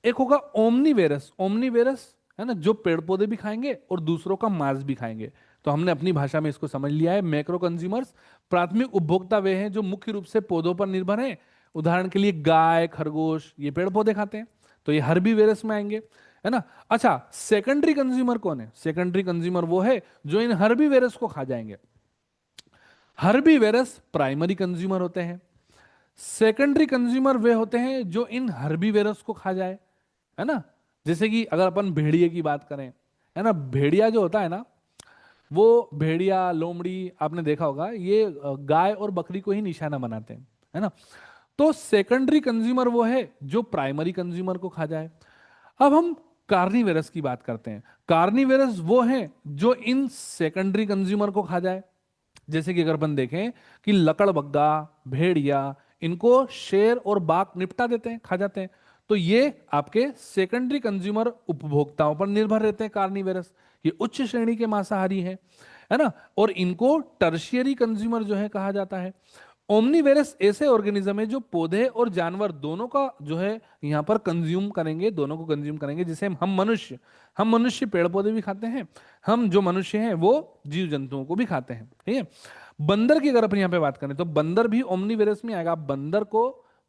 एक होगा ओमनीवेरस। ओमनीवेरस, है ना, जो पेड़ पौधे भी खाएंगे और दूसरों का मांस भी खाएंगे। तो हमने अपनी भाषा में इसको समझ लिया है। मैक्रो कंज्यूमर्स प्राथमिक उपभोक्ता वे हैं जो मुख्य रूप से पौधों पर निर्भर हैं। उदाहरण के लिए गाय, खरगोश, ये पेड़ पौधे खाते हैं, तो ये हर्बीवेरस में आएंगे, है ना। अच्छा, सेकेंडरी कंज्यूमर कौन है, सेकेंडरी कंज्यूमर वो है जो इन हर्बीवेरस को खा जाएंगे। हर्बीवेरस प्राइमरी कंज्यूमर होते हैं। सेकेंडरी कंज्यूमर वे होते हैं जो इन हर्बीवेरस को खा जाए, है ना। जैसे कि अगर अपन भेड़िए की बात करें, है ना। भेड़िया जो होता है ना, वो भेड़िया लोमड़ी आपने देखा होगा, ये गाय और बकरी को ही निशाना बनाते हैं, है ना। तो सेकेंडरी कंज्यूमर वो है जो प्राइमरी कंज्यूमर को खा जाए। अब हम कार्निवेरस की बात करते हैं। कार्निवेरस वो हैं जो इन सेकेंडरी कंज्यूमर को खा जाए। जैसे कि अगर अपन देखें कि लकड़बग्गा, भेड़िया, इनको शेर और बाघ निपटा देते हैं, खा जाते हैं। तो ये आपके सेकेंडरी कंज्यूमर उपभोक्ताओं पर निर्भर रहते हैं कार्निवेरस। ये उच्च श्रेणी के मांसाहारी हैं, है ना। और इनको टर्शियरी कंज्यूमर जो है कहा जाता है। ओमनीवेरस ऐसे ऑर्गेनिज्म है जो पौधे और जानवर दोनों का जो है यहाँ पर कंज्यूम करेंगे, दोनों को कंज्यूम करेंगे। जैसे हम मनुष्य पेड़ पौधे भी खाते हैं, हम जो मनुष्य हैं वो जीव जंतुओं को भी खाते हैं, ठीक है। बंदर की अगर अपन यहाँ पे बात करें तो बंदर भी ओमनीवेरस में आएगा। आप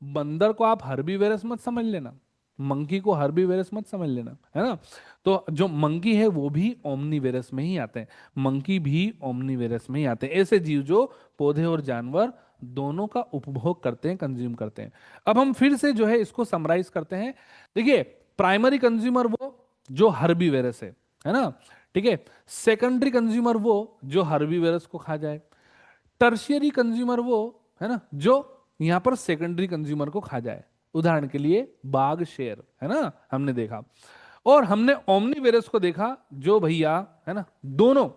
बंदर को आप हर्बीवेरस मत समझ लेना, मंकी को हर्बीवेरस मत समझ लेना, है ना। तो जो मंकी है वो भी ओमनीवेरस में ही आते हैं, मंकी भी ओमनीवेरस में ही आते हैं। ऐसे जीव जो पौधे और जानवर दोनों का उपभोग करते हैं, कंज्यूम करते हैं। अब हम फिर से जो है इसको समराइज करते हैं। देखिए, प्राइमरी कंज्यूमर वो जो हर्बीवेरस है ना, ठीक है। सेकेंडरी कंज्यूमर वो जो हर्बीवेरस को खा जाए। टर्शियरी कंज्यूमर वो है ना जो यहां पर सेकेंडरी कंज्यूमर को खा जाए। उदाहरण के लिए बाघ, शेर, है ना, हमने देखा। और हमने ओमनीवेरस को देखा जो भैया है ना दोनों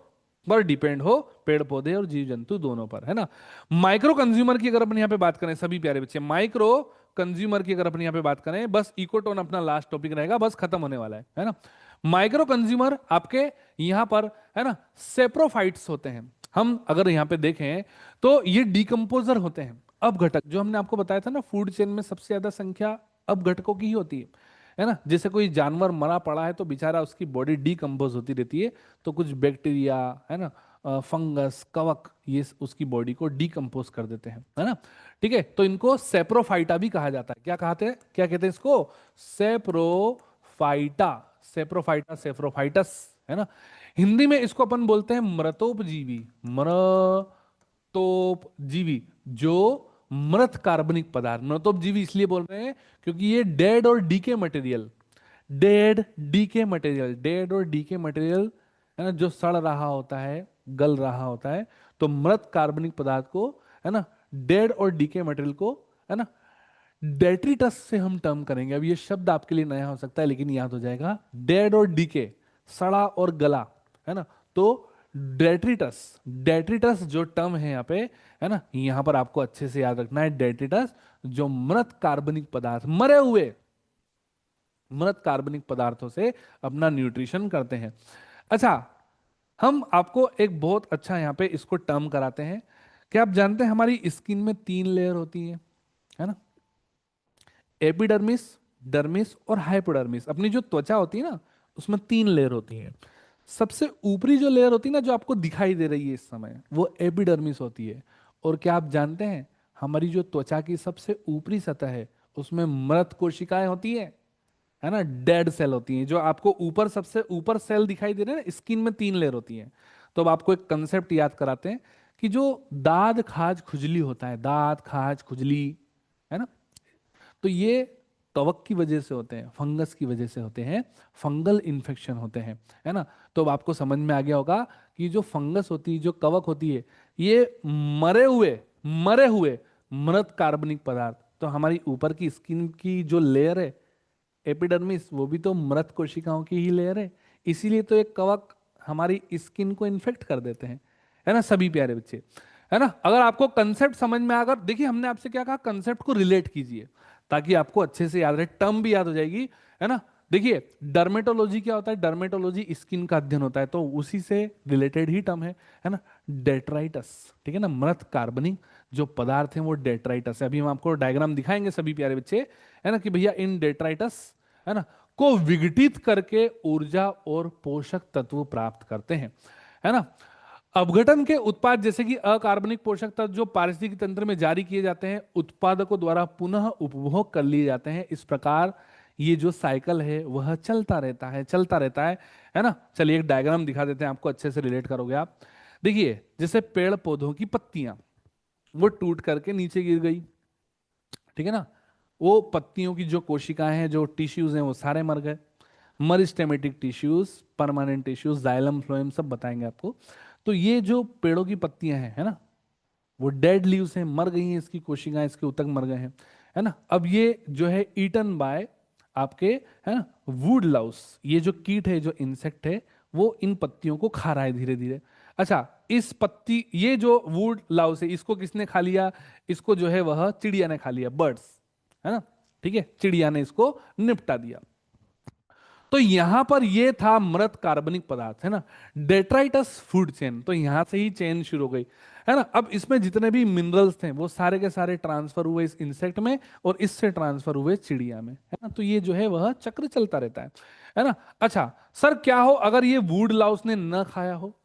पर डिपेंड हो, पेड़ पौधे और जीव जंतु दोनों पर, है ना। माइक्रो कंज्यूमर की अगर अपन यहाँ पे बात करें, सभी प्यारे बच्चे, माइक्रो कंज्यूमर की अगर अपन यहाँ पे बात करें, बस इकोटोन अपना लास्ट टॉपिक रहेगा, बस खत्म होने वाला है ना। माइक्रो कंज्यूमर आपके यहाँ पर है ना सेप्रोफाइट्स होते हैं। हम अगर यहाँ पे देखें तो ये डिकम्पोजर होते हैं। अपघटक, जो हमने आपको बताया था ना, फूड चेन में सबसे ज्यादा संख्या अपघटकों की ही होती है ना। जैसे कोई जानवर मरा पड़ा है तो बेचारा उसकी बॉडी डीकम्पोज होती रहती है, तो कुछ बैक्टीरिया, है ना, फंगस, कवक, ये उसकी बॉडी को डीकम्पोज कर देते हैं, है ना। ठीक है, तो इनको सेप्रोफाइटा भी कहा जाता है। क्या कहते हैं इसको? सेप्रोफाइटा, सेप्रोफाइटा, सेप्रोफाइटस, है ना। हिंदी में इसको अपन बोलते हैं मृतोपजीवी, मृतोपजीवी, जो मृत कार्बनिक पदार्थ। मृतोपजीवी इसलिए बोल रहे हैं क्योंकि ये डेड और डीके मटेरियल, डेड और डीके मटेरियल, है ना, जो सड़ रहा होता है, गल रहा होता है, तो मृत कार्बनिक पदार्थ को, है ना, डेड और डीके मटेरियल को, है ना, डेट्रिटस से हम टर्म करेंगे। अब ये शब्द आपके लिए नया हो सकता है लेकिन याद हो जाएगा। डेड और डीके, सड़ा और गला, है ना। तो डेट्रिटस, डेट्रिटस जो टर्म है यहाँ पे, है ना, यहाँ पर आपको अच्छे से याद रखना है। डेट्रिटस जो मृत कार्बनिक पदार्थ, मरे हुए मृत कार्बनिक पदार्थों से अपना न्यूट्रिशन करते हैं। अच्छा, हम आपको एक बहुत अच्छा यहाँ पे इसको टर्म कराते हैं। क्या आप जानते हैं हमारी स्किन में 3 लेयर होती है ना? एपिडर्मिस, डर्मिस और हाइपोडर्मिस। अपनी जो त्वचा होती है ना, उसमें 3 लेयर होती है। सबसे ऊपरी जो लेयर होती है ना, जो आपको दिखाई दे रही है इस समय, वो एपिडर्मिस होती है। और क्या आप जानते हैं हमारी जो त्वचा की सबसे ऊपरी सतह है, उसमें मृत कोशिकाएं होती है ना, डेड सेल होती हैं। जो आपको ऊपर सबसे ऊपर सेल दिखाई दे रहे हैं ना, स्किन में 3 लेयर होती हैं। तो अब आपको एक कंसेप्ट याद कराते हैं कि जो दाद खाज खुजली होता है, दाद खाज खुजली, है ना, तो ये कवक की वजह से होते हैं, फंगस की वजह से होते हैं, फंगल इन्फेक्शन होते हैं, है ना। तो अब आपको समझ में आ गया होगा कि जो फंगस होती है, जो कवक होती है, ये मरे हुए मृत कार्बनिक पदार्थ। तो हमारी ऊपर की स्किन की जो लेयर है एपिडर्मिस, वो भी तो मृत कोशिकाओं की ही लेयर है। इसीलिए तो एक कवक हमारी स्किन को इन्फेक्ट कर देते हैं, है ना सभी प्यारे बच्चे, है ना। अगर आपको कंसेप्ट समझ में आकर, देखिए हमने आपसे क्या कहा, कंसेप्ट को रिलेट कीजिए ताकि आपको अच्छे से याद रहे, टर्म भी याद हो जाएगी, है ना। देखिए, डर्मेटोलॉजी क्या होता है? डर्मेटोलॉजी स्किन का अध्ययन होता है, तो उसी से रिलेटेड ही टर्म है ना। डेट्राइटस, ठीक है ना, मृत कार्बनिक जो पदार्थ हैं वो डेट्राइटस है। अभी हम आपको डायग्राम दिखाएंगे सभी प्यारे बच्चे, है ना, कि भैया इन डेट्राइटस, है ना, को विघटित करके ऊर्जा और पोषक तत्व प्राप्त करते हैं, है ना। अपघटन के उत्पाद जैसे कि अकार्बनिक पोषक तत्व जो पारिस्थितिकी तंत्र में जारी किए जाते हैं, उत्पादकों द्वारा पुनः उपभोग कर लिए जाते हैं। इस प्रकार ये जो साइकिल है वह चलता रहता है ना। चलिए एक डायग्राम दिखा देते हैं, आपको अच्छे से रिलेट करोगे आप। देखिए, जैसे पेड़ पौधों की पत्तियां वो टूट करके नीचे गिर गई, ठीक है ना, वो पत्तियों की जो कोशिकाएं हैं, जो टिश्यूज हैं, वो सारे मर गए। Meristematic tissues, permanent tissues, xylem phloem सब बताएंगे आपको। तो ये जो पेड़ों की पत्तियां हैं, है ना, वो डेड लीव्स हैं, मर गई हैं, इसकी कोशिकाएं इसके ऊतक मर गए हैं, है ना। अब ये जो है ईटन बाय आपके, है ना, वुड लाउस, ये जो कीट है, जो इंसेक्ट है, वो इन पत्तियों को खा रहा है धीरे धीरे। अच्छा, इस पत्ती, ये जो वुड लाउस है, इसको किसने खा लिया? इसको जो है वह चिड़िया ने खा लिया, बर्ड्स, है ना, ठीक है, चिड़िया ने इसको निपटा दिया। तो यहां पर ये था मृत कार्बनिक पदार्थ, है ना, डेट्राइटस फूड चेन, तो यहां से ही चेन शुरू हो गई, है ना। अब इसमें जितने भी मिनरल्स थे वो सारे के सारे ट्रांसफर हुए इस इंसेक्ट में, और इससे ट्रांसफर हुए चिड़िया में, है ना। तो ये जो है वह चक्र चलता रहता है ना। अच्छा सर, क्या हो अगर ये वुड लाउस ने न खाया हो?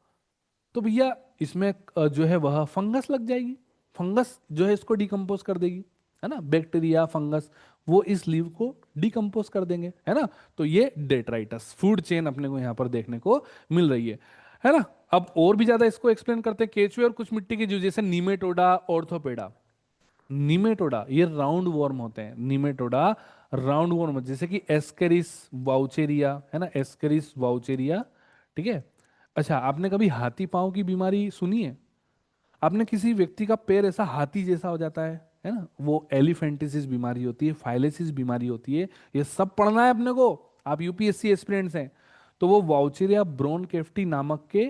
तो भैया इसमें जो है वह फंगस लग जाएगी, फंगस जो है इसको डिकम्पोज कर देगी, है ना, बैक्टीरिया फंगस, वो इस लीव को डिकम्पोज कर देंगे, है ना। तो ये डेट्राइटस फूड चेन अपने को यहाँ पर देखने को मिल रही है ना। अब और भी ज्यादा इसको एक्सप्लेन करते हैं, केचुए और कुछ मिट्टी के जीव जैसे निमेटोडा, ऑर्थोपेडा। निमेटोडा ये राउंड वॉर्म होते हैं, निमेटोडा राउंड वॉर्म, जैसे कि एस्केरिस वाउचेरिया, है ना, एस्केरिस वाउचेरिया, ठीक है। अच्छा, आपने कभी हाथी पांव की बीमारी सुनी है? आपने किसी व्यक्ति का पैर ऐसा हाथी जैसा हो जाता है ना, वो एलिफेंटिसिस बीमारी होती है, फाइलेसिस बीमारी होती है, ये सब पढ़ना है अपने को, आप यूपीएससी एस्पिरेंट्स हैं। तो वो वाउचेरिया ब्रोन केफ्टी नामक के,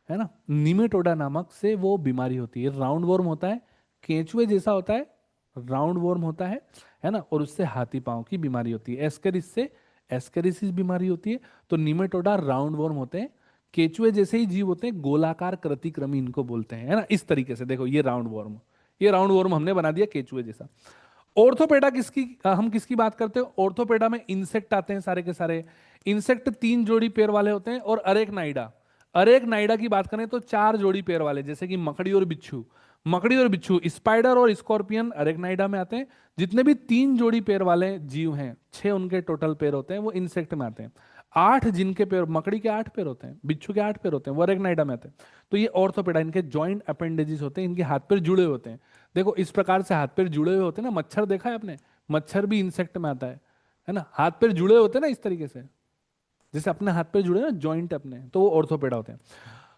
है ना, निमेटोडा नामक से वो बीमारी होती है, राउंड वॉर्म होता है, केंचुए जैसा होता है, राउंड वॉर्म होता है ना, और उससे हाथी पांव की बीमारी होती है। एस्केरिस से एस्केरिसिस बीमारी होती है। तो निमेटोडा राउंड वॉर्म होते हैं, केचुए जैसे ही जीव होते हैं, गोलाकार कृतिक्रमी इनको बोलते हैं, है ना। इस तरीके से देखो, ये राउंड वॉर्म, ये राउंड वॉर्म हमने बना दिया केचुए जैसा। ऑर्थोपेडा किसकी, हम किसकी बात करते हैं? ऑर्थोपेडा में इंसेक्ट आते हैं सारे के सारे। इंसेक्ट 3 जोड़ी पैर वाले होते हैं, और अरेकनाइडा, अरेकनाइडा की बात करें तो 4 जोड़ी पैर वाले, जैसे कि मकड़ी और बिच्छू, मकड़ी और बिच्छू, स्पाइडर और स्कॉर्पियन अरेकनाइडा में आते हैं। जितने भी 3 जोड़ी पैर वाले जीव हैं, 6 उनके टोटल पैर होते हैं, वो इंसेक्ट में आते हैं। 8 जिनके पैर, मकड़ी के 8 पैर होते हैं, बिच्छू के 8 पैर होते हैं, वो अरेकनाइडा में आते हैं। तो ये ऑर्थोपेडा, इनके जॉइंट अपेंडेजेस होते हैं, इनके हाथ पैर जुड़े होते हैं। देखो इस प्रकार से हाथ पैर जुड़े हुए होते हैं ना, मच्छर देखा है आपने, मच्छर भी इंसेक्ट में आता है ना, हाथ पैर जुड़े होते हैं ना इस तरीके से, जैसे अपने हाथ पैर जुड़े ना जॉइंट अपने, तो वो ऑर्थोपेडा होते हैं।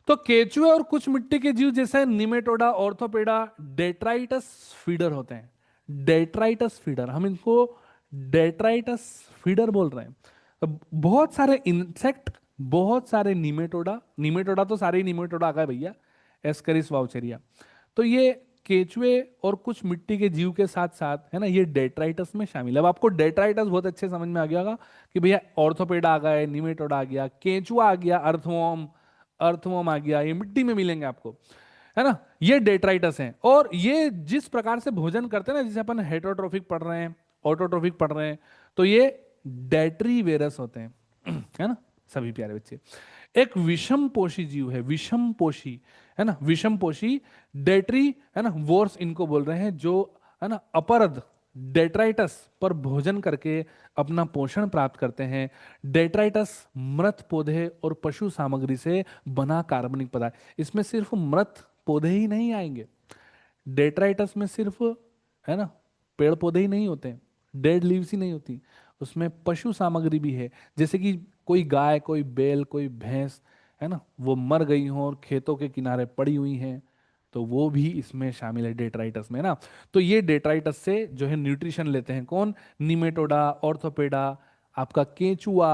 तो केचुए और कुछ मिट्टी के जीव जैसे निमेटोडा, ऑर्थोपेडा, डेट्राइटस फीडर होते हैं। डेट्राइटस फीडर, हम इनको डेट्राइटस फीडर बोल रहे हैं। तो बहुत सारे इंसेक्ट, बहुत सारे निमेटोडा, निमेटोडा तो सारे ही निमेटोडा आ गए भैया, एस्करिस वाउचेरिया। तो ये केचुए और कुछ मिट्टी के जीव के साथ साथ, है ना, ये डेट्राइटस में शामिल है। अब आपको डेट्राइटस बहुत अच्छे समझ में आ गया होगा कि भैया ऑर्थोपेडा आ गए, निमेटोडा आ गया, केंचुआ आ गया, अर्थवॉर्म, अर्थवॉर्म आ गया, ये मिट्टी में मिलेंगे आपको, है ना। ये डेट्राइटस हैं, और ये जिस प्रकार से भोजन करते हैं ना, जैसे अपन हेटरोट्रोफिक पढ़ रहे हैं, ऑटोट्रोफिक पढ़ रहे हैं, तो ये डेट्रीवेरस होते हैं, है ना सभी प्यारे बच्चे। एक विषम पोषी जीव है, विषम पोषी, है ना, विषम पोषी डेट्री, है ना, वोर्स इनको बोल रहे हैं, जो, है ना, अपरद डेट्राइटस पर भोजन करके अपना पोषण प्राप्त करते हैं। डेट्राइटस मृत पौधे और पशु सामग्री से बना कार्बनिक पदार्थ, इसमें सिर्फ मृत पौधे ही नहीं आएंगे, डेट्राइटस में सिर्फ, है ना, पेड़ पौधे ही नहीं होते, डेड लीव्स ही नहीं होती, उसमें पशु सामग्री भी है। जैसे कि कोई गाय, कोई बैल, कोई भैंस, है ना, वो मर गई हो और खेतों के किनारे पड़ी हुई हैं, तो वो भी इसमें शामिल है डेट्राइटस में ना। तो ये डेट्राइटस से जो है न्यूट्रिशन लेते हैं कौन? निमेटोडा, ऑर्थोपेडा, आपका केंचुआ,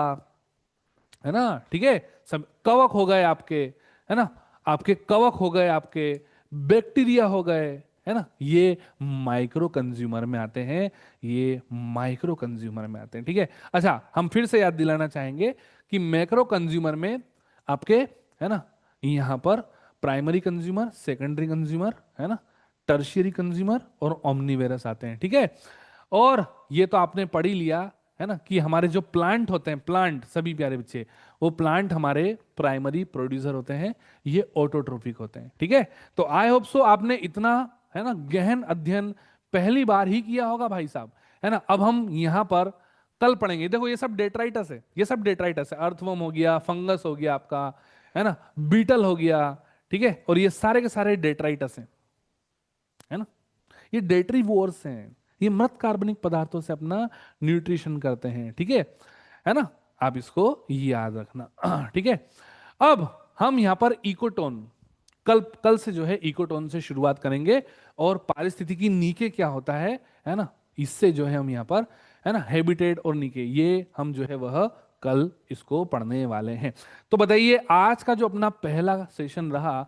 है ना, ठीक है, सब कवक हो गए आपके, है ना, आपके कवक हो गए, आपके बैक्टीरिया हो गए, है ना, ये माइक्रो कंज्यूमर में आते हैं, ये माइक्रो कंज्यूमर में आते हैं, ठीक है। अच्छा, हम फिर से याद दिलाना चाहेंगे कि मैक्रो कंज्यूमर में आपके, है ना, यहां पर प्राइमरी कंज्यूमर, सेकेंडरी कंज्यूमर, है ना, टर्शियरी कंज्यूमर और ओमनीवेरस आते हैं, ठीक है। और ये तो आपने पढ़ ही लिया, है ना, कि हमारे जो प्लांट होते हैं, प्लांट सभी प्यारे बच्चे, वो प्लांट हमारे प्राइमरी प्रोड्यूसर होते हैं, ये ऑटोट्रोफिक होते हैं, ठीक है। तो आई होप सो आपने इतना, है ना, गहन अध्ययन पहली बार ही किया होगा भाई साहब, है ना। अब हम यहां पर कल पढ़ेंगे, देखो ये सब डेट्राइटस है, ये सब डेट्राइटस है, अर्थवर्म हो गया, फंगस हो गया आपका, है ना, बीटल हो गया, ठीक है, और ये सारे के सारे डेट्राइटस हैं, है ना, ये डेट्रीवोर्स हैं, ये मृत कार्बनिक पदार्थों से अपना न्यूट्रिशन करते हैं, ठीक है ना। आप इसको याद रखना। ठीक है, अब हम यहाँ पर इकोटोन, कल कल से जो है इकोटोन से शुरुआत करेंगे, और पारिस्थितिकी नीके क्या होता है ना, इससे जो है हम यहाँ पर, है ना, हैबिटेट और नीके, ये हम जो है वह कल इसको पढ़ने वाले हैं। तो बताइए आज का जो अपना पहला सेशन रहा,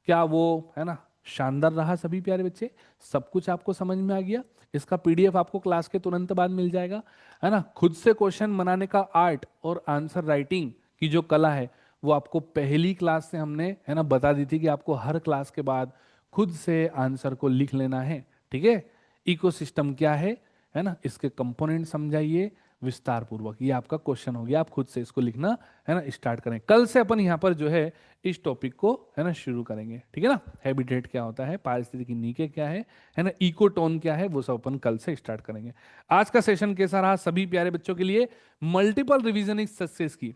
क्या वो, है ना, शानदार रहा सभी प्यारे बच्चे? सब कुछ आपको समझ में आ गया? इसका पीडीएफ आपको क्लास के तुरंत बाद मिल जाएगा, है ना। खुद से क्वेश्चन बनाने का आर्ट और आंसर राइटिंग की जो कला है वो आपको पहली क्लास से हमने, है ना, बता दी थी कि आपको हर क्लास के बाद खुद से आंसर को लिख लेना है। ठीक है, इकोसिस्टम क्या है ना, इसके कंपोनेंट समझाइए विस्तार पूर्वक, ये आपका क्वेश्चन हो गया। आप खुद से इसको लिखना, है ना, स्टार्ट करें। कल से अपन यहाँ पर जो है इस टॉपिक को, है ना, शुरू करेंगे। ठीक है ना, हैबिटेट क्या होता है, पारिस्थितिकी नीके क्या है ना, इकोटोन क्या है, वो सब अपन कल से स्टार्ट करेंगे। आज का सेशन कैसा रहा सभी प्यारे बच्चों के लिए? मल्टीपल रिवीजन इज सक्सेस की।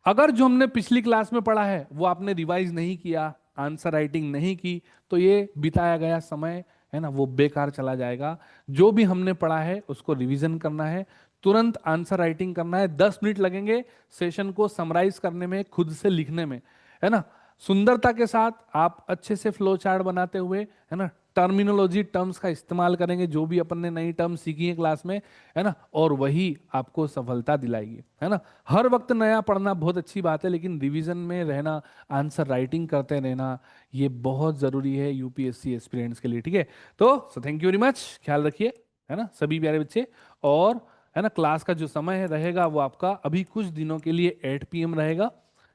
अगर जो हमने पिछली क्लास में पढ़ा है वो आपने रिवाइज नहीं किया, आंसर राइटिंग नहीं की, तो ये बिताया गया समय, है ना, वो बेकार चला जाएगा। जो भी हमने पढ़ा है उसको रिवीजन करना है, तुरंत आंसर राइटिंग करना है। 10 मिनट लगेंगे सेशन को समराइज करने में, खुद से लिखने में, है ना, सुंदरता के साथ आप अच्छे से फ्लो चार्ट बनाते हुए, है ना, टर्मिनोलॉजी टर्म्स का इस्तेमाल करेंगे, जो भी अपन ने नई टर्म सीखी है क्लास में, है ना, और वही आपको सफलता दिलाएगी, है ना। हर वक्त नया पढ़ना बहुत अच्छी बात है, लेकिन रिवीजन में रहना, आंसर राइटिंग करते रहना, ये बहुत जरूरी है यूपीएससी एस्पिरेंट्स के लिए। ठीक है, तो थैंक यू वेरी मच, ख्याल रखिए, है ना सभी प्यारे बच्चे। और है ना, क्लास का जो समय है रहेगा वो आपका अभी कुछ दिनों के लिए 8 PM रहेगा,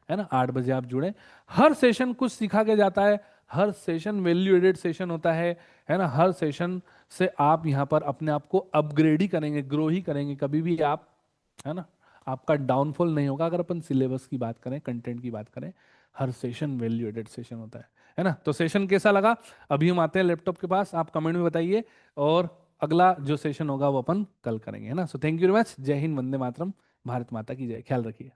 है ना, 8 बजे आप जुड़े। हर सेशन कुछ सिखा के जाता है, हर सेशन वैल्यू एडेड सेशन होता है ना। हर सेशन से आप यहाँ पर अपने आप को अपग्रेड ही करेंगे, ग्रो ही करेंगे, कभी भी आप, है ना, आपका डाउनफॉल नहीं होगा। अगर अपन सिलेबस की बात करें, कंटेंट की बात करें, हर सेशन वैल्यू एडेड सेशन होता है ना। तो सेशन कैसा लगा? अभी हम आते हैं लैपटॉप के पास, आप कमेंट में बताइए, और अगला जो सेशन होगा वो अपन कल करेंगे, है ना। So thank you very much, जय हिंद, वंदे मातरम, भारत माता की जय, ख्याल रखिए।